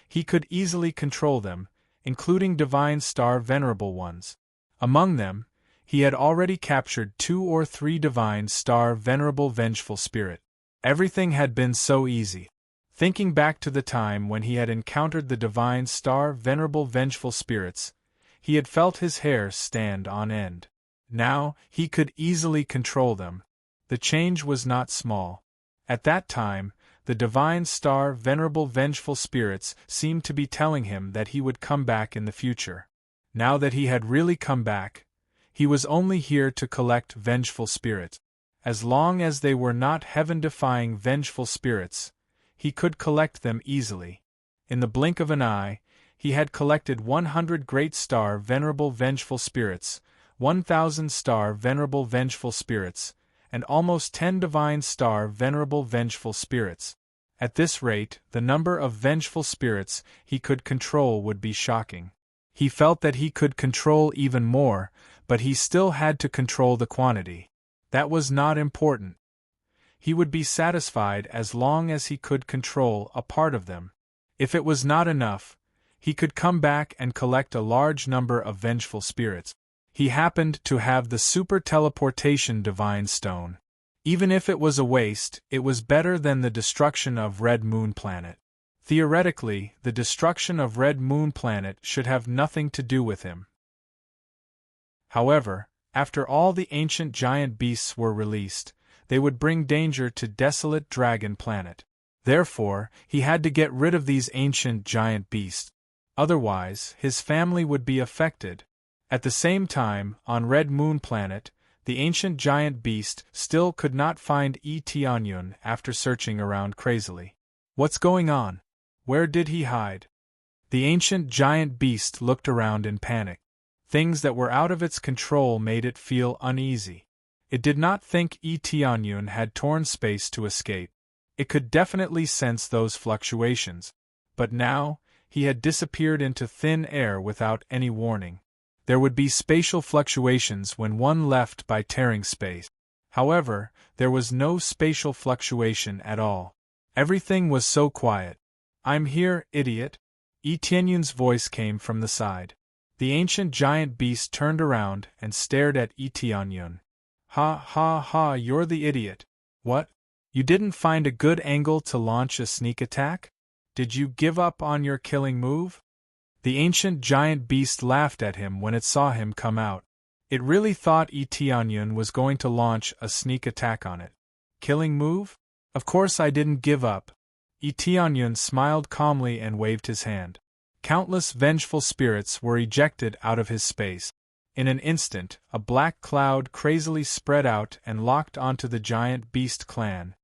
he could easily control them, including Divine Star Venerable ones. Among them, he had already captured 2 or 3 Divine Star Venerable Vengeful Spirit. Everything had been so easy. Thinking back to the time when he had encountered the Divine Star Venerable Vengeful Spirits, he had felt his hair stand on end. Now, he could easily control them. The change was not small. At that time, the Divine Star Venerable Vengeful Spirits seemed to be telling him that he would come back in the future. Now that he had really come back, he was only here to collect vengeful spirits. As long as they were not heaven-defying vengeful spirits, he could collect them easily. In the blink of an eye, he had collected 100 Great Star Venerable Vengeful Spirits, 1,000 Star Venerable Vengeful Spirits, and almost 10 Divine Star Venerable Vengeful Spirits. At this rate, the number of vengeful spirits he could control would be shocking. He felt that he could control even more, but he still had to control the quantity. That was not important. He would be satisfied as long as he could control a part of them. If it was not enough, he could come back and collect a large number of vengeful spirits. He happened to have the super teleportation divine stone. Even if it was a waste, it was better than the destruction of Red Moon Planet. Theoretically, the destruction of Red Moon Planet should have nothing to do with him. However, after all the ancient giant beasts were released, they would bring danger to desolate Dragon Planet. Therefore, he had to get rid of these ancient giant beasts. Otherwise, his family would be affected. At the same time, on Red Moon Planet, the ancient giant beast still could not find Eteonyun after searching around crazily. What's going on? Where did he hide? The ancient giant beast looked around in panic. Things that were out of its control made it feel uneasy. It did not think Eteonyun had torn space to escape. It could definitely sense those fluctuations. But now, he had disappeared into thin air without any warning. There would be spatial fluctuations when one left by tearing space. However, there was no spatial fluctuation at all. Everything was so quiet. "I'm here, idiot." Eteonyun's voice came from the side. The ancient giant beast turned around and stared at Eteonyun. "Ha ha ha, you're the idiot. What? You didn't find a good angle to launch a sneak attack? Did you give up on your killing move?" The ancient giant beast laughed at him when it saw him come out. It really thought Eteonyun was going to launch a sneak attack on it. "Killing move? Of course I didn't give up." Eteonyun smiled calmly and waved his hand. Countless vengeful spirits were ejected out of his space. In an instant, a black cloud crazily spread out and locked onto the giant beast clan.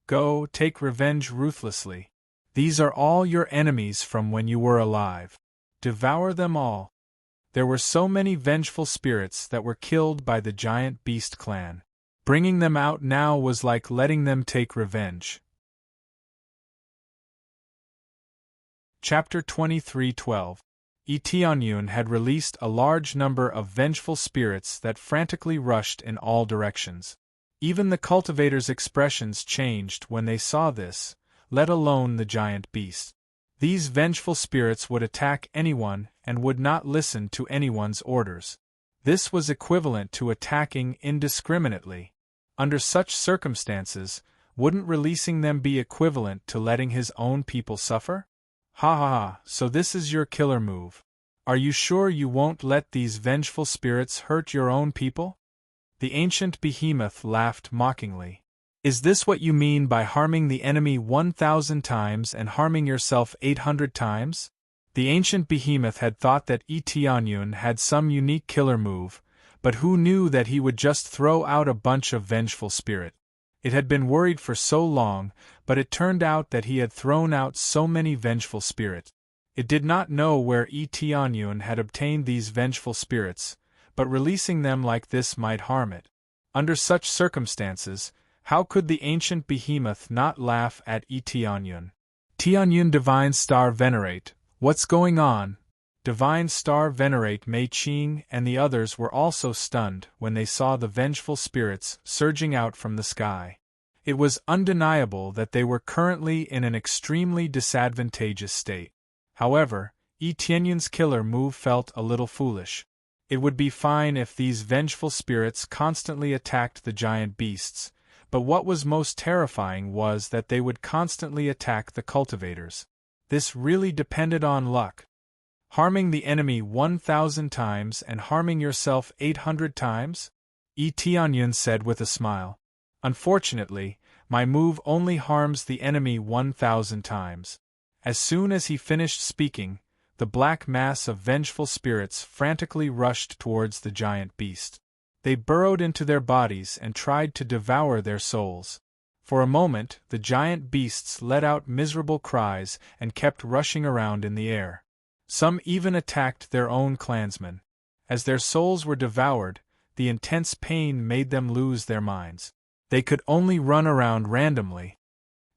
Go, take revenge ruthlessly. These are all your enemies from when you were alive. Devour them all. There were so many vengeful spirits that were killed by the giant beast clan. Bringing them out now was like letting them take revenge. Chapter 23:12. Eteonyun had released a large number of vengeful spirits that frantically rushed in all directions. Even the cultivators' expressions changed when they saw this, let alone the giant beast. These vengeful spirits would attack anyone and would not listen to anyone's orders. This was equivalent to attacking indiscriminately. Under such circumstances, wouldn't releasing them be equivalent to letting his own people suffer? Ha ha ha, so this is your killer move. Are you sure you won't let these vengeful spirits hurt your own people? The ancient behemoth laughed mockingly. Is this what you mean by harming the enemy 1,000 times and harming yourself 800 times? The ancient behemoth had thought that Eteonyun had some unique killer move, but who knew that he would just throw out a bunch of vengeful spirit? It had been worried for so long, but it turned out that he had thrown out so many vengeful spirits. It did not know where Eteonyun had obtained these vengeful spirits, but releasing them like this might harm it. Under such circumstances, how could the ancient behemoth not laugh at Eteonyun? Eteonyun Divine Star Venerate, what's going on? Divine Star Venerate Mei Qing and the others were also stunned when they saw the vengeful spirits surging out from the sky. It was undeniable that they were currently in an extremely disadvantageous state. However, Eteonyun's killer move felt a little foolish. It would be fine if these vengeful spirits constantly attacked the giant beasts, but what was most terrifying was that they would constantly attack the cultivators. This really depended on luck. Harming the enemy 1,000 times and harming yourself 800 times? Eteonyun said with a smile. Unfortunately, my move only harms the enemy 1,000 times. As soon as he finished speaking, the black mass of vengeful spirits frantically rushed towards the giant beast. They burrowed into their bodies and tried to devour their souls. For a moment, the giant beasts let out miserable cries and kept rushing around in the air. Some even attacked their own clansmen. As their souls were devoured, the intense pain made them lose their minds. They could only run around randomly.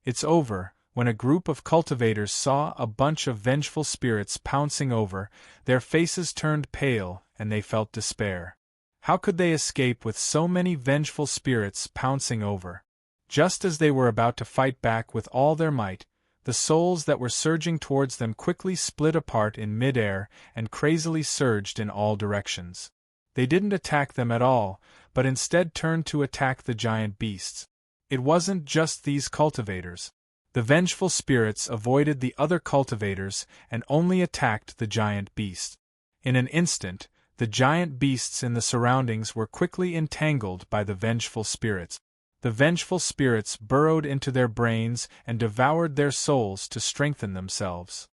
It's over. When a group of cultivators saw a bunch of vengeful spirits pouncing over, their faces turned pale and they felt despair. How could they escape with so many vengeful spirits pouncing over? Just as they were about to fight back with all their might, the souls that were surging towards them quickly split apart in mid-air and crazily surged in all directions. They didn't attack them at all, but instead turned to attack the giant beasts. It wasn't just these cultivators. The vengeful spirits avoided the other cultivators and only attacked the giant beast. In an instant, the giant beasts in the surroundings were quickly entangled by the vengeful spirits. The vengeful spirits burrowed into their brains and devoured their souls to strengthen themselves.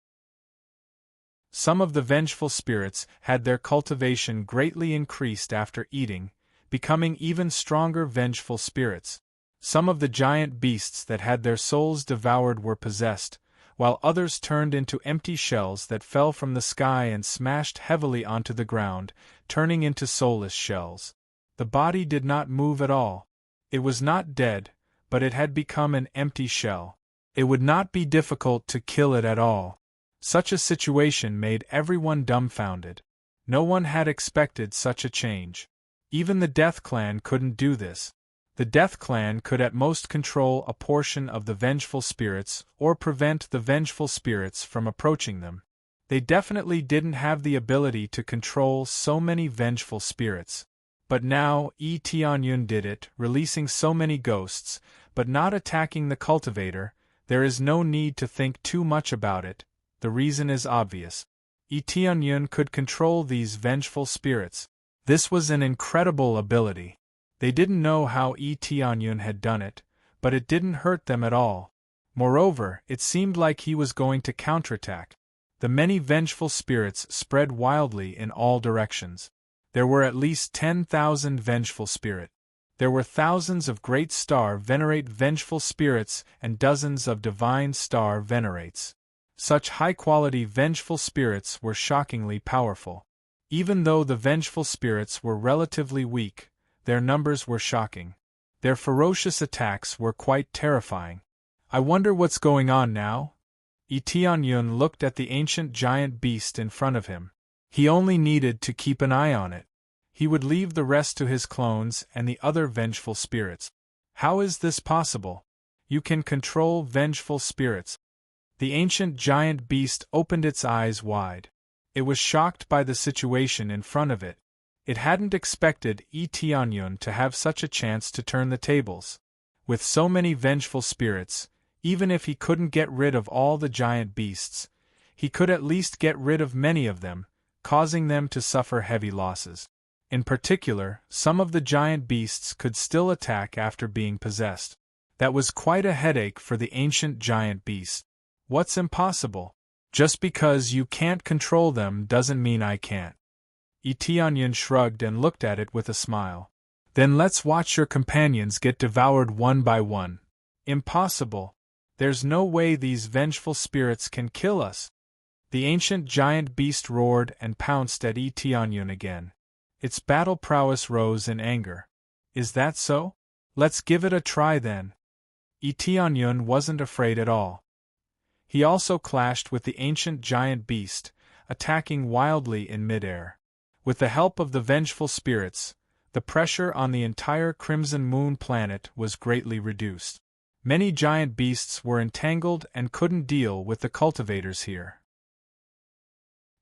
Some of the vengeful spirits had their cultivation greatly increased after eating, becoming even stronger vengeful spirits. Some of the giant beasts that had their souls devoured were possessed, while others turned into empty shells that fell from the sky and smashed heavily onto the ground, turning into soulless shells. The body did not move at all. It was not dead, but it had become an empty shell. It would not be difficult to kill it at all. Such a situation made everyone dumbfounded. No one had expected such a change. Even the Death Clan couldn't do this. The Death Clan could at most control a portion of the vengeful spirits or prevent the vengeful spirits from approaching them. They definitely didn't have the ability to control so many vengeful spirits. But now Eteonyun did it, releasing so many ghosts, but not attacking the cultivator. There is no need to think too much about it. The reason is obvious. Eteonyun could control these vengeful spirits. This was an incredible ability. They didn't know how Eteonyun had done it, but it didn't hurt them at all. Moreover, it seemed like he was going to counterattack. The many vengeful spirits spread wildly in all directions. There were at least 10,000 vengeful spirits. There were thousands of great star venerate vengeful spirits and dozens of divine star venerates. Such high-quality vengeful spirits were shockingly powerful. Even though the vengeful spirits were relatively weak, their numbers were shocking. Their ferocious attacks were quite terrifying. I wonder what's going on now? Tianyun looked at the ancient giant beast in front of him. He only needed to keep an eye on it. He would leave the rest to his clones and the other vengeful spirits. How is this possible? You can control vengeful spirits. The ancient giant beast opened its eyes wide. It was shocked by the situation in front of it. It hadn't expected Tianyun to have such a chance to turn the tables. With so many vengeful spirits, even if he couldn't get rid of all the giant beasts, he could at least get rid of many of them, causing them to suffer heavy losses. In particular, some of the giant beasts could still attack after being possessed. That was quite a headache for the ancient giant beast. What's impossible? Just because you can't control them doesn't mean I can't. Tianyun shrugged and looked at it with a smile. Then let's watch your companions get devoured one by one. Impossible. There's no way these vengeful spirits can kill us. The ancient giant beast roared and pounced at Tianyun again. Its battle prowess rose in anger. Is that so? Let's give it a try then. Tianyun wasn't afraid at all. He also clashed with the ancient giant beast, attacking wildly in midair. With the help of the vengeful spirits, the pressure on the entire Crimson Moon planet was greatly reduced. Many giant beasts were entangled and couldn't deal with the cultivators here.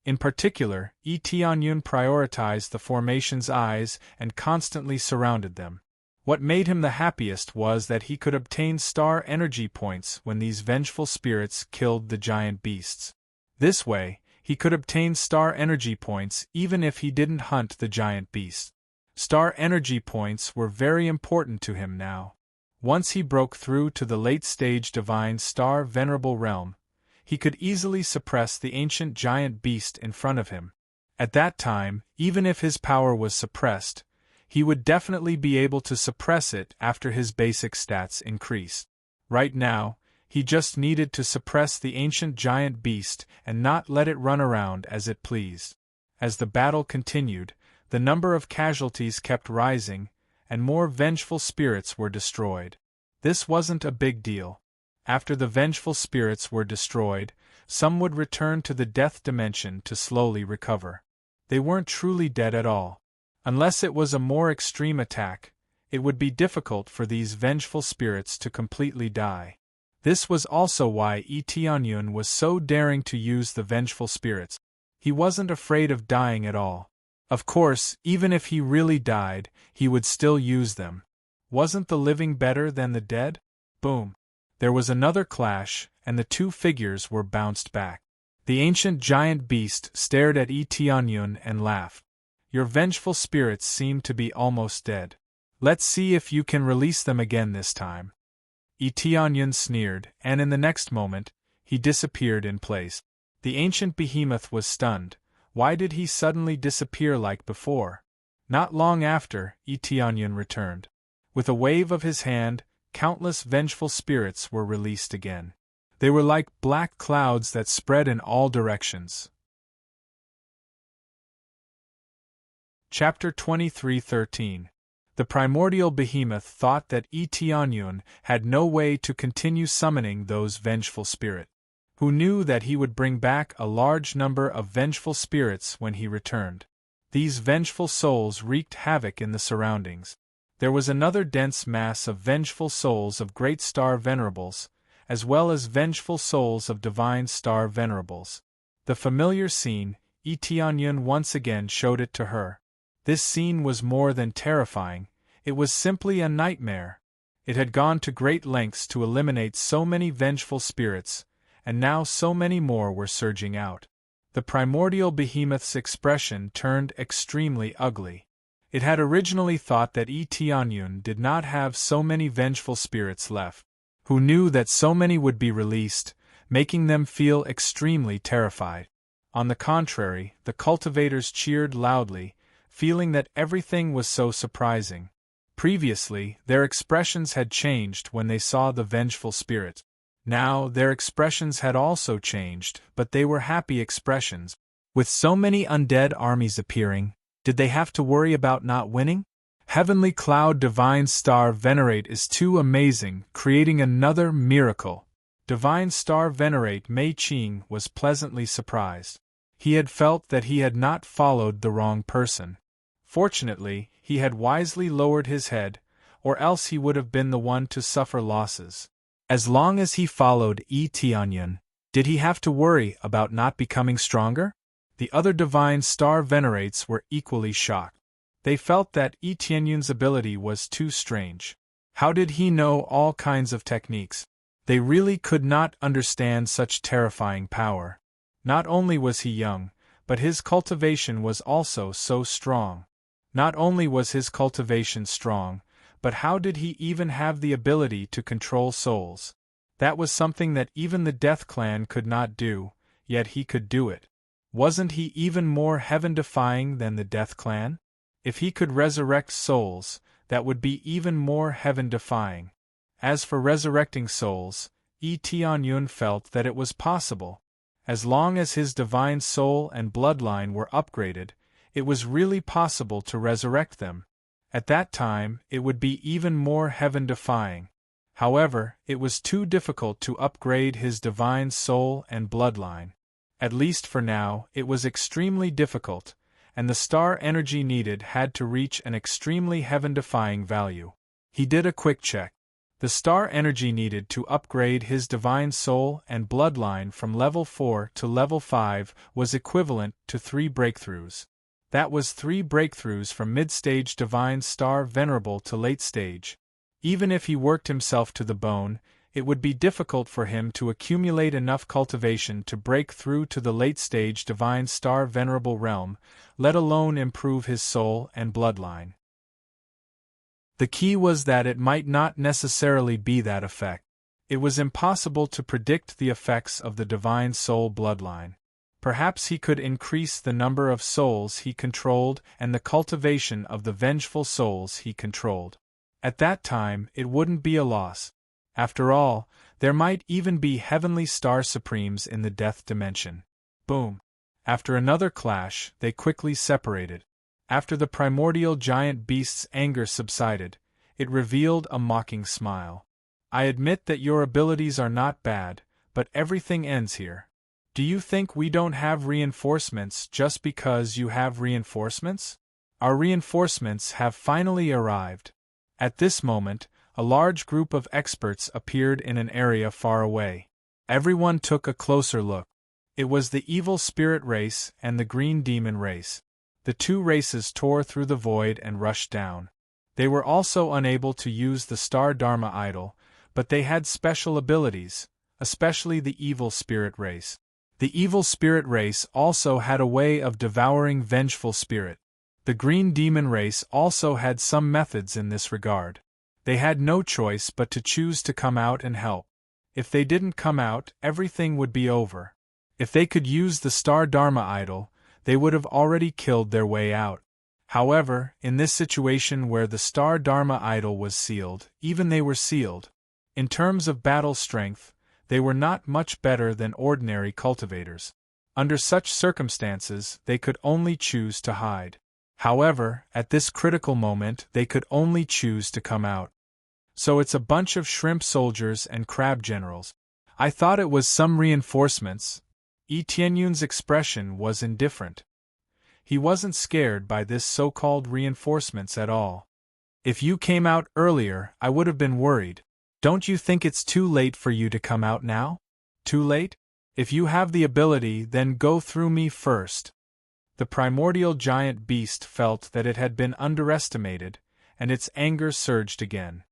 In particular, Tianyun prioritized the formation's eyes and constantly surrounded them. What made him the happiest was that he could obtain star energy points when these vengeful spirits killed the giant beasts. This way, he could obtain star energy points even if he didn't hunt the giant beast. Star energy points were very important to him now. Once he broke through to the late-stage divine star venerable realm, he could easily suppress the ancient giant beast in front of him. At that time, even if his power was suppressed, he would definitely be able to suppress it after his basic stats increased. Right now, he just needed to suppress the ancient giant beast and not let it run around as it pleased. As the battle continued, the number of casualties kept rising, and more vengeful spirits were destroyed. This wasn't a big deal. After the vengeful spirits were destroyed, some would return to the death dimension to slowly recover. They weren't truly dead at all. Unless it was a more extreme attack, it would be difficult for these vengeful spirits to completely die. This was also why Tianyun was so daring to use the vengeful spirits. He wasn't afraid of dying at all. Of course, even if he really died, he would still use them. Wasn't the living better than the dead? Boom. There was another clash, and the two figures were bounced back. The ancient giant beast stared at Tianyun and laughed. Your vengeful spirits seem to be almost dead. Let's see if you can release them again this time. Tianyun sneered, and in the next moment, he disappeared in place. The ancient behemoth was stunned. Why did he suddenly disappear like before? Not long after, Tianyun returned. With a wave of his hand, countless vengeful spirits were released again. They were like black clouds that spread in all directions. Chapter 23:13. The primordial behemoth thought that Tianyun had no way to continue summoning those vengeful spirits. Who knew that he would bring back a large number of vengeful spirits when he returned. These vengeful souls wreaked havoc in the surroundings. There was another dense mass of vengeful souls of great star venerables, as well as vengeful souls of divine star venerables. The familiar scene, Tianyun once again showed it to her. This scene was more than terrifying, it was simply a nightmare. It had gone to great lengths to eliminate so many vengeful spirits, and now so many more were surging out. The primordial behemoth's expression turned extremely ugly. It had originally thought that Tianyun did not have so many vengeful spirits left. Who knew that so many would be released, making them feel extremely terrified. On the contrary, the cultivators cheered loudly, feeling that everything was so surprising. Previously, their expressions had changed when they saw the vengeful spirit. Now, their expressions had also changed, but they were happy expressions. With so many undead armies appearing, did they have to worry about not winning? Heavenly Cloud Divine Star Venerate is too amazing, creating another miracle. Divine Star Venerate Mei Qing was pleasantly surprised. He had felt that he had not followed the wrong person. Fortunately, he had wisely lowered his head, or else he would have been the one to suffer losses. As long as he followed Yi Tianyun, did he have to worry about not becoming stronger? The other Divine Star Venerates were equally shocked. They felt that Yi Tianyun's ability was too strange. How did he know all kinds of techniques? They really could not understand such terrifying power. Not only was he young, but his cultivation was also so strong. Not only was his cultivation strong, but how did he even have the ability to control souls? That was something that even the Death Clan could not do, yet he could do it. Wasn't he even more heaven-defying than the Death Clan? If he could resurrect souls, that would be even more heaven-defying. As for resurrecting souls, Yi Tianyun felt that it was possible. As long as his divine soul and bloodline were upgraded, it was really possible to resurrect them. At that time, it would be even more heaven-defying. However, it was too difficult to upgrade his divine soul and bloodline. At least for now, it was extremely difficult, and the star energy needed had to reach an extremely heaven-defying value. He did a quick check. The star energy needed to upgrade his divine soul and bloodline from level 4 to level 5 was equivalent to 3 breakthroughs. That was 3 breakthroughs from mid-stage divine star venerable to late stage. Even if he worked himself to the bone, it would be difficult for him to accumulate enough cultivation to break through to the late-stage divine star venerable realm, let alone improve his soul and bloodline. The key was that it might not necessarily be that effect. It was impossible to predict the effects of the divine soul bloodline. Perhaps he could increase the number of souls he controlled and the cultivation of the vengeful souls he controlled. At that time, it wouldn't be a loss. After all, there might even be heavenly star supremes in the death dimension. Boom! After another clash, they quickly separated. After the primordial giant beast's anger subsided, it revealed a mocking smile. I admit that your abilities are not bad, but everything ends here. Do you think we don't have reinforcements just because you have reinforcements? Our reinforcements have finally arrived. At this moment, a large group of experts appeared in an area far away. Everyone took a closer look. It was the evil spirit race and the green demon race. The two races tore through the void and rushed down. They were also unable to use the Star Dharma idol, but they had special abilities, especially the evil spirit race. The evil spirit race also had a way of devouring vengeful spirit. The green demon race also had some methods in this regard. They had no choice but to choose to come out and help. If they didn't come out, everything would be over. If they could use the Star Dharma idol, they would have already killed their way out. However, in this situation where the Star Dharma idol was sealed, even they were sealed. In terms of battle strength, they were not much better than ordinary cultivators. Under such circumstances, they could only choose to hide. However, at this critical moment, they could only choose to come out. So it's a bunch of shrimp soldiers and crab generals. I thought it was some reinforcements. Yi Tianyun's expression was indifferent. He wasn't scared by this so-called reinforcements at all. If you came out earlier, I would have been worried. Don't you think it's too late for you to come out now? Too late? If you have the ability, then go through me first. The primordial giant beast felt that it had been underestimated, and its anger surged again.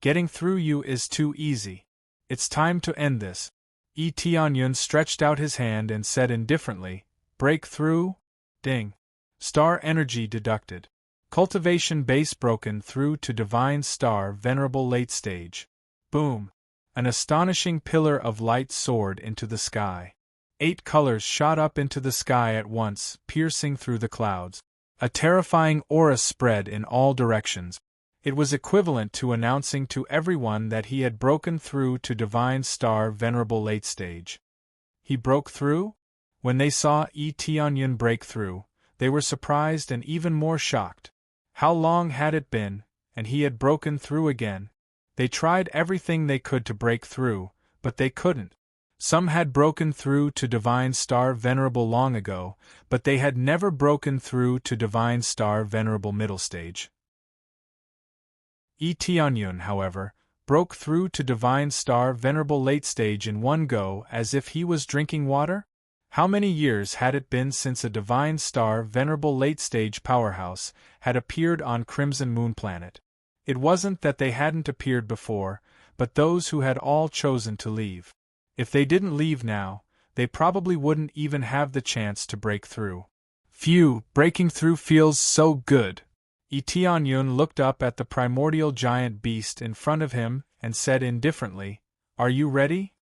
Getting through you is too easy. It's time to end this. Yi Tianyun stretched out his hand and said indifferently, "Break through?" Ding. Star energy deducted. Cultivation base broken through to divine star venerable late stage. Boom. An astonishing pillar of light soared into the sky. 8 colors shot up into the sky at once, piercing through the clouds. A terrifying aura spread in all directions. It was equivalent to announcing to everyone that he had broken through to Divine Star Venerable Late Stage. He broke through? When they saw Tianyun break through, they were surprised and even more shocked. How long had it been, and he had broken through again? They tried everything they could to break through, but they couldn't. Some had broken through to Divine Star Venerable long ago, but they had never broken through to Divine Star Venerable Middle Stage. Tianyun, however, broke through to Divine Star Venerable Late Stage in one go as if he was drinking water? How many years had it been since a Divine Star Venerable Late Stage powerhouse had appeared on Crimson Moon Planet? It wasn't that they hadn't appeared before, but those who had all chosen to leave. If they didn't leave now, they probably wouldn't even have the chance to break through. Phew, breaking through feels so good. Tianyun looked up at the primordial giant beast in front of him and said indifferently, "Are you ready?"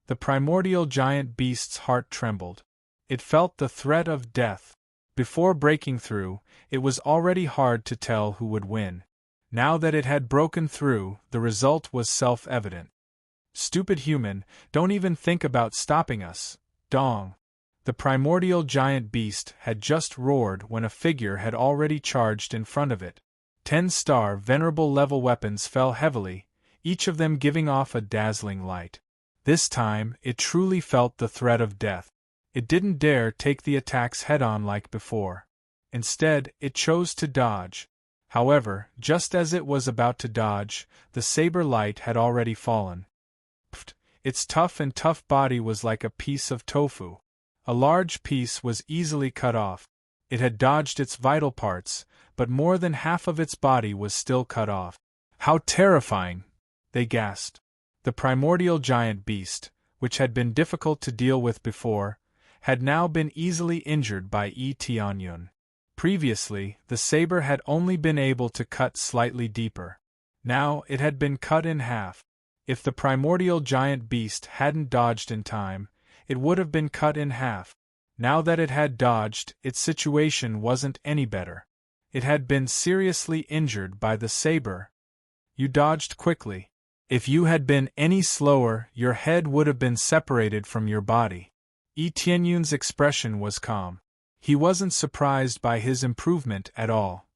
The primordial giant beast's heart trembled. It felt the threat of death. Before breaking through, it was already hard to tell who would win. Now that it had broken through, the result was self-evident. "Stupid human, don't even think about stopping us, dong." The primordial giant beast had just roared when a figure had already charged in front of it. 10-star venerable level weapons fell heavily, each of them giving off a dazzling light. This time, it truly felt the threat of death. It didn't dare take the attacks head-on like before. Instead, it chose to dodge. However, just as it was about to dodge, the saber light had already fallen. Pfft, its tough body was like a piece of tofu. A large piece was easily cut off. It had dodged its vital parts, but more than half of its body was still cut off. "How terrifying!" they gasped. The primordial giant beast, which had been difficult to deal with before, had now been easily injured by Tianyun. Previously, the saber had only been able to cut slightly deeper. Now it had been cut in half. If the primordial giant beast hadn't dodged in time, it would have been cut in half. Now that it had dodged, its situation wasn't any better. It had been seriously injured by the saber. "You dodged quickly. If you had been any slower, your head would have been separated from your body." Tianyun's expression was calm. He wasn't surprised by his improvement at all.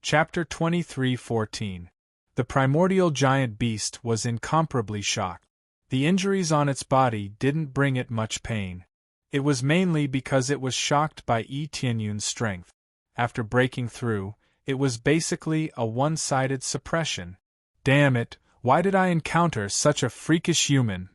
Chapter 23:14. The primordial giant beast was incomparably shocked. The injuries on its body didn't bring it much pain. It was mainly because it was shocked by Tianyun's strength. After breaking through, it was basically a one-sided suppression. "Damn it, why did I encounter such a freakish human?"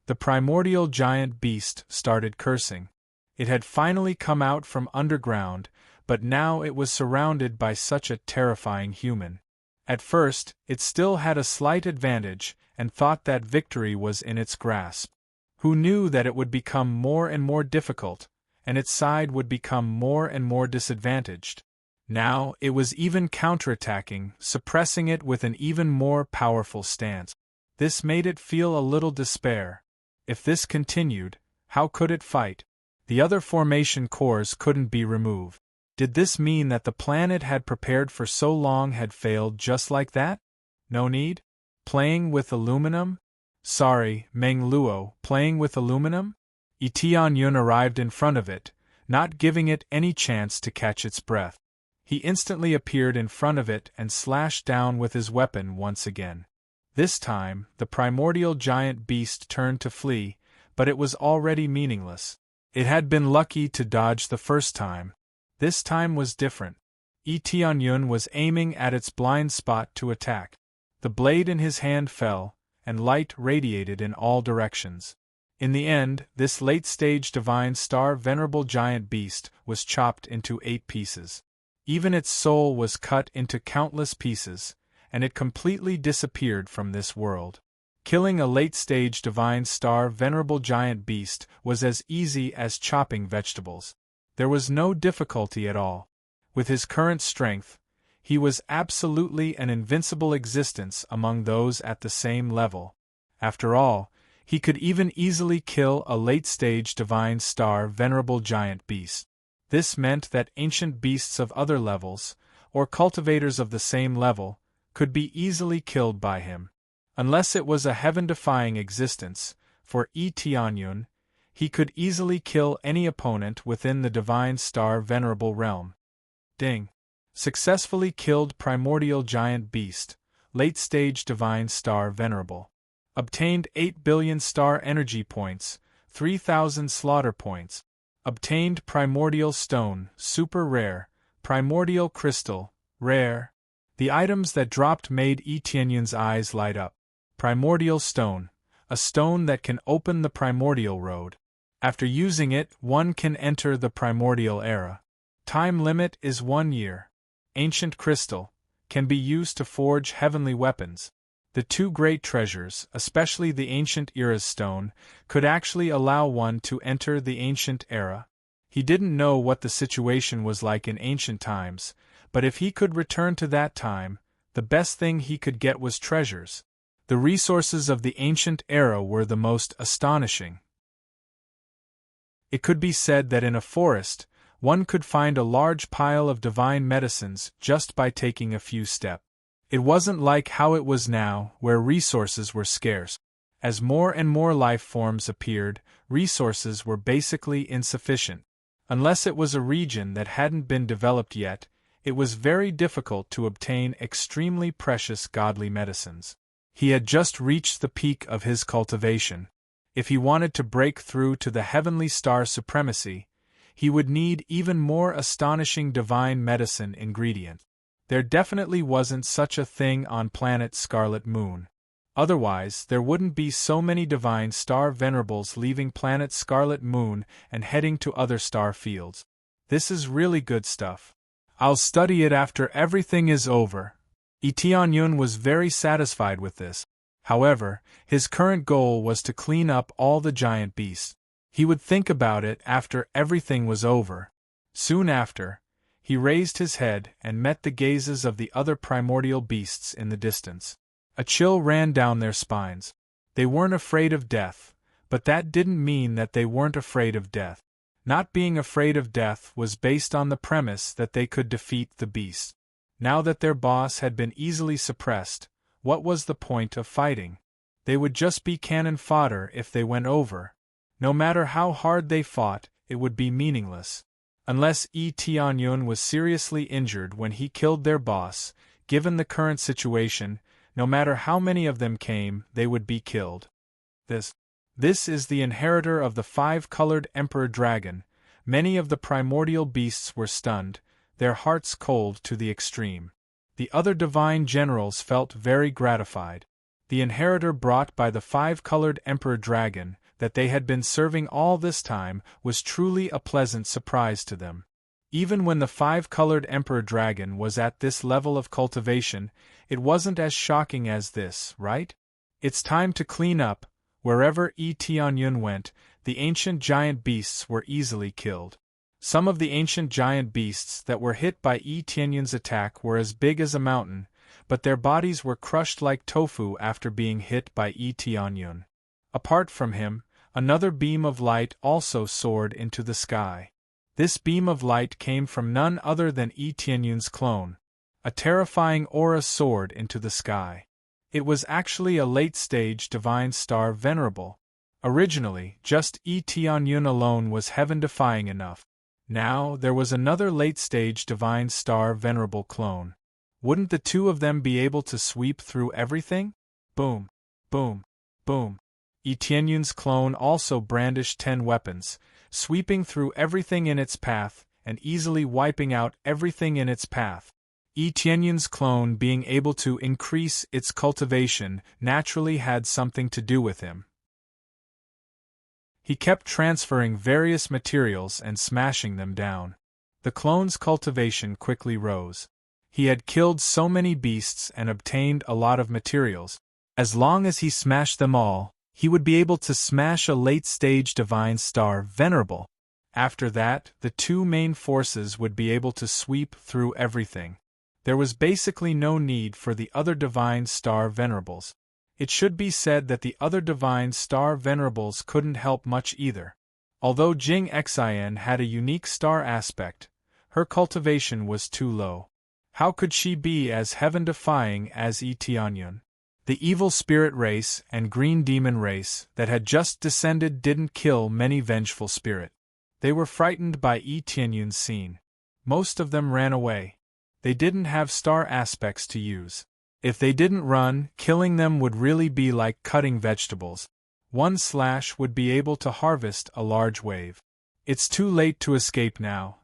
The primordial giant beast started cursing. It had finally come out from underground, but now it was surrounded by such a terrifying human. At first, it still had a slight advantage, and thought that victory was in its grasp. Who knew that it would become more and more difficult, and its side would become more and more disadvantaged? Now it was even counterattacking, suppressing it with an even more powerful stance. This made it feel a little despair. If this continued, how could it fight? The other formation cores couldn't be removed. Did this mean that the plan it had prepared for so long had failed just like that? No need? Playing with aluminum? Sorry, Meng Luo, playing with aluminum? Tianyun arrived in front of it, not giving it any chance to catch its breath. He instantly appeared in front of it and slashed down with his weapon once again. This time, the primordial giant beast turned to flee, but it was already meaningless. It had been lucky to dodge the first time. This time was different. Tianyun was aiming at its blind spot to attack. The blade in his hand fell, and light radiated in all directions. In the end, this late-stage divine star venerable giant beast was chopped into 8 pieces. Even its soul was cut into countless pieces, and it completely disappeared from this world. Killing a late-stage divine star venerable giant beast was as easy as chopping vegetables. There was no difficulty at all. With his current strength, he was absolutely an invincible existence among those at the same level. After all, he could even easily kill a late-stage divine star venerable giant beast. This meant that ancient beasts of other levels, or cultivators of the same level, could be easily killed by him. Unless it was a heaven-defying existence, for Tianyun, he could easily kill any opponent within the Divine Star Venerable realm. Ding. Successfully killed Primordial Giant Beast, Late-Stage Divine Star Venerable. Obtained 8 billion star energy points, 3,000 slaughter points. Obtained Primordial Stone, Super Rare, Primordial Crystal, Rare. The items that dropped made Tianyun's eyes light up. Primordial Stone, a stone that can open the Primordial Road. After using it, one can enter the Primordial Era. Time limit is 1 year. Ancient Crystal, can be used to forge heavenly weapons. The two great treasures, especially the Ancient Era's stone, could actually allow one to enter the Ancient Era. He didn't know what the situation was like in ancient times, but if he could return to that time, the best thing he could get was treasures. The resources of the Ancient Era were the most astonishing. It could be said that in a forest, one could find a large pile of divine medicines just by taking a few steps. It wasn't like how it was now, where resources were scarce. As more and more life forms appeared, resources were basically insufficient. Unless it was a region that hadn't been developed yet, it was very difficult to obtain extremely precious godly medicines. He had just reached the peak of his cultivation. If he wanted to break through to the heavenly star supremacy, he would need even more astonishing divine medicine ingredients. There definitely wasn't such a thing on planet Scarlet Moon. Otherwise, there wouldn't be so many divine star venerables leaving planet Scarlet Moon and heading to other star fields. This is really good stuff. I'll study it after everything is over. Tianyun was very satisfied with this. However, his current goal was to clean up all the giant beasts. He would think about it after everything was over. Soon after, he raised his head and met the gazes of the other primordial beasts in the distance. A chill ran down their spines. They weren't afraid of death, but that didn't mean that they weren't afraid of death. Not being afraid of death was based on the premise that they could defeat the beasts. Now that their boss had been easily suppressed, what was the point of fighting? They would just be cannon fodder if they went over. No matter how hard they fought, it would be meaningless. Unless Tianyun was seriously injured when he killed their boss, given the current situation, no matter how many of them came, they would be killed. This is the inheritor of the five-colored Emperor Dragon. Many of the primordial beasts were stunned, their hearts cold to the extreme. The other divine generals felt very gratified. The inheritor brought by the five-colored Emperor Dragon, that they had been serving all this time, was truly a pleasant surprise to them. Even when the five-colored Emperor Dragon was at this level of cultivation, it wasn't as shocking as this, right? It's time to clean up. Wherever Tianyun went, the ancient giant beasts were easily killed. Some of the ancient giant beasts that were hit by Tianyun's attack were as big as a mountain, but their bodies were crushed like tofu after being hit by Tianyun. Apart from him, another beam of light also soared into the sky. This beam of light came from none other than Tianyun's clone. A terrifying aura soared into the sky. It was actually a late-stage divine star venerable. Originally, just Tianyun alone was heaven-defying enough. Now, there was another late-stage divine star venerable clone. Wouldn't the two of them be able to sweep through everything? Boom, boom, boom. Tianyun's clone also brandished 10 weapons, sweeping through everything in its path, and easily wiping out everything in its path. Tianyun's clone being able to increase its cultivation naturally had something to do with him. He kept transferring various materials and smashing them down. The clone's cultivation quickly rose. He had killed so many beasts and obtained a lot of materials. As long as he smashed them all, he would be able to smash a late-stage divine star venerable. After that, the two main forces would be able to sweep through everything. There was basically no need for the other divine star venerables. It should be said that the other divine star venerables couldn't help much either. Although Jing Xian had a unique star aspect, her cultivation was too low. How could she be as heaven-defying as Yi Tianyun? The evil spirit race and green demon race that had just descended didn't kill many vengeful spirit. They were frightened by Yi Tianyun's scene. Most of them ran away. They didn't have star aspects to use. If they didn't run, killing them would really be like cutting vegetables. One slash would be able to harvest a large wave. It's too late to escape now.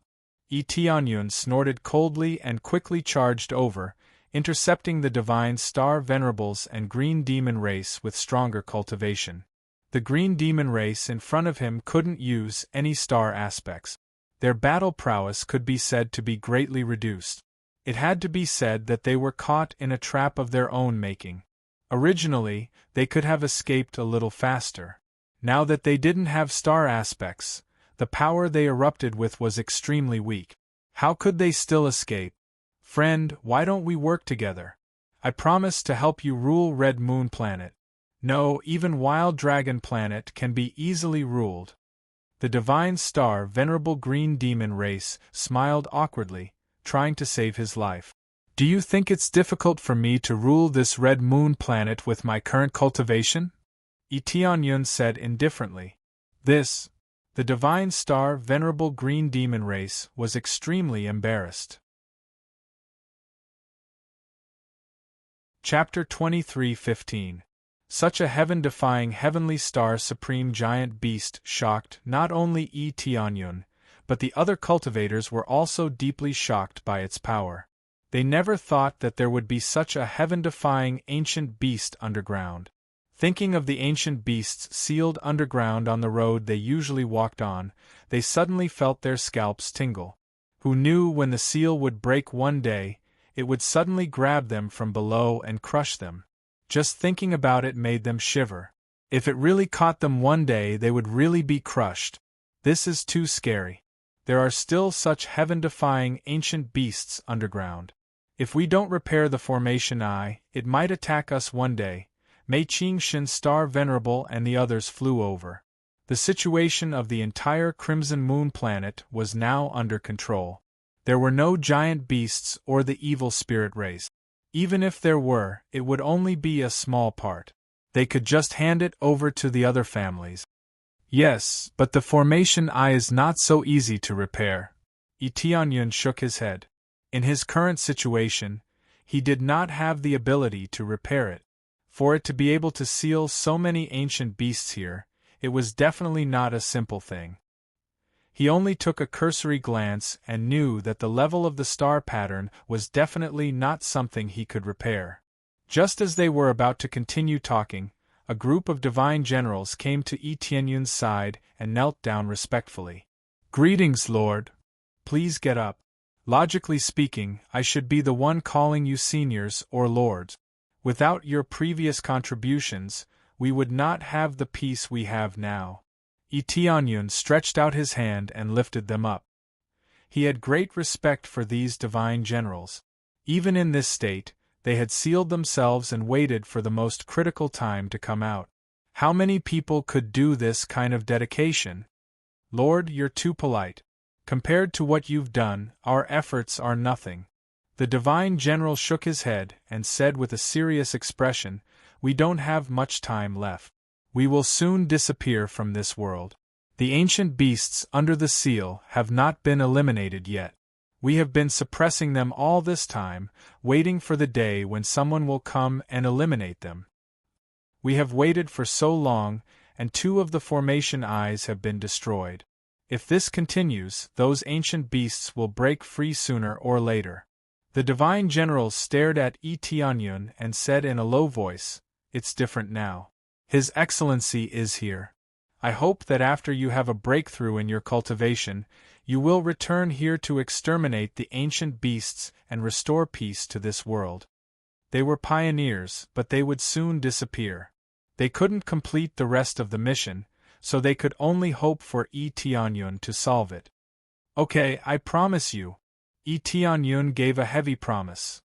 Yi Tianyun snorted coldly and quickly charged over, intercepting the divine star venerables and green demon race with stronger cultivation. The green demon race in front of him couldn't use any star aspects. Their battle prowess could be said to be greatly reduced. It had to be said that they were caught in a trap of their own making. Originally, they could have escaped a little faster. Now that they didn't have star aspects, the power they erupted with was extremely weak. How could they still escape? Friend, why don't we work together? I promise to help you rule Red Moon Planet. No, even Wild Dragon Planet can be easily ruled. The divine star venerable green demon race smiled awkwardly, trying to save his life. Do you think it's difficult for me to rule this Red Moon Planet with my current cultivation? Yi Tianyun said indifferently. The divine star venerable green demon race was extremely embarrassed. Chapter 23:15. Such a heaven-defying heavenly star supreme giant beast shocked not only Yi Tianyun, but the other cultivators were also deeply shocked by its power. They never thought that there would be such a heaven-defying ancient beast underground. Thinking of the ancient beasts sealed underground on the road they usually walked on, they suddenly felt their scalps tingle. Who knew when the seal would break one day, it would suddenly grab them from below and crush them. Just thinking about it made them shiver. If it really caught them one day, they would really be crushed. This is too scary. There are still such heaven-defying ancient beasts underground. If we don't repair the formation eye, it might attack us one day. Mei Qingshan Star Venerable and the others flew over. The situation of the entire Crimson Moon planet was now under control. There were no giant beasts or the evil spirit race. Even if there were, it would only be a small part. They could just hand it over to the other families. Yes, but the formation eye is not so easy to repair. Yi Tianyun shook his head. In his current situation, he did not have the ability to repair it. For it to be able to seal so many ancient beasts here, it was definitely not a simple thing. He only took a cursory glance and knew that the level of the star pattern was definitely not something he could repair. Just as they were about to continue talking, a group of divine generals came to Yi Tianyun's side and knelt down respectfully. "Greetings, Lord. Please get up. Logically speaking, I should be the one calling you seniors or lords. Without your previous contributions, we would not have the peace we have now." Yi Tianyun stretched out his hand and lifted them up. He had great respect for these divine generals. Even in this state, they had sealed themselves and waited for the most critical time to come out. How many people could do this kind of dedication? Lord, you're too polite. Compared to what you've done, our efforts are nothing. The divine general shook his head and said with a serious expression, "We don't have much time left. We will soon disappear from this world. The ancient beasts under the seal have not been eliminated yet. We have been suppressing them all this time, waiting for the day when someone will come and eliminate them. We have waited for so long, and 2 of the formation eyes have been destroyed. If this continues, those ancient beasts will break free sooner or later." The divine generals stared at Yi Tianyun and said in a low voice, "It's different now. His Excellency is here. I hope that after you have a breakthrough in your cultivation, you will return here to exterminate the ancient beasts and restore peace to this world." They were pioneers, but they would soon disappear. They couldn't complete the rest of the mission, so they could only hope for Yi Tianyun to solve it. "Okay, I promise you." Yi Tianyun gave a heavy promise.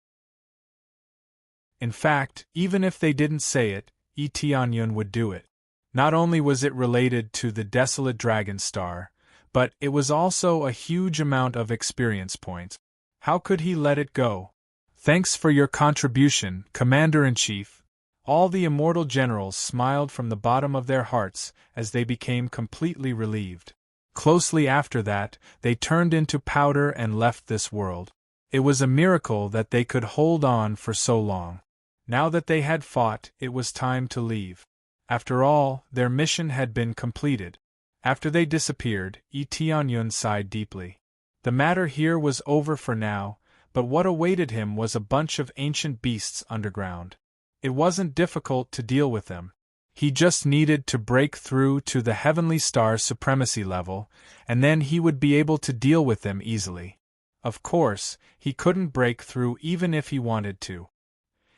In fact, even if they didn't say it, Yi Tianyun would do it. Not only was it related to the desolate dragon star, but it was also a huge amount of experience points. How could he let it go? Thanks for your contribution, Commander-in-Chief. All the immortal generals smiled from the bottom of their hearts as they became completely relieved. Closely after that, they turned into powder and left this world. It was a miracle that they could hold on for so long. Now that they had fought, it was time to leave. After all, their mission had been completed. After they disappeared, Tianyun sighed deeply. The matter here was over for now, but what awaited him was a bunch of ancient beasts underground. It wasn't difficult to deal with them. He just needed to break through to the Heavenly Star Supremacy level, and then he would be able to deal with them easily. Of course, he couldn't break through even if he wanted to.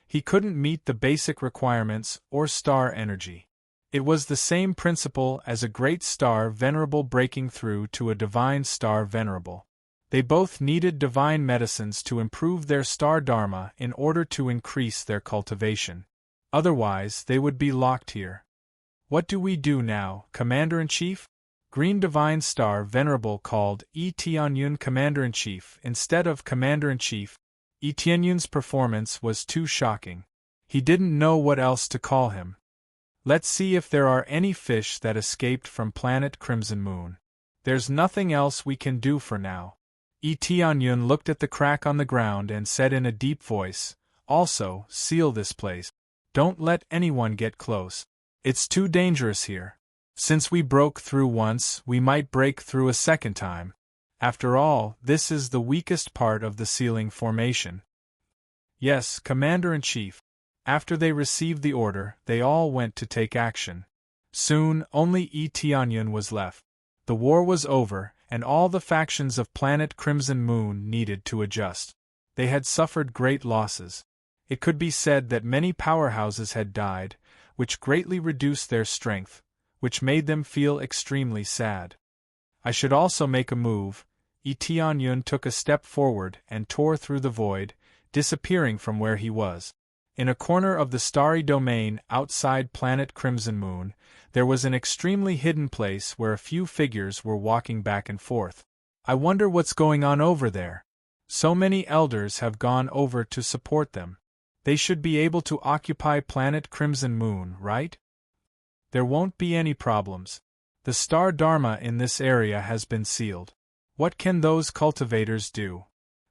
He couldn't meet the basic requirements or star energy. It was the same principle as a great star venerable breaking through to a divine star venerable. They both needed divine medicines to improve their star dharma in order to increase their cultivation. Otherwise, they would be locked here. What do we do now, Commander-in-Chief? Green Divine Star Venerable called Tianyun Commander-in-Chief instead of Commander-in-Chief. Tianyun's performance was too shocking. He didn't know what else to call him. Let's see if there are any fish that escaped from planet Crimson Moon. There's nothing else we can do for now. Tianyun looked at the crack on the ground and said in a deep voice, "Also, seal this place. Don't let anyone get close. It's too dangerous here. Since we broke through once, we might break through a second time. After all, this is the weakest part of the sealing formation." Yes, Commander-in-Chief. After they received the order, they all went to take action. Soon, only Tianyun was left. The war was over, and all the factions of planet Crimson Moon needed to adjust. They had suffered great losses. It could be said that many powerhouses had died, which greatly reduced their strength, which made them feel extremely sad. I should also make a move. Tianyun took a step forward and tore through the void, disappearing from where he was. In a corner of the starry domain outside planet Crimson Moon, there was an extremely hidden place where a few figures were walking back and forth. I wonder what's going on over there. So many elders have gone over to support them. They should be able to occupy planet Crimson Moon, right? There won't be any problems. The star Dharma in this area has been sealed. What can those cultivators do?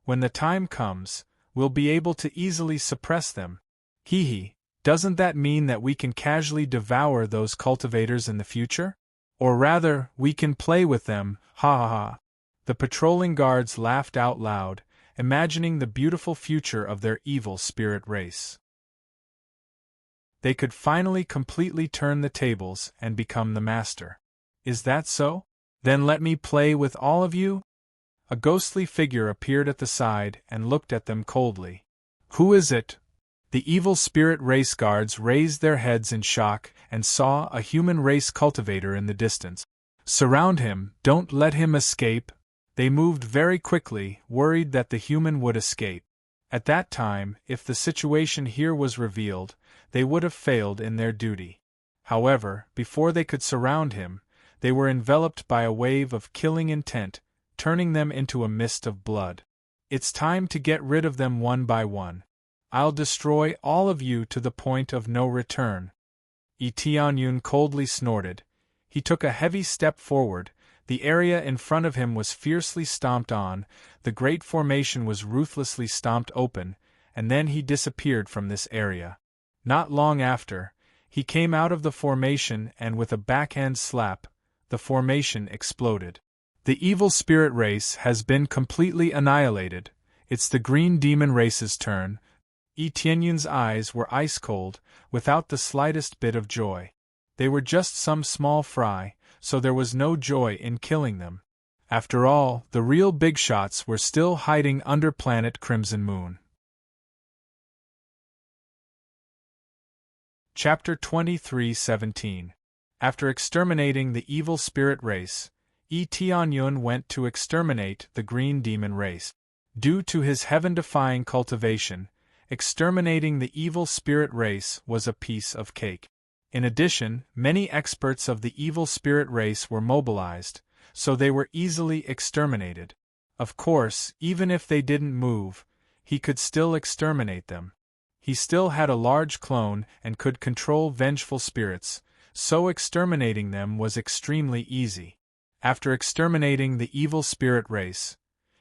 When the time comes, we'll be able to easily suppress them. Hee, doesn't that mean that we can casually devour those cultivators in the future? Or rather, we can play with them, ha ha ha. The patrolling guards laughed out loud, imagining the beautiful future of their evil spirit race. They could finally completely turn the tables and become the master. Is that so? Then let me play with all of you? A ghostly figure appeared at the side and looked at them coldly. Who is it? The evil spirit race guards raised their heads in shock and saw a human race cultivator in the distance. Surround him, don't let him escape. They moved very quickly, worried that the human would escape. At that time, if the situation here was revealed, they would have failed in their duty. However, before they could surround him, they were enveloped by a wave of killing intent, turning them into a mist of blood. It's time to get rid of them one by one. I'll destroy all of you to the point of no return. Tianyun coldly snorted. He took a heavy step forward. The area in front of him was fiercely stomped on, the great formation was ruthlessly stomped open, and then he disappeared from this area. Not long after, he came out of the formation and with a backhand slap, the formation exploded. The evil spirit race has been completely annihilated. It's the green demon race's turn. Tianyun's eyes were ice-cold, without the slightest bit of joy. They were just some small fry, so there was no joy in killing them. After all, the real big shots were still hiding under planet Crimson Moon. Chapter 23:17. After exterminating the evil spirit race, Tianyun went to exterminate the green demon race. Due to his heaven-defying cultivation, exterminating the evil spirit race was a piece of cake. In addition, many experts of the evil spirit race were mobilized, so they were easily exterminated. Of course, even if they didn't move, he could still exterminate them. He still had a large clone and could control vengeful spirits, so exterminating them was extremely easy. After exterminating the evil spirit race,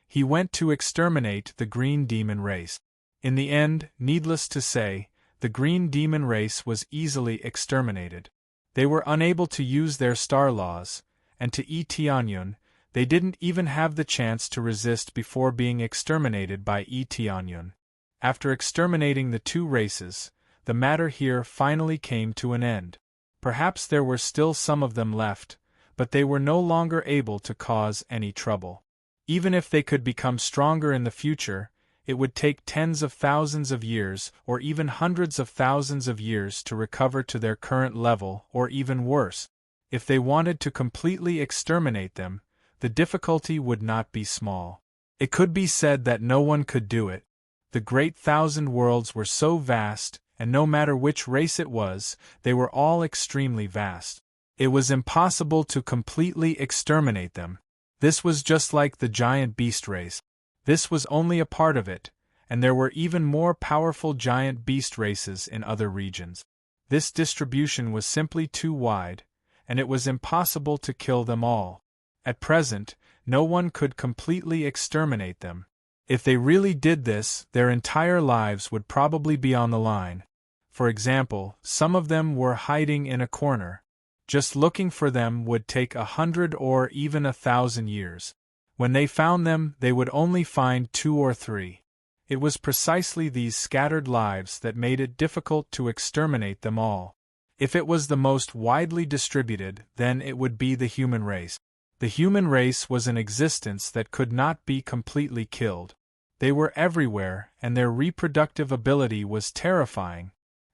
he went to exterminate the green demon race. In the end, needless to say, the green demon race was easily exterminated. They were unable to use their star laws, and to Tianyun, they didn't even have the chance to resist before being exterminated by Tianyun. After exterminating the two races, the matter here finally came to an end. Perhaps there were still some of them left, but they were no longer able to cause any trouble. Even if they could become stronger in the future, it would take tens of thousands of years or even hundreds of thousands of years to recover to their current level, or even worse. If they wanted to completely exterminate them, the difficulty would not be small. It could be said that no one could do it. The great thousand worlds were so vast, and no matter which race it was, they were all extremely vast. It was impossible to completely exterminate them. This was just like the giant beast race. This was only a part of it, and there were even more powerful giant beast races in other regions. This distribution was simply too wide, and it was impossible to kill them all. At present, no one could completely exterminate them. If they really did this, their entire lives would probably be on the line. For example, some of them were hiding in a corner. Just looking for them would take 100 or even 1,000 years. When they found them, they would only find 2 or 3. It was precisely these scattered lives that made it difficult to exterminate them all. If it was the most widely distributed, then it would be the human race. The human race was an existence that could not be completely killed. They were everywhere, and their reproductive ability was terrifying.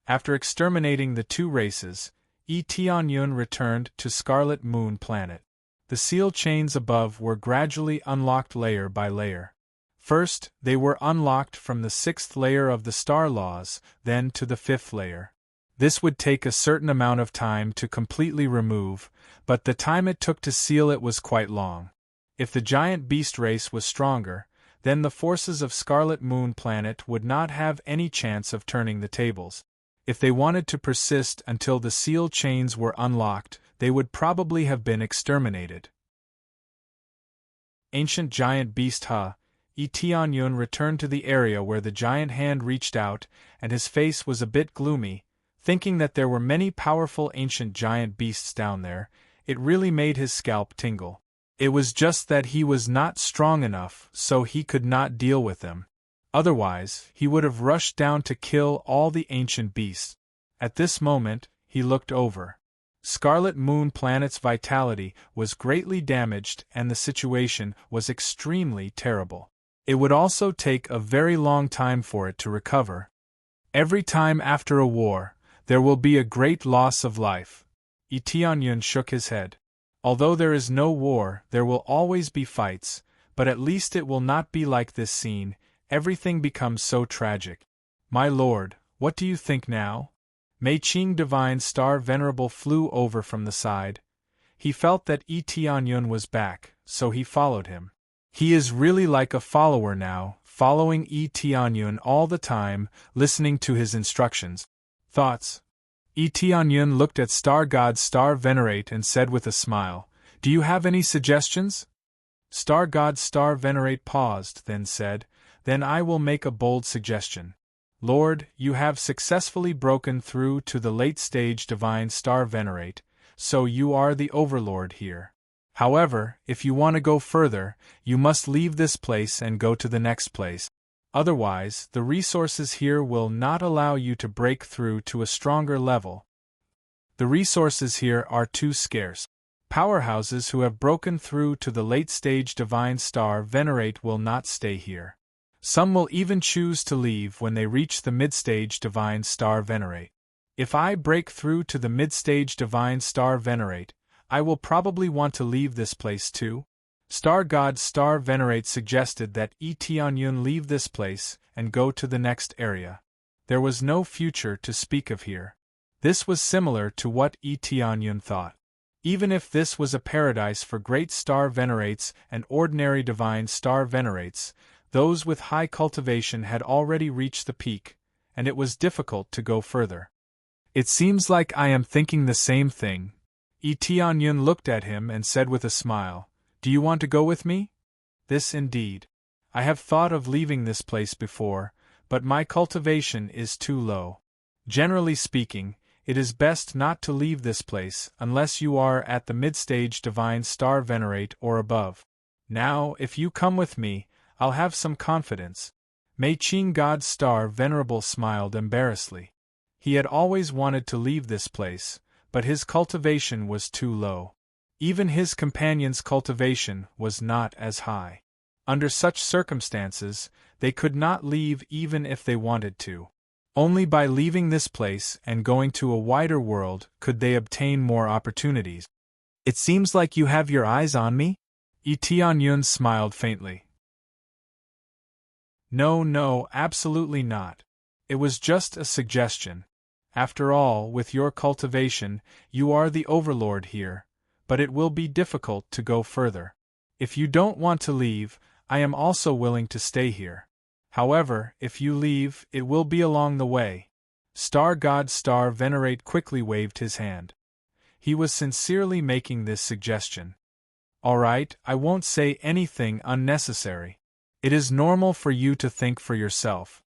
After exterminating the two races, Tianyun returned to Scarlet Moon Planet. The seal chains above were gradually unlocked layer by layer. First, they were unlocked from the 6th layer of the star laws, then to the 5th layer. This would take a certain amount of time to completely remove, but the time it took to seal it was quite long. If the giant beast race was stronger, then the forces of Scarlet Moon Planet would not have any chance of turning the tables. If they wanted to persist until the seal chains were unlocked, they would probably have been exterminated. Ancient Giant Beast Tianyun returned to the area where the giant hand reached out, and his face was a bit gloomy. Thinking that there were many powerful ancient giant beasts down there, it really made his scalp tingle. It was just that he was not strong enough, so he could not deal with them. Otherwise, he would have rushed down to kill all the ancient beasts. At this moment, he looked over. Scarlet Moon Planet's vitality was greatly damaged and the situation was extremely terrible. It would also take a very long time for it to recover. Every time after a war, there will be a great loss of life. Tianyun shook his head. Although there is no war, there will always be fights, but at least it will not be like this scene. Everything becomes so tragic. My lord, what do you think now? Mei Qing Divine Star Venerable flew over from the side. He felt that Tianyun was back, so he followed him. He is really like a follower now, following Tianyun all the time, listening to his instructions. Thoughts? Tianyun looked at Star God Star Venerate and said with a smile, "Do you have any suggestions?" Star God Star Venerate paused, then said, "Then I will make a bold suggestion. Lord, you have successfully broken through to the late stage Divine Star Venerate, so you are the overlord here. However, if you want to go further, you must leave this place and go to the next place. Otherwise, the resources here will not allow you to break through to a stronger level. The resources here are too scarce. Powerhouses who have broken through to the late stage Divine Star Venerate will not stay here. Some will even choose to leave when they reach the mid-stage Divine Star Venerate. If I break through to the mid-stage Divine Star Venerate, I will probably want to leave this place too." Star God Star Venerate suggested that Tianyun leave this place and go to the next area. There was no future to speak of here. This was similar to what Tianyun thought. Even if this was a paradise for great star venerates and ordinary divine star venerates, those with high cultivation had already reached the peak, and it was difficult to go further. It seems like I am thinking the same thing. Tianyun looked at him and said with a smile, "Do you want to go with me?" This indeed. I have thought of leaving this place before, but my cultivation is too low. Generally speaking, it is best not to leave this place unless you are at the mid-stage divine star venerate or above. Now, if you come with me, I'll have some confidence. Mei Qing God's star venerable smiled embarrassedly. He had always wanted to leave this place, but his cultivation was too low. Even his companion's cultivation was not as high. Under such circumstances, they could not leave even if they wanted to. Only by leaving this place and going to a wider world could they obtain more opportunities. It seems like you have your eyes on me? Tianyun smiled faintly. No, absolutely not. It was just a suggestion. After all, with your cultivation, you are the overlord here, but it will be difficult to go further. If you don't want to leave, I am also willing to stay here. However, if you leave, it will be along the way. Star God Star Venerate quickly waved his hand. He was sincerely making this suggestion. All right, I won't say anything unnecessary. It is normal for you to think for yourself.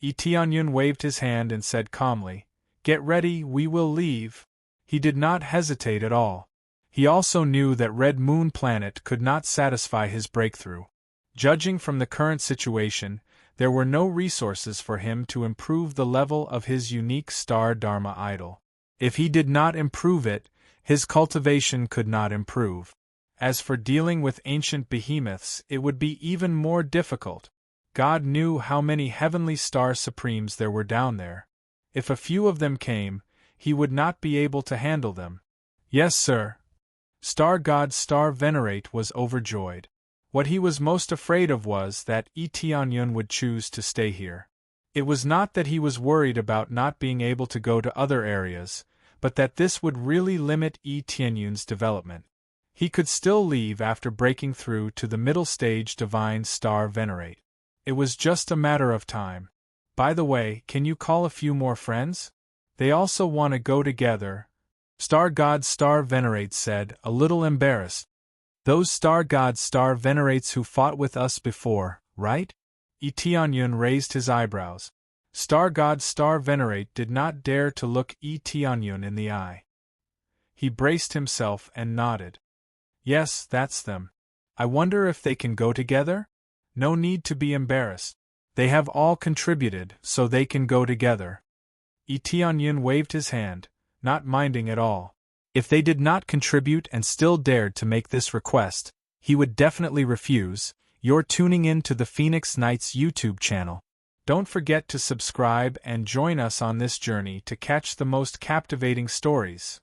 Tianyun waved his hand and said calmly, "Get ready, we will leave." He did not hesitate at all. He also knew that Red Moon Planet could not satisfy his breakthrough. Judging from the current situation, there were no resources for him to improve the level of his unique star Dharma idol. If he did not improve it, his cultivation could not improve. As for dealing with ancient behemoths, it would be even more difficult. God knew how many heavenly star supremes there were down there. If a few of them came, he would not be able to handle them. Yes, sir. Star God Star Venerate was overjoyed. What he was most afraid of was that Tianyun would choose to stay here. It was not that he was worried about not being able to go to other areas, but that this would really limit Tianyun's development. He could still leave after breaking through to the middle stage Divine Star Venerate. It was just a matter of time. By the way, can you call a few more friends? They also want to go together. Star God Star Venerate said, a little embarrassed. Those Star God Star Venerates who fought with us before, right? Tianyun raised his eyebrows. Star God Star Venerate did not dare to look Tianyun in the eye. He braced himself and nodded. Yes, that's them. I wonder if they can go together? No need to be embarrassed. They have all contributed, so they can go together. Tianyun waved his hand, not minding at all. If they did not contribute and still dared to make this request, he would definitely refuse. You're tuning in to the Phoenix Knights YouTube channel. Don't forget to subscribe and join us on this journey to catch the most captivating stories.